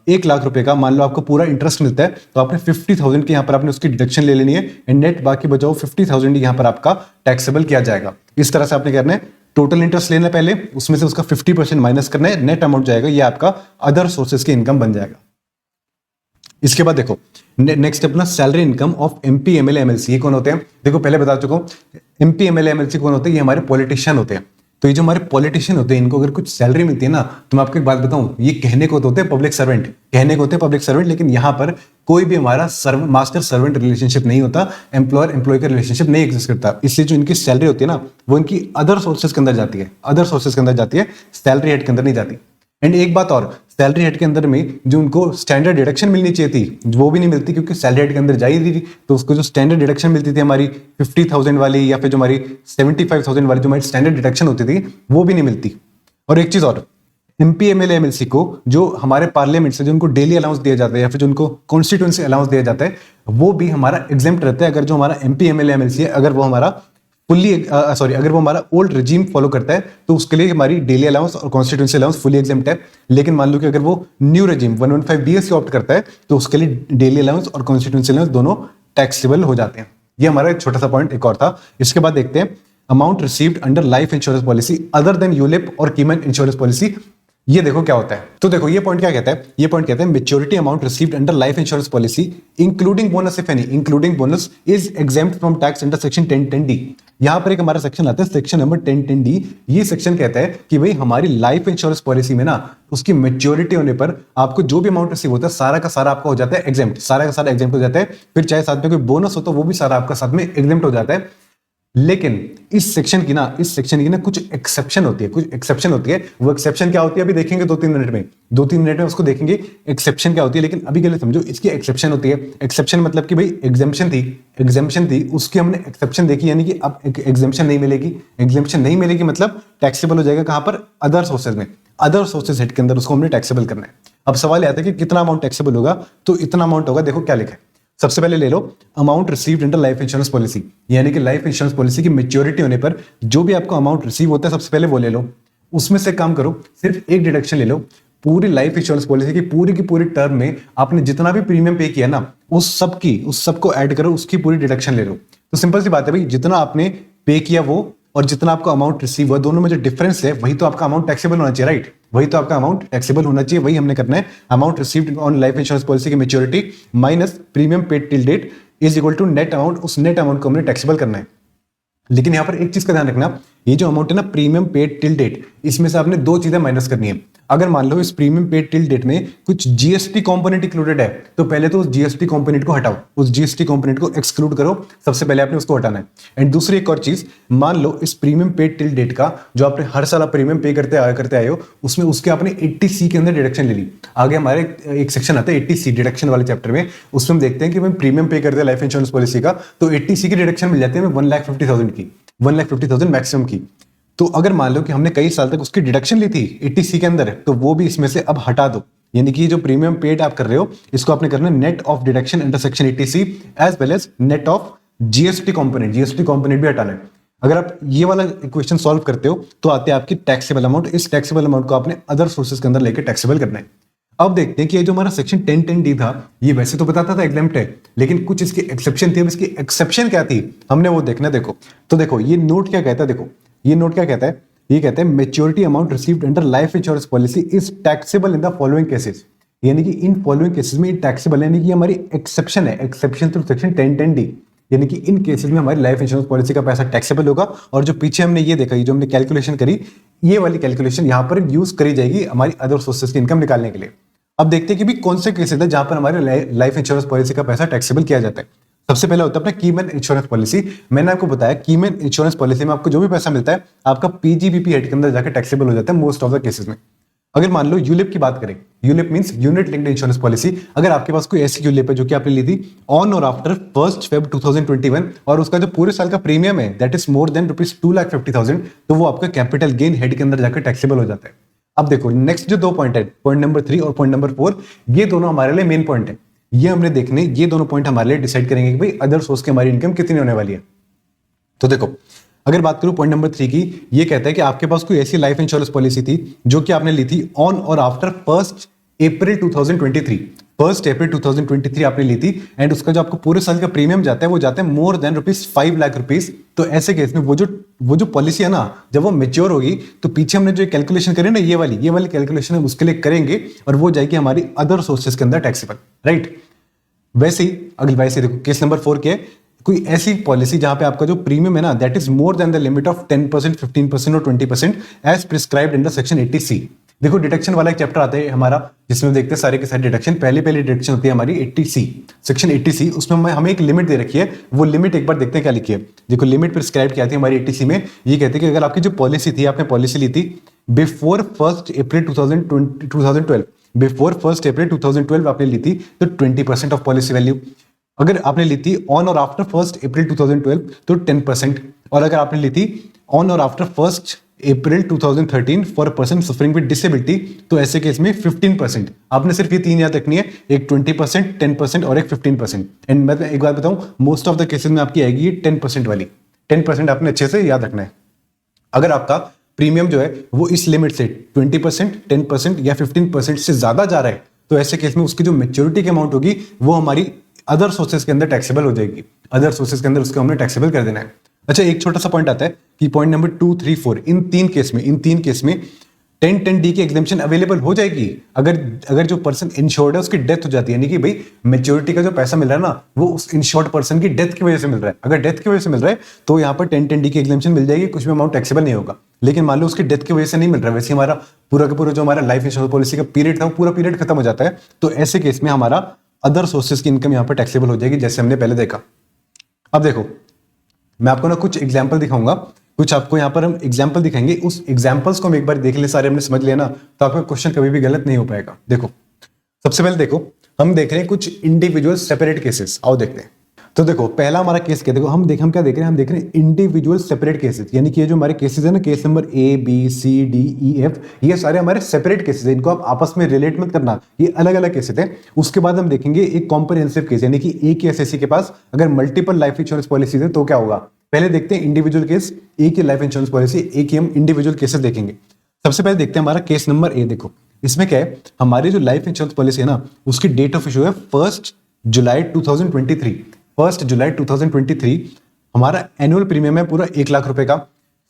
1 लाख रुपए का मान लो आपको पूरा इंटरेस्ट मिलता है, तो आपने 50,000 की यहाँ पर आपने उसकी डिडक्शन ले लेनी है, एंड नेट बाकी बचाओ 50,000 यहाँ पर आपका टैक्सेबल किया जाएगा। इस तरह से आपने करना है, टोटल इंटरेस्ट लेना है पहले, उसमें से उसका 50% माइनस करना है, नेट अमाउंट जाएगा, ये आपका अदर सोर्सेज की इनकम बन जाएगा। इसके बाद देखो नेक्स्ट अपना salary income of MP MLA MLC. ये कौन होते हैं, देखो पहले बता चुका हूं, एमपी एमएलए एमएलसी कौन होते हैं, ये हमारे पॉलिटिशियन होते हैं। तो ये जो हमारे पॉलिटिशियन होते हैं, इनको अगर कुछ सैलरी मिलती है ना, तो मैं आपको एक बात बताऊं, ये कहने को तो होते हैं पब्लिक सर्वेंट, लेकिन यहां पर कोई भी हमारा मास्टर सर्वेंट रिलेशनशिप नहीं होता, एम्प्लॉयर एम्प्लॉय का रिलेशनशिप नहीं एग्जिस्ट करता। इसलिए जो इनकी सैलरी होती है ना, वो इनकी अदर सोर्सेज के अंदर जाती है, सैलरी हेड के अंदर नहीं जाती। एंड एक बात और, सैलरी हेड के अंदर में जो उनको स्टैंडर्ड डिडक्शन मिलनी चाहिए थी वो भी नहीं मिलती, क्योंकि सैलरी हेड के अंदर जा ही नहीं थी, तो उसको जो स्टैंडर्ड डिडक्शन मिलती थी हमारी 50,000 वाली या फिर जो हमारी 75,000 वाली जो हमारी स्टैंडर्ड डिडक्शन होती थी वो भी नहीं मिलती। और एक चीज और, एमपी एमएलए एमएलसी को जो हमारे पार्लियामेंट से जो उनको डेली अलाउंस दिया जाता है या फिर जो उनको कॉन्स्टिट्यूएंसी अलाउंस दिया जाता है, वो भी हमारा एग्जेम्प्ट रहता है। अगर जो हमारा एमपी एमएलए एमएलसी है, अगर वो हमारा अगर वो हमारा ओल्ड रिजीम फॉलो करता है, तो उसके लिए हमारी डेली अलाउंस और कॉन्स्टिट्यूएंसी अलाउंस फुली एग्जेम्प्ट है। लेकिन मान लो कि अगर वो न्यू रिजीम 115 बीएस ऑप्ट करता है, तो उसके लिए डेली अलाउंस और कॉन्स्टिट्यूएंसी अलाउंस दोनों टैक्सेबल हो जाते हैं। ये हमारा एक छोटा सा पॉइंट एक और था। इसके बाद देखते हैं amount received under life insurance policy other than ULIP और कीमन इंश्योरेंस पॉलिसी। ये देखो क्या होता है, तो देखो ये पॉइंट क्या कहता है, ये पॉइंट कहता है maturity amount received under life insurance policy including bonus if any, including bonus is exempt from tax under section 1010D। यहां पर एक हमारा सेक्शन आता है सेक्शन नंबर 1010D। ये सेक्शन कहता है कि भाई हमारी लाइफ इंश्योरेंस पॉलिसी में ना उसकी मेच्योरिटी होने पर आपको जो भी अमाउंट रिसीव होता है सारा का सारा आपका हो जाता है एग्जेम्प्ट, सारा का सारा एग्जेम्प्ट हो जाता है। फिर चाहे साथ में कोई बोनस हो तो वो भी सारा आपका साथ में एग्जेम्प्ट हो जाता है। लेकिन इस सेक्शन की ना कुछ एक्सेप्शन होती है, वो एक्सेप्शन क्या होती है अभी देखेंगे 2-3 मिनट में उसको देखेंगे एक्सेप्शन क्या होती है। लेकिन अभी के लिए समझो इसकी एक्सेप्शन होती है। एक्सेप्शन मतलब कि भाई एग्जेम्पशन थी उसकी हमने एक्सेप्शन देखी, यानी कि अब एग्जेम्पशन नहीं मिलेगी मतलब टैक्सेबल हो जाएगा कहां पर, अदर सोर्सेज में, अदर सोर्सेज हेड के अंदर उसको हमने टैक्सेबल करना है। अब सवाल आता है कि कितना अमाउंट टैक्सेबल होगा, तो इतना अमाउंट होगा, देखो क्या लिखा है। सबसे पहले ले लो amount received under life insurance policy, यानी कि लाइफ इंश्योरेंस पॉलिसी की मैच्योरिटी होने पर जो भी आपको अमाउंट रिसीव होता है सबसे पहले वो ले लो। उसमें से काम करो, सिर्फ एक डिडक्शन ले लो। पूरी लाइफ इंश्योरेंस पॉलिसी की पूरी टर्म में आपने जितना भी प्रीमियम पे किया ना, उस सबको ऐड करो, उसकी पूरी डिडक्शन ले लो। तो सिंपल सी बात है भाई, जितना आपने पे किया वो और जितना आपका अमाउंट रिसीव हुआ, दोनों में जो डिफरेंस है वही तो आपका अमाउंट टैक्सेबल होना चाहिए, राइट। वही तो आपका अमाउंट टैक्सेबल होना चाहिए, वही हमने करना है। Amount received on life insurance policy की maturity minus premium paid till date is equal to net amount, उस नेट अमाउंट को हमने टैक्सेबल करना है। लेकिन यहां पर एक चीज का ध्यान रखना, ये जो अमाउंट है ना प्रीमियम पेड टिल डेट, इसमें से आपने 2 चीजें माइनस करनी है। अगर मान लो इस प्रीमियम पेड टिल डेट में कुछ जीएसटी कंपोनेंट इंक्लूडेड है, तो पहले तो उस जीएसटी कंपोनेंट को हटाओ, उस जीएसटी कंपोनेंट को एक्सक्लूड करो, सबसे पहले आपने उसको हटाना है। एंड दूसरी एक और चीज, मान लो इस प्रीमियम पेड टिल डेट का जो आपने हर साल प्रीमियम पे करते आए हो, उसमें उसके आपने 80C के अंदर डिडक्शन ले ली। आगे हमारे एक सेक्शन आता है 80C डिडक्शन वाले चैप्टर में, उसमें हम देखते हैं कि मैं प्रीमियम पे करते हैं लाइफ इंश्योरेंस पॉलिसी का, तो 80C की डिडक्शन मिल जाती है 1,50,000 की, 1,50,000 मैक्सिमम की। तो अगर मान लो कि हमने कई साल तक उसकी डिडक्शन ली थी 80C के अंदर, तो वो भी इसमें से अब हटा दो। यानी कि जो प्रीमियम पेड आप कर रहे हो, इसको आपने करना है net of deduction under section 80C as well as net of GST component, GST component भी हटाना है। अगर आप ये वाला इक्वेशन सॉल्व करते हो तो आते हैं आपकी टैक्सेबल अमाउंट। इस टैक्सेबल अमाउंट को आपने अदर सोर्सेज के अंदर लेकर टैक्सेबल करना है। अब देखते हैं कि ये जो हमारा सेक्शन 1010D था, ये वैसे तो बताता था एग्जैम्प्ट है, लेकिन कुछ इसकी एक्सेप्शन थी। अब इसकी एक्सेप्शन क्या थी हमने वो देखना। देखो तो देखो ये नोट क्या कहता है, देखो ये नोट क्या कहता है, ये कहता है maturity amount received under life insurance policy is taxable in the following cases. यानी कि इन फॉलोइंग केसेस में टैक्सेबल, यानी कि हमारी एक्सेप्शन है, एक्सेप्शन थ्रू सेक्शन 1010D। यानी कि इन केसेस में हमारी लाइफ इंश्योरेंस पॉलिसी का पैसा टैक्सेबल होगा। और जो पीछे हमने ये देखा, ये जो हमने कैलकुलेशन करी, ये वाली कैलकुलेशन यहाँ पर यूज करी जाएगी हमारी अदर सोर्सेज की इनकम निकालने के लिए। अब देखते हैं कि भी कौन से केसेस है जहां पर हमारे लाइफ इंश्योरेंस पॉलिसी का पैसा टैक्सेबल किया जाता है। सबसे पहले होता है अपना कीमैन इंश्योरेंस पॉलिसी। मैंने आपको बताया कीमैन इंश्योरेंस पॉलिसी में आपको जो भी पैसा मिलता है आपका पीजीबीपी हेड के अंदर जाकर टैक्सेबल हो जाता है मोस्ट ऑफ द केसेस में। अगर मान लो यूलिप की बात करें, ULIP means unit linked insurance policy. अगर आपके पास कोई ऐसी यूलिप है जो कि आपने ली थी ऑन और आफ्टर 1 Feb 2021 और उसका जो पूरे साल का प्रीमियम है दैट इज मोर देन ₹2,50,000, तो वो आपका कैपिटल गेन हेड के अंदर जाकर टैक्सेबल हो जाता है। अब देखो नेक्स्ट जो 2 पॉइंट है, पॉइंट नंबर 3 और पॉइंट नंबर 4, ये दोनों हमारे लिए मेन पॉइंट है। ये हमने देखने, ये दोनों पॉइंट हमारे लिए डिसाइड करेंगे कि भाई अदर सोर्स की हमारी इनकम कितनी होने वाली है। तो देखो अगर बात करूं पॉइंट नंबर 3 की, ये कहता है कि आपके पास कोई ऐसी लाइफ इंश्योरेंस पॉलिसी थी जो कि आपने ली थी ऑन और आफ्टर 1 April 2023, 1 April 2023 आपने ली थी एंड उसका जो आपको पूरे साल का प्रीमियम जाता है वो जाता है मोर देन ₹5 लाख। तो ऐसे केस में वो जो पॉलिसी है ना, जब वो मेच्योर होगी तो पीछे हमने जो कैलकुलेशन करी ना, ये वाली कैलकुलेशन हम उसके लिए करेंगे और वो जाएगी हमारी अदर सोर्सेज के अंदर टैक्सेबल, राइट। वैसे ही अगली वैसे देखो केस नंबर 4 के, कोई ऐसी पॉलिसी जहां पे आपका जो प्रीमियम है ना that is more than the limit of 10%, 15% और 20% as prescribed under section 80C। देखो डिडक्शन वाला एक चैप्टर आता है हमारा जिसमें देखते हैं सारे के सारे डिडक्शन। पहली डिडक्शन होती है हमारी 80C, सेक्शन 80C। उसमें हमें एक लिमिट दे रखी है, वो लिमिट एक बार देखते हैं क्या लिखी है। देखो लिमिट प्रिस्क्राइब क्या थी हमारी 80C में, ये कहते हैं कि अगर आपकी जो पॉलिसी थी, आपने पॉलिसी ली थी बिफोर 1 April 2012, बिफोर 1 April 2012 आपने ली थी तो 20% ऑफ पॉलिसी वैल्यू। अगर आपने ली थी ऑन और आफ्टर 1 April 2012 तो 10%। और अगर आपने ली थी ऑन और after 1 April 2013 for person suffering with disability तो ऐसे केस में 15%। आपने सिर्फ ये 3 याद रखनी है, एक 20%, 10% और एक 15%। एंड मैं एक बात बताऊं, मोस्ट ऑफ द केसेस में आपकी आएगी ये 10% वाली। 10% आपने अच्छे से याद रखना है। अगर आपका प्रीमियम जो है वो इस लिमिट से 20%, 10% या 15% से ज्यादा जा रहा है तो ऐसे केस में उसकी जो मेच्योरिटी की अमाउंट होगी वो हमारी अदर सोर्सेज के अंदर टैक्सेबल हो जाएगी। अदर सोर्सेज के अंदर उसको हमने टैक्सेबल कर देना है। अच्छा एक छोटा सा पॉइंट आता है कि पॉइंट नंबर 2, 3, 4 इन तीन केस में 1010D की एग्जेम्पशन अवेलेबल हो जाएगी अगर जो पर्सन इंश्योर्ड है उसकी डेथ हो जाती है। यानी कि भाई मेच्योरिटी का जो पैसा मिल रहा है ना वो उस इंश्योर्ड पर्सन की डेथ की वजह से मिल रहा है। अगर डेथ की वजह से मिल रहा है तो यहाँ पर 1010D की एग्जेम्पशन मिल जाएगी, कुछ भी अमाउंट टैक्सेबल नहीं होगा। लेकिन मान लो उसकी डेथ की वजह से नहीं मिल रहा है, वैसे हमारा पूरा का पूरा जो हमारा लाइफ इंश्योरेंस पॉलिसी का पीरियड था वो पूरा पीरियड खत्म हो जाता है, तो ऐसे केस में हमारा अदर सोर्सेज की इनकम यहाँ पर टैक्सेबल हो जाएगी जैसे हमने पहले देखा। अब देखो मैं आपको ना कुछ एग्जाम्पल दिखाऊंगा, कुछ आपको यहाँ पर हम एग्जाम्पल दिखाएंगे, उस एग्जाम्पल्स को हम एक बार देख ले, सारे हमने समझ लिया ना तो आपका क्वेश्चन कभी भी गलत नहीं हो पाएगा। देखो सबसे पहले देखो हम देख रहे हैं कुछ इंडिविजुअल सेपरेट केसेस, आओ देखते हैं। तो देखो पहला हमारा केस क्या, देखो हम क्या देख रहे हैं, हम देख रहे हैं इंडिविजुअल सेपरेट केसेस। यानी कि ये जो हमारे केसेस है ना, case number A, B, C, D, E, F, ये सारे हमारे सेपरेट केसेस हैं, इनको आप आपस में रिलेट मत करना, ये अलग अलग केसेस हैं। उसके बाद हम देखेंगे एक कॉम्प्रिहेंसिव केस, यानी कि एक ही एसएससी के पास अगर मल्टीपल लाइफ इंश्योरेंस पॉलिसीज है तो क्या होगा। पहले देखते हैं इंडिविजुअल केस, एक ही लाइफ इंश्योरेंस पॉलिसी, एक ही हम इंडिविजुअल केसेस देखेंगे। सबसे पहले देखते हैं हमारा केस नंबर A। देखो इसमें क्या है, हमारी जो लाइफ इंश्योरेंस पॉलिसी है ना उसकी डेट ऑफ इशू है 1 जुलाई 2023। 1 जुलाई 2023 हमारा एनुअल प्रीमियम है पूरा 1 लाख रुपए का।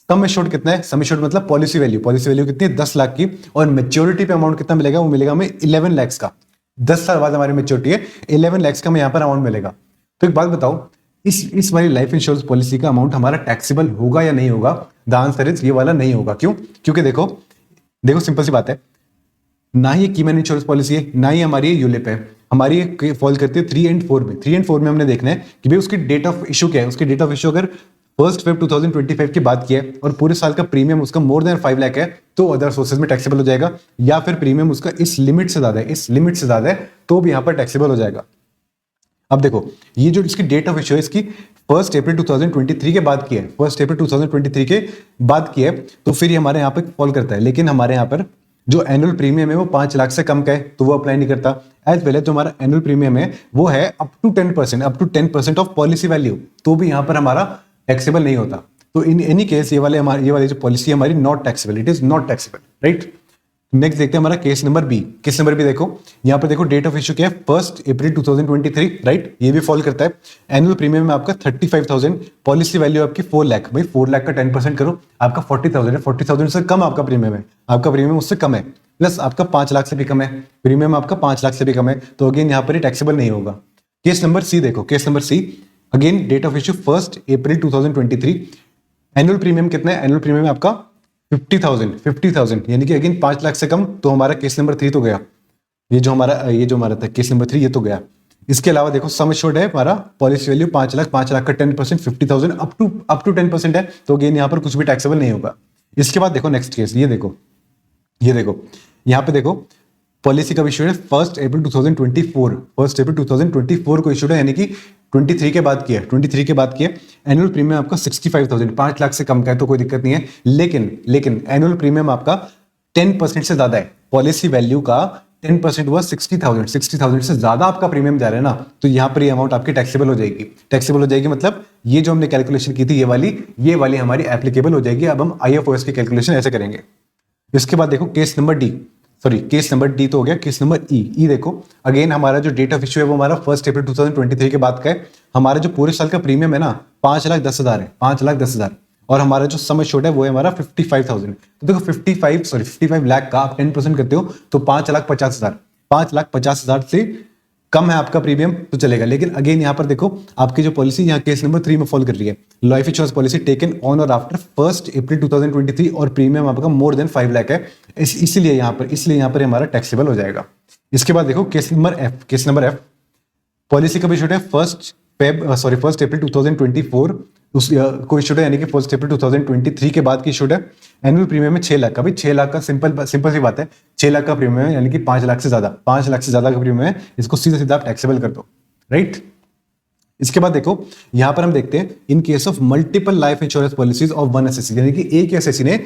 सम एश्योर्ड कितना है, सम एश्योर्ड मतलब पॉलिसी वैल्यू कितनी है 10 लाख की, और मेच्योरिटी पे अमाउंट कितना मिलेगा, वो मिलेगा हमें 11 लाख का। 10 साल बाद हमारी मेच्योरिटी है, 11 लाख का हमें यहाँ पर अमाउंट मिलेगा। तो एक बात बताओ, इस वाली लाइफ इंश्योरेंस पॉलिसी का अमाउंट हमारा टैक्सेबल होगा या नहीं होगा। द आंसर इज ये वाला नहीं होगा। क्यों? क्योंकि देखो सिंपल सी बात है, ना ही की मैन इंश्योरेंस पॉलिसी है, ना ही हमारी ये यूलिप है, हमारी ये फॉल करती है 3 एंड 4 में। 3 एंड 4 में हमने देखना है कि भाई उसकी डेट ऑफ इशू क्या है। उसकी डेट ऑफ इशू अगर 1 Feb 2025 की बात की है और पूरे साल का प्रीमियम उसका मोर देन 5 लाख है तो अदर सोर्सेज में टैक्सेबल हो जाएगा, या फिर प्रीमियम उसका इस लिमिट से ज्यादा है, इस लिमिट से ज्यादा है तो भी यहाँ पर टैक्सेबल हो जाएगा। अब देखो ये जो इसकी डेट ऑफ इशू है इसकी 1 अप्रैल 2023 के बाद की है, 1 अप्रैल 2023 के बाद की है, तो फिर ये हमारे यहाँ पे फॉल करता है। लेकिन हमारे यहाँ पर जो एनुअल प्रीमियम है वो 5 लाख से कम का है तो वो अप्लाई नहीं करता। एज वेल जो हमारा एनुअल प्रीमियम है वो है up to 10% of policy value, तो भी यहाँ पर हमारा टैक्सेबल नहीं होता। तो इन एनी केस ये वाली जो पॉलिसी है हमारी not taxable, it is not taxable, right. Next देखते हैं हमारा case number B. Case number B देखो, यहाँ पर देखो डेट ऑफ इशू क्या है 1 अप्रैल 2023, राइट। ये भी फॉल करता है। एनुअल प्रीमियम में आपका 35,000, पॉलिसी वैल्यू आपकी 4 लाख। भाई 4 लाख का 10% करो, आपका 40,000 है। 40,000 से कम आपका प्रीमियम है, आपका प्रीमियम उससे कम है, प्लस आपका 5 लाख से भी कम है, प्रीमियम आपका 5 लाख से भी कम है, तो अगेन यहाँ पर टैक्सेबल नहीं होगा। केस नंबर सी देखो, case number C again date of issue 1 April 2023। Annual premium कितना है? एनुअल प्रीमियम आपका 50,000 यानी कि अगेन 5 लाख से कम, तो हमारा केस नंबर 3 तो गया। ये जो हमारा था केस नंबर 3 ये तो गया। इसके अलावा देखो सम एश्योर्ड है हमारा, पॉलिसी वैल्यू 5 लाख, 5 लाख का 10% 50,000 अप टू 10% है, तो अगेन यहाँ पर कुछ भी टैक्सेबल नहीं होगा। इसके बाद देखो नेक्स्ट केस, ये देखो यहाँ पे देखो पॉलिसी का इशू है 1 अप्रैल 2024। 1 अप्रैल 2024 को इशूड है, यानी कि 23 के बाद किया, 23 के बाद किया। एनुअल प्रीमियम आपका 65,000, 5 लाख से कम का है तो कोई दिक्कत नहीं है। लेकिन एनुअल प्रीमियम आपका 10% से ज्यादा है, पॉलिसी वैल्यू का 10% हुआ 60,000, 60,000 से ज्यादा आपका प्रीमियम जा रहा है ना, तो यहाँ पर ये अमाउंट आपकी टैक्सेबल हो जाएगी। टैक्सेबल हो जाएगी मतलब ये जो हमने कैलकुलेशन की थी ये वाली हमारी एप्लीकेबल हो जाएगी। अब हम IFOS की कैलकुलेशन ऐसे करेंगे। इसके बाद देखो केस नंबर डी तो हो गया। केस नंबर ई देखो, अगेन हमारा जो डेट ऑफ इशू है वो हमारा 1 अप्रैल 2023 के बाद का है। हमारा जो पूरे साल का प्रीमियम है ना 5,10,000 है, 5,10,000, और हमारा जो सम एश्योर्ड है वो है हमारा 55,000। तो देखो 55 लाख का आप 10% करते हो तो 5,50,000, 5,50,000 से कम है आपका प्रीमियम तो चलेगा। लेकिन अगेन यहाँ पर देखो आपकी जो पॉलिसी यहाँ केस नंबर 3 में फॉल कर रही है, life insurance policy taken on और आफ्टर 1 अप्रैल 2023 और प्रीमियम आपका मोर देन 5 लाख है, इसलिए यहाँ पर हमारा टैक्सेबल हो जाएगा। इसके बाद देखो केस नंबर एफ पॉलिसी कब इशूड है 1 अप्रैल 2024 को इशूड है, यानी कि 1 अप्रैल 2023 के बाद की इशूड है। एनुअल प्रीमियम है 6 लाख का। भाई 6 लाख का सिंपल सी बात है, 6 लाख का प्रीमियम है, यानी कि 5 लाख से ज्यादा का प्रीमियम है, इसको सीधा आप टैक्सेबल कर दो, राइट। इसके बाद देखो यहां पर हम देखते हैं इन case of multiple life insurance policies of one SSC, यानी कि एक एसएससी ने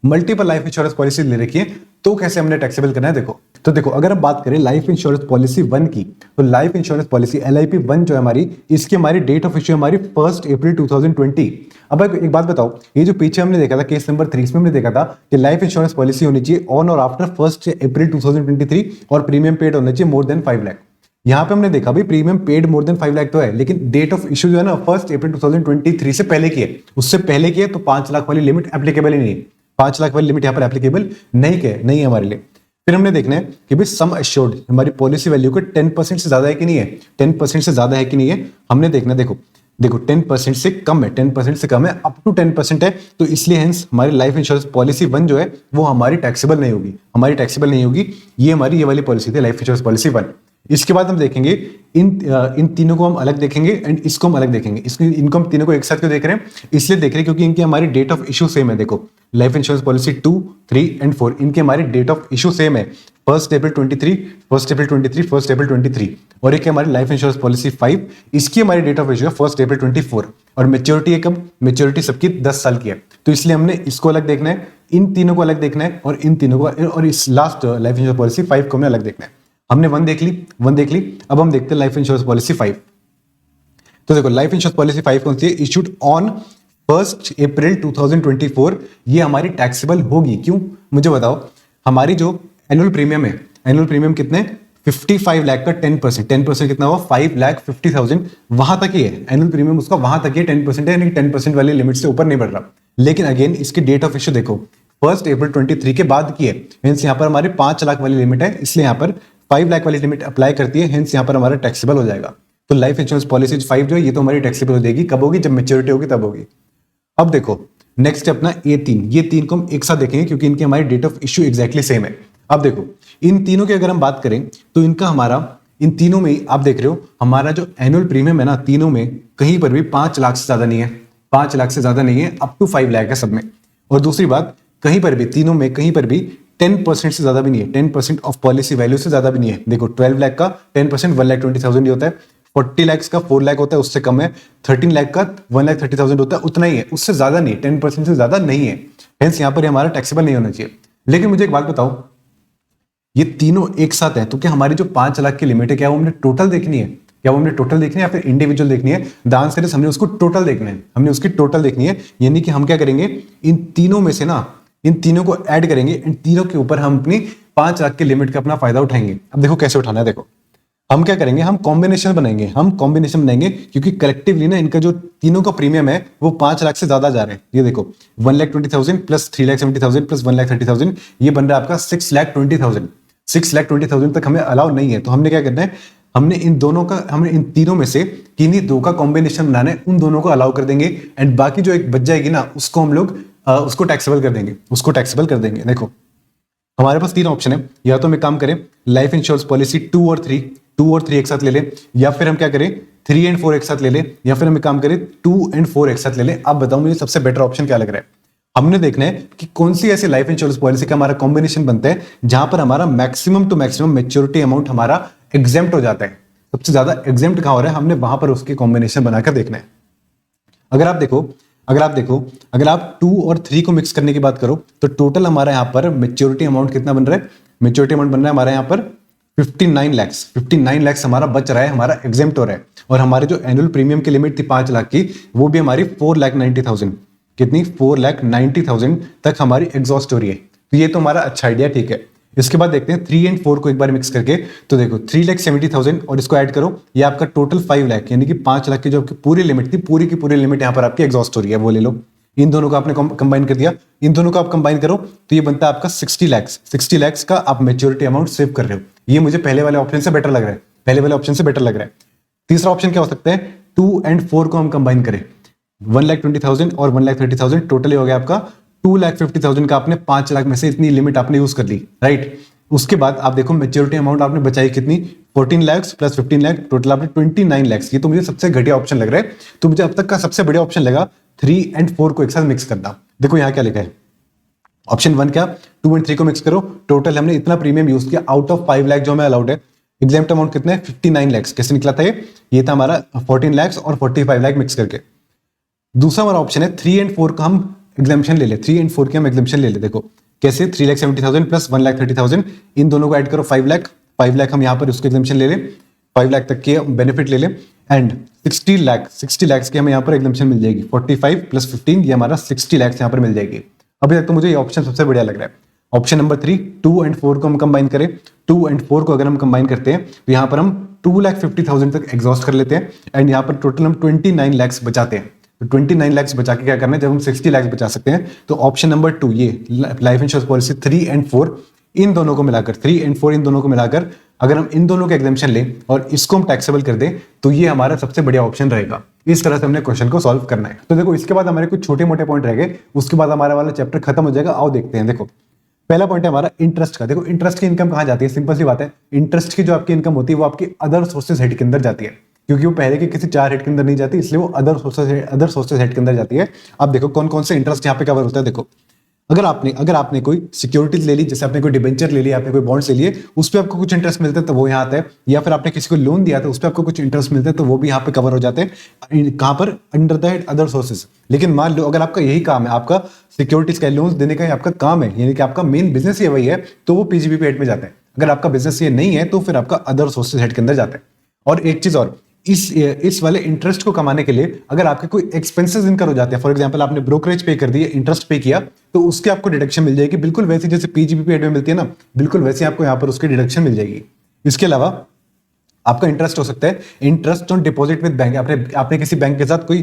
मल्टीपल लाइफ इंश्योरेंस पॉलिसी ले रखी है, तो कैसे हमने टैक्सेबल करना है देखो अगर हम बात करें लाइफ इंश्योरेंस पॉलिसी 1 की, तो लाइफ इंश्योरेंस पॉलिसी LIP 1 जो है हमारी डेट ऑफ इश्यू हमारी 1 अप्रैल 2020। अब एक बात बताओ, ये जो पीछे हमने देखा था केस नंबर 3 में हमने देखा था कि लाइफ इंश्योरेंस पॉलिसी होनी चाहिए ऑन और आफ्टर 1 अप्रैल 2023 और प्रीमियम पेड होना चाहिए मोर देन 5 लाख। यहाँ पे हमने देखा भाई premium paid more than 5 lakh तो है, लेकिन डेट ऑफ इशू जो है ना 1 अप्रैल 2023 से पहले की है, उससे पहले की है, तो 5 लाख वाली लिमिट एप्लीकेबल ही नहीं है। 5 लाख वाली लिमिट यहाँ पर एप्लीकेबल नहीं है हमारे लिए। फिर हमने देखना है कि भाई सम एश्योर्ड हमारी पॉलिसी वैल्यू के 10% से ज्यादा है कि नहीं है, 10% से ज्यादा है कि नहीं है हमने देखना। देखो 10% से कम है, 10% से कम है, अप टू 10% है, तो इसलिए हेंस हमारी लाइफ इंश्योरेंस पॉलिसी 1 जो है वो हमारी टैक्सेबल नहीं होगी। ये वाली पॉलिसी थी लाइफ इंश्योरेंस पॉलिसी 1। इसके बाद हम देखेंगे इन तीनों को हम अलग देखेंगे एंड इसको हम अलग देखेंगे। इनको हम तीनों को एक साथ क्यों देख रहे हैं? इसलिए देख रहे हैं क्योंकि इनकी हमारी डेट ऑफ इशू सेम है। देखो लाइफ इंश्योरेंस पॉलिसी 2, 3 एंड 4 इनकी हमारी डेट ऑफ इशू सेम है, 1 अप्रैल 23, 1 अप्रैल 23, और एक हमारी लाइफ इंश्योरेंस पॉलिसी 5, इसकी हमारी डेट ऑफ इशू है 1 अप्रैल 24, और मेच्योरिटी है कब? मेच्योरिटी सबकी 10 साल की है, तो इसलिए हमने इसको अलग देखना है, इन तीनों को अलग देखना है, और इन तीनों को, और इस लास्ट लाइफ इंश्योरेंस पॉलिसी 5 को हमने अलग देखना है। हमने 1 देख ली, अब हम देखते हैं लाइफ इंश्योरेंस पॉलिसी 5। तो देखो लाइफ इंश्योरेंस पॉलिसी 5 कौन सी है? इशूड ऑन 1 अप्रैल 2024। ये हमारी टैक्सेबल होगी। क्यों मुझे बताओ? हमारी जो एनुअल प्रीमियम है, एनुअल प्रीमियम कितने? 55 लाख का 10% कितना हुआ? 5,50,000, वहां तक ही है एनुअल प्रीमियम, उसका वहां तक ही 10% है, यानी 10% वाली लिमिट से ऊपर नहीं बढ़ रहा। लेकिन अगेन इसकी डेट ऑफ इशू देखो 1 अप्रैल 23 के बाद की है, हेंस यहाँ पर हमारी 5 लाख वाली लिमिट है, इसलिए यहाँ पर 5 लाख वाली लिमिट अप्लाई करती है, हेंस यहाँ पर हमारा टैक्सेबल हो जाएगा। तो लाइफ इंश्योरेंस पॉलिसी 5 जो है ये तो हमारी टैक्सेबल हो जाएगी। कब होगी? जब मेच्योरिटी होगी तब होगी। अब देखो नेक्स्ट अपना ये तीन को हम एक साथ देखेंगे क्योंकि इनकी हमारी date of issue exactly same है। अब देखो इन तीनों की अगर हम बात करें तो इनका हमारा इन तीनों में आप देख रहे हो हमारा जो एनुअल प्रीमियम है ना, तीनों में कहीं पर भी 5 लाख से ज्यादा नहीं है, 5 लाख से ज्यादा नहीं है, अप टू 5 लाख है सब में। और दूसरी बात, कहीं पर भी तीनों में कहीं पर भी 10% से ज्यादा भी नहीं है, 10% ऑफ पॉलिसी वैल्यू से ज्यादा भी नहीं है। देखो 12 लाख का 10% 1,20,000 ही होता है, 40 लाख का 4 लाख होता है, उससे कम है, 13 लाख का 1,30,000 होता है, उतना ही है, उससे ज्यादा नहीं, 10% से ज्यादा नहीं है। हेंस यहाँ पर हमारा टैक्सेबल नहीं होना चाहिए। लेकिन मुझे एक बात बताओ, ये तीनों एक साथ है तो क्या हमारी जो 5 लाख की लिमिट है, क्या वो हमने टोटल देखनी है, क्या वो हमने टोटल देखनी है या फिर इंडिविजुअल देखनी है? द आंसर इज हमने उसको टोटल देखना है, हमने उसकी टोटल देखनी है। यानी कि हम क्या करेंगे, इन तीनों में से ना, इन तीनों को ऐड करेंगे, इन तीनों के ऊपर हम अपनी 5 लाख की लिमिट का अपना फायदा उठाएंगे। अब देखो कैसे उठाना है, देखो हम क्या करेंगे, हम कॉम्बिनेशन बनाएंगे, हम कॉम्बिनेशन बनाएंगे क्योंकि कलेक्टिवली ना इनका जो तीनों का प्रीमियम है वो 5 लाख से ज्यादा जा रहे हैं। ये देखो 1,20,000 प्लस 3,70,000 प्लस 1,30,000, ये बन रहा है आपका 6,20,000। 6,20,000 तक हमें अलाउ नहीं है, तो हमने क्या करना है, हमने इन तीनों में से किन्हीं दो का कॉम्बिनेशन बनाना है, उन दोनों को अलाउ कर देंगे एंड बाकी जो एक बच जाएगी ना उसको हम लोग उसको टैक्सेबल कर देंगे, उसको टैक्सेबल कर देंगे। देखो हमारे पास 3 ऑप्शन है, या तो हम एक काम करें लाइफ इंश्योरेंस पॉलिसी 2 और 3 एक साथ ले लें, या फिर हम क्या करें 3 एंड 4 एक साथ ले लें, या फिर हम एक काम करें 2 एंड 4 एक साथ ले लें। आप बताओ मुझे सबसे बेटर ऑप्शन क्या लग रहा है। हमने देखना है कि कौन सी ऐसी लाइफ इंश्योरेंस पॉलिसी का हमारा कॉम्बिनेशन बनता है जहां पर हमारा maximum to maximum maturity amount हमारा एग्जेम्प्ट हो जाता है। सबसे ज्यादा एग्जेम्प्ट कहां हो रहा है, हमने वहां पर उसके कॉम्बिनेशन बनाकर देखना है। अगर आप देखो अगर आप 2 और 3 को मिक्स करने की बात करो तो टोटल हमारा यहाँ पर मैच्योरिटी अमाउंट कितना बन रहा है, मैच्योरिटी अमाउंट बन रहा है हमारे यहाँ पर 59 लाख हमारा बच रहा है, हमारा एग्जेम्प्ट हो रहा है। और हमारे जो एनुअल प्रीमियम की लिमिट थी 5 लाख की, वो भी हमारी 4,90,000, कितनी 4,90,000 तक हमारी एग्जॉस्ट हो रही है। तो ये तो हमारा अच्छा आइडिया, ठीक है। इसके बाद देखते हैं 3 एंड 4 को एक बार मिक्स करके, तो देखो 3,70,000 और इसको ऐड करो, ये आपका टोटल 5 लाख, यानी कि 5 लाख की जो आपकी पूरी लिमिट थी, पूरी की पूरी लिमिट यहाँ पर आपकी एग्जॉस्ट हो रही है, वो ले लो। इन दोनों को आपने कंबाइन कर दिया, इन दोनों को आप कंबाइन करो तो ये बनता है आपका 60 लाख का आप मैच्योरिटी अमाउंट सेव कर रहे हो। ये मुझे पहले वाले ऑप्शन से बेटर लग रहा है, पहले वाले ऑप्शन से बेटर लग रहा है। तीसरा ऑप्शन क्या हो सकता है, 2 एंड 4 को हम कंबाइन करें, 1,20,000 और 1,30,000 टोटली हो गया आपका 2,50,000 का। आपने 5 लाख में से इतनी लिमिट आपने यूज कर ली, राइट। उसके बाद आप देखो मैच्योरिटी अमाउंट आपने बचाई कितनी, 14 लाख प्लस 15 लाख, टोटल आपने 29 लाख। ये तो मुझे सबसे घटिया ऑप्शन लग रहा है, तो मुझे अब तक का सबसे बढ़िया ऑप्शन लगा 3 एंड 4 को एक साथ मिक्स करना। देखो यहाँ क्या लिखा है, ऑप्शन 1 क्या, 2 एंड 3 को मिक्स करो, टोटल हमने इतना प्रीमियम यूज किया आउट ऑफ 5 लाख जो हमें अलाउड है। एग्जेम्प्ट अमाउंट कितना है, 59 लाख। कैसे निकला था ये था हमारा 14 लाख और 45 लाख मिक्स करके। दूसरा हमारा ऑप्शन है 3 एंड 4 का हम एग्जाम्पशन ले ले, 3 एंड 4 के हम एग्जाम्पशन ले ले। देखो कैसे, 3,70,000 प्लस 1,30,000, इन दोनों को ऐड करो 5 लाख हम यहाँ पर उसके एग्जाम्पशन ले ले, 5 लाख तक के बेनिफिट ले ले एंड 60 लाख की हमें यहाँ पर एग्जाम्पशन मिल जाएगी। 45 प्लस 15 ये हमारा 60 लाख यहाँ पर मिल जाएगी। अभी तक तो मुझे ये ऑप्शन सबसे बढ़िया लग रहा है। ऑप्शन नंबर 3, 2 एंड 4 को हम कंबाइन करें, 2 एंड 4 को अगर हम कंबाइन करते हैं तो यहाँ पर हम 2,50,000 तक एग्जॉस्ट कर लेते हैं एंड यहाँ पर टोटल हम 29 लाख बचाते हैं। तो 29 लाख बचा के क्या करना है, जब हम 60 लाख बचा सकते हैं तो ऑप्शन नंबर 2 ये लाइफ इंश्योरेंस पॉलिसी 3 एंड 4 इन दोनों को मिलाकर, 3 एंड 4 इन दोनों को मिलाकर अगर हम इन दोनों के एग्जाम्पशन लें और इसको हम टैक्सेबल कर दें तो ये हमारा सबसे बढ़िया ऑप्शन रहेगा। इस तरह से हमने क्वेश्चन को सॉल्व करना है। तो देखो इसके बाद हमारे कुछ छोटे मोटे पॉइंट रह गए, उसके बाद हमारा वाला चैप्टर खत्म हो जाएगा। आओ देखते हैं। देखो पहला पॉइंट है हमारा इंटरेस्ट का। देखो इंटरेस्ट की इनकम कहाँ जाती है, सिंपल सी बात है, इंटरेस्ट की जो आपकी इनकम होती है वो आपकी अदर सोर्सेज हेड के अंदर जाती है, क्योंकि वो पहले के किसी 4 हेड के अंदर नहीं जाती, इसलिए वो अदर सोर्सेज हेड के अंदर जाती है। अब देखो कौन कौन से इंटरेस्ट यहाँ पे कवर होता है। देखो अगर आपने कोई सिक्योरिटीज ले ली, जैसे आपने कोई डिबेंचर ले लिया, आपने कोई बॉन्ड्स ले लिए, उस पर आपको कुछ इंटरेस्ट मिलता है तो वो यहाँ आता है, या फिर आपने किसी को लोन दिया था उस पर आपको कुछ इंटरेस्ट मिलता है तो वो भी यहाँ पे कवर हो जाते हैं। कहाँ पर, अंडर द अदर सोर्सेज। लेकिन मान लो अगर आपका यही काम है, आपका सिक्योरिटीज का लोन देने का आपका काम है, यानी कि आपका मेन बिजनेस ये वही है, तो वो पीजीबी हेड में जाता है। अगर आपका बिजनेस ये नहीं है तो फिर आपका अदर सोर्सेज हेड के अंदर जाता है। और एक चीज और, इस वाले इंटरेस्ट को कमाने के लिए अगर आपके कोई एक्सपेंसेस इनकर हो जाते हैं, फॉर एग्जांपल आपने ब्रोकरेज पे कर दिया, इंटरेस्ट पे किया, तो उसके आपको डिडक्शन मिल जाएगी, बिल्कुल वैसे जैसे पीजीबीपी में मिलती है ना, बिल्कुल वैसे आपको यहाँ पर उसकी डिडक्शन मिल जाएगी। इसके अलावा आपका इंटरेस्ट हो सकता है interest on deposit with bank. आपने किसी बैंक के साथ कोई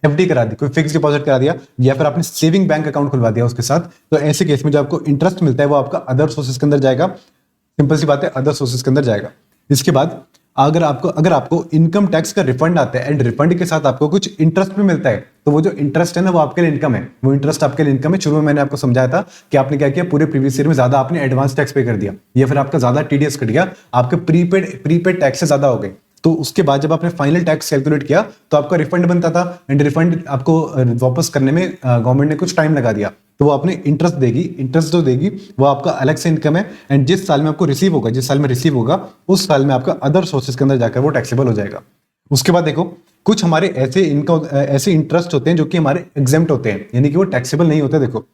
एफडी करा दी, कोई फिक्स डिपॉजिट करा दिया, या फिर आपने सेविंग बैंक अकाउंट खुलवा दिया उसके साथ, तो ऐसे केस में जो आपको इंटरेस्ट मिलता है वो आपका अदर सोर्सेज के अंदर जाएगा। सिंपल सी बात है, अदर सोर्सेज के अंदर जाएगा। इसके बाद अगर आपको इनकम टैक्स का रिफंड आता है एंड रिफंड के साथ आपको कुछ इंटरेस्ट भी मिलता है, तो वो जो इंटरेस्ट है ना वो आपके लिए इनकम है, वो इंटरेस्ट आपके लिए इनकम है। शुरू में मैंने आपको समझाया था कि आपने क्या किया, पूरे प्रीवियस ईयर में ज्यादा आपने एडवांस टैक्स पे कर दिया या फिर आपका ज्यादा टीडीएस कट गया, आपके प्रीपेड टैक्स से ज्यादा हो गए। तो उसके बाद जब आपने फाइनल टैक्स कैलकुलेट किया तो आपका रिफंड बनता था, एंड रिफंड आपको वापस करने में गवर्नमेंट ने कुछ टाइम लगा दिया, तो वो आपने इंटरेस्ट देगी, इंटरेस्ट जो देगी वो आपका अलग से इनकम है। एंड जिस साल में आपको रिसीव होगा, जिस साल में रिसीव होगा उस साल में आपका अदर सोर्सेज के अंदर जाकर वो टैक्सेबल हो जाएगा। उसके बाद देखो कुछ हमारे ऐसे इनकम, ऐसे इंटरेस्ट होते हैं जो कि हमारे एग्जेम्प्ट होते हैं, यानी कि वो टैक्सेबल नहीं होते। देखो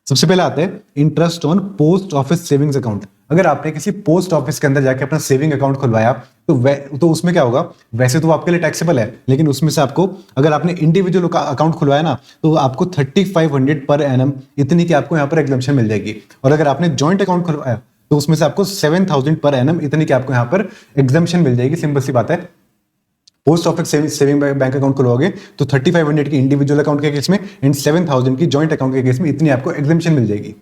सबसे पहले आता है interest on post office savings account. अगर आपने किसी पोस्ट ऑफिस के अंदर जाके अपना सेविंग अकाउंट खुलवाया तो उसमें क्या होगा, वैसे तो वो आपके लिए टैक्सेबल है, लेकिन उसमें से आपको, अगर आपने इंडिविजुअल अकाउंट खुलवाया ना, तो आपको 3500 पर एनम इतनी की आपको यहाँ पर एग्जम्पशन मिल जाएगी। और अगर आपने जॉइंट अकाउंट खुलवाया तो उसमें से आपको 7000 पर एनम इतनी की आपको यहाँ पर एग्जम्पशन मिल जाएगी। सिंपल सी बात है, post office saving bank account खुलवाओगे तो 3500 की इंडिविजुअल अकाउंट के केस में एंड 7000 की जॉइंट अकाउंट के केस में इतनी आपको एग्जम्पशन मिल जाएगी।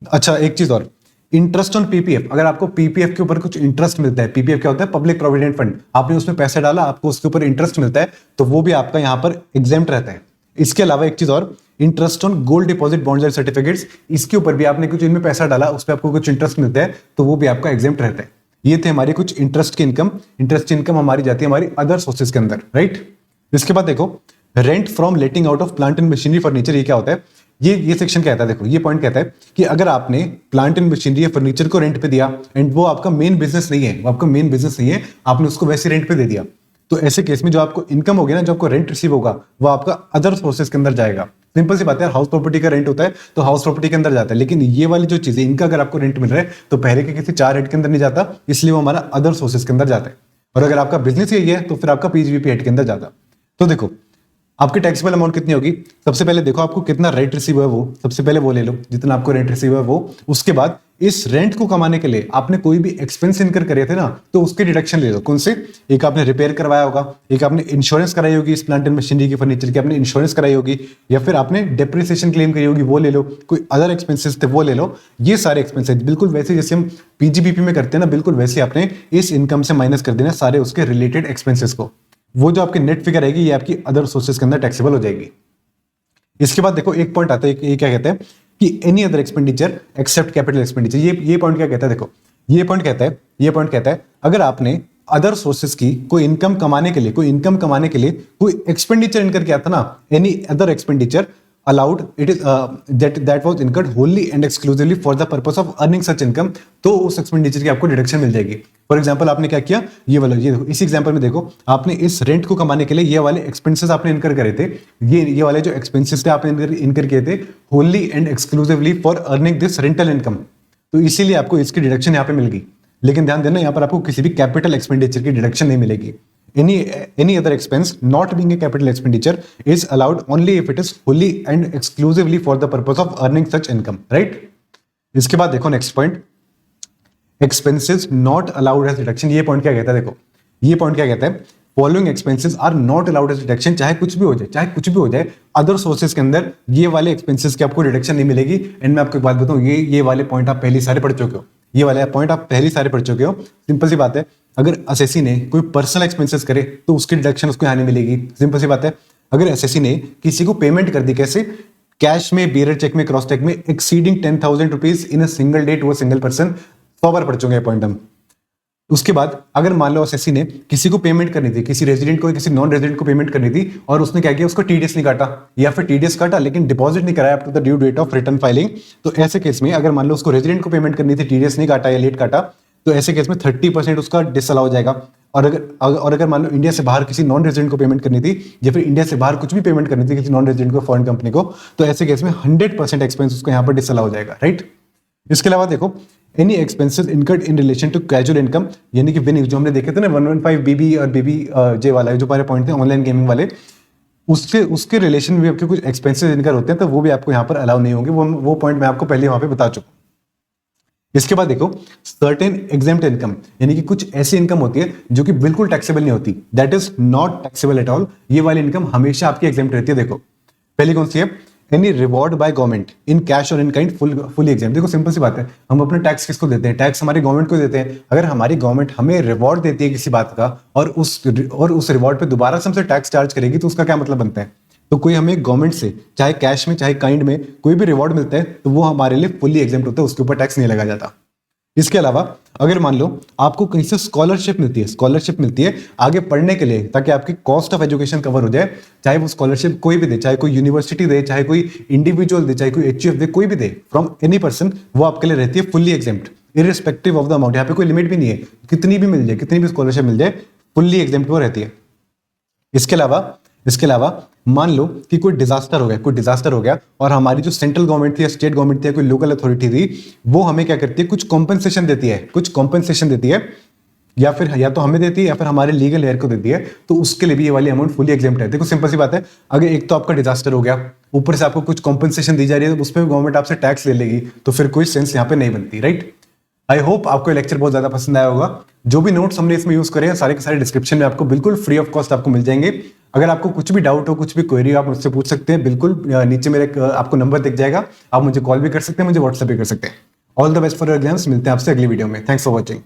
अच्छा एक चीज और, इंटरेस्ट ऑन पीपीएफ। अगर आपको पीपीएफ के ऊपर कुछ इंटरेस्ट मिलता है, पीपीएफ क्या होता है, पब्लिक प्रोविडेंट फंड, आपने उसमें पैसे डाला, आपको उसके ऊपर इंटरेस्ट मिलता है, तो वो भी आपका यहाँ पर एग्जेम्प्ट रहता है। इसके अलावा एक चीज और, interest on gold deposit bonds and certificates, इसके ऊपर भी आपने कुछ इनमें पैसा डाला, उस पर आपको कुछ इंटरेस्ट मिलता है, तो वो भी आपका एग्जेम्प्ट रहता है। ये थे हमारी कुछ इंटरेस्ट की इनकम। इंटरेस्ट की इनकम हमारी जाती है हमारी अदर सोर्सेज के अंदर, राइट। इसके बाद देखो rent from letting out of plant and machinery furniture. ये क्या होता है, ये सेक्शन कहता है, देखो ये पॉइंट कहता है कि अगर आपने प्लांट एंड मशीनरी या फर्नीचर को रेंट पे दिया एंड वो आपका मेन बिजनेस नहीं है, वो आपका मेन बिजनेस नहीं है, आपने उसको वैसे रेंट पे दे दिया, तो ऐसे केस में जो आपको इनकम होगी ना, जो आपको रेंट रिसीव होगा, वो आपका अदर सोर्सेज के अंदर जाएगा। सिंपल सी बात है, हाउस प्रॉपर्टी का रेंट होता है तो हाउस प्रॉपर्टी के अंदर जाता है, लेकिन ये वाली जो चीजें, इनका अगर आपको रेंट मिल रहा है तो पहले के किसी 4 हेड के अंदर नहीं जाता, इसलिए वो हमारा अदर सोर्सेज के अंदर जाता है। और अगर आपका बिजनेस यही है तो फिर आपका पीजीबीपी हेड के अंदर जाता। तो देखो आपकी टैक्सेबल अमाउंट कितनी होगी, सबसे पहले देखो आपको कितना रेंट रिसीव है, वो सबसे पहले वो ले लो जितना आपको रेंट रिसीव है वो। उसके बाद इस रेंट को कमाने के लिए आपने कोई भी एक्सपेंस इनकर करे थे ना, तो उसके डिडक्शन ले लो। कौन से, एक आपने रिपेयर करवाया होगा, एक आपने इंश्योरेंस कराई होगी इस प्लांट एंड मशीनरी की, फर्नीचर की आपने इंश्योरेंस कराई होगी, या फिर आपने डेप्रिसिएशन क्लेम करी होगी, वो ले लो, कोई अदर एक्सपेंसेस थे वो ले लो। ये सारे एक्सपेंसेस बिल्कुल वैसे जैसे हम पीजीबीपी में करते हैं ना, बिल्कुल वैसे आपने इस इनकम से माइनस कर देना सारे उसके रिलेटेड एक्सपेंसेस को। वो जो आपकी नेट फिगर आएगी ये आपकी अदर सोर्सेज के अंदर टैक्सेबल हो जाएगी। इसके बाद देखो एक पॉइंट आता है, ये क्या कहते हैं कि any other expenditure except capital expenditure. ये पॉइंट क्या कहता है, देखो ये पॉइंट कहता है अगर आपने अदर सोर्सेज की कोई इनकम कमाने के लिए कोई एक्सपेंडिचर इनकर किया था ना, any other expenditure allowed it is that was incurred wholly and exclusively for the purpose of earning such income, तो उस एक्सपेंडिचर की आपको डिडक्शन मिल जाएगी। फॉर एग्जांपल आपने क्या किया, ये देखो इस एग्जांपल में देखो आपने इस रेंट को कमाने के लिए ये वाले एक्सपेंसेस आपने इनकर करे थे, ये वाले जो एक्सपेंसेस थे आपने इनकर किए थे wholly and exclusively for earning this rental income, तो इसीलिए आपको इसकी डिडक्शन यहाँ पे मिल गई। लेकिन ध्यान देना यहाँ पर आपको किसी भी कैपिटल एक्सपेंडिचर की डिडक्शन नहीं मिलेगी। Any other expense not being a capital expenditure is allowed only if it is fully and exclusively for the purpose of earning such income, right? इसके बाद देखो next point, expenses not allowed as deduction। ये point क्या कहता है, देखो ये point क्या कहता है, following expenses are not allowed as deduction. चाहे कुछ भी हो जाए, अदर सोर्सेज के अंदर ये वाले एक्सपेंसेस की आपको डिडक्शन नहीं मिलेगी। एंड मैं आपको एक बात बताऊं, ये वाले पॉइंट आप पहले सारे पढ़ चुके हो, ये वाले पॉइंट आप पहले सारे पढ़ चुके हो। सिंपल सी बात है, अगर एसएससी ने कोई पर्सनल एक्सपेंसेस करे तो उसकी डिडक्शन उसको यहाँ नहीं मिलेगी। सिंपल सी बात है, अगर एसएससी ने किसी को पेमेंट कर दी, कैसे, कैश में, बियरर चेक में, क्रॉस चेक में, exceeding 10,000 rupees in a single day to a single person, 100 बार पढ़ चुके हैं पॉइंट हम। उसके बाद अगर मान लो एसएससी ने किसी को पेमेंट करनी थी, किसी रेजिडेंट को किसी नॉन रेजिडेंट को पेमेंट करनी थी, और उसने क्या किया, उसको टीडीएस नहीं काटा, या फिर टीडीएस काटा लेकिन डिपॉजिट नहीं कराया up to the due date of return filing, तो ऐसे केस में अगर मान लो उसको रेजिडेंट को पेमेंट करनी थी, टीडीएस नहीं काटा या लेट काटा, तो ऐसे केस में 30% उसका डिसअलाउ हो जाएगा। और अगर मान लो इंडिया से बाहर किसी नॉन रेजिडेंट को पेमेंट करनी थी, या फिर इंडिया से बाहर कुछ भी पेमेंट करनी थी किसी नॉन रेजिडेंट को, फॉरेन कंपनी को, तो ऐसे केस में 100% एक्सपेंस उसको यहाँ पर डिसअलाउ हो जाएगा, राइट। इसके अलावा देखो any expenses incurred in relation to casual income, यानी कि विनिंग जो हमने देखे थे ना 115 बीबी और बीबी जे वाला जो हमारे पॉइंट थे ऑनलाइन गेमिंग वाले, उसके रिलेशन में आपके कुछ एक्सपेंसेस इनकर होते हैं, तो वो भी आपको यहाँ पर अलाउ नहीं होंगे। वो पॉइंट मैं आपको पहले वहां पे बता चुका हूँ। इसके बाद देखो सर्टेन एग्जेम्प्ट इनकम, यानी कि कुछ ऐसी इनकम होती है जो कि बिल्कुल टैक्सेबल नहीं होती, that is not taxable at all. ये वाली इनकम हमेशा आपकी एग्जेम्प्ट रहती है। देखो पहली कौन सी है, any reward by government in cash और इन काइंड फुली एग्जेम्प्ट। देखो सिंपल सी बात है, हम अपने टैक्स किसको देते हैं, टैक्स हमारी गवर्नमेंट को देते हैं। अगर हमारी गवर्नमेंट हमें रिवॉर्ड देती है किसी बात का, और उस रिवॉर्ड पे दोबारा से हमसे टैक्स चार्ज करेगी, तो उसका क्या मतलब बनता है, तो कोई हमें गवर्नमेंट से चाहे कैश में चाहे काइंड में कोई भी रिवॉर्ड मिलता है तो वो हमारे लिए फुल्ली एग्जेम्प्ट होता है, उसके ऊपर टैक्स नहीं लगा जाता। इसके अलावा अगर मान लो आपको कहीं से स्कॉलरशिप मिलती है आगे पढ़ने के लिए, ताकि आपकी कॉस्ट ऑफ एजुकेशन कवर हो जाए, चाहे वो स्कॉलरशिप कोई भी दे, चाहे कोई यूनिवर्सिटी दे, चाहे कोई इंडिविजुअल दे, चाहे कोई एचयूएफ दे, कोई भी दे, फ्रॉम एनी पर्सन, वो आपके लिए रहती है fully exempt irrespective of the amount. यहाँ पे कोई लिमिट भी नहीं है, कितनी भी मिल जाए, कितनी भी स्कॉलरशिप मिल जाए, फुल्ली एग्जेम्प्ट वो रहती है। इसके अलावा मान लो कि कोई डिजास्टर हो गया और हमारी जो सेंट्रल गवर्नमेंट थी या स्टेट गवर्नमेंट थी या कोई लोकल अथॉरिटी थी, वो हमें क्या करती है, कुछ कॉम्पेंसेशन देती है, या तो हमें देती है या फिर हमारे लीगल हेयर को देती है, तो उसके लिए भी ये वाली अमाउंट फुली एग्जेम्प्ट है। देखो सिंपल सी बात है, अगर एक तो आपका डिजास्टर हो गया, ऊपर से आपको कुछ कॉम्पेंसेशन दी जा रही है, तो उस पर गवर्नमेंट आपसे टैक्स ले लेगी, तो फिर कोई सेंस यहाँ पे नहीं बनती, राइट। आई होप आपको ये लेक्चर बहुत ज्यादा पसंद आया होगा। जो भी नोट्स हमने इसमें यूज करे हैं सारे के सारे डिस्क्रिप्शन में आपको बिल्कुल फ्री ऑफ कॉस्ट आपको मिल जाएंगे। अगर आपको कुछ भी डाउट हो, कुछ भी क्वेरी हो, आप मुझसे पूछ सकते हैं। बिल्कुल नीचे मेरे आपको नंबर दिख जाएगा, आप मुझे कॉल भी कर सकते हैं, मुझे व्हाट्सएप भी कर सकते हैं। All the best for your exams. मिलते हैं आपसे अगली वीडियो में। Thanks for watching.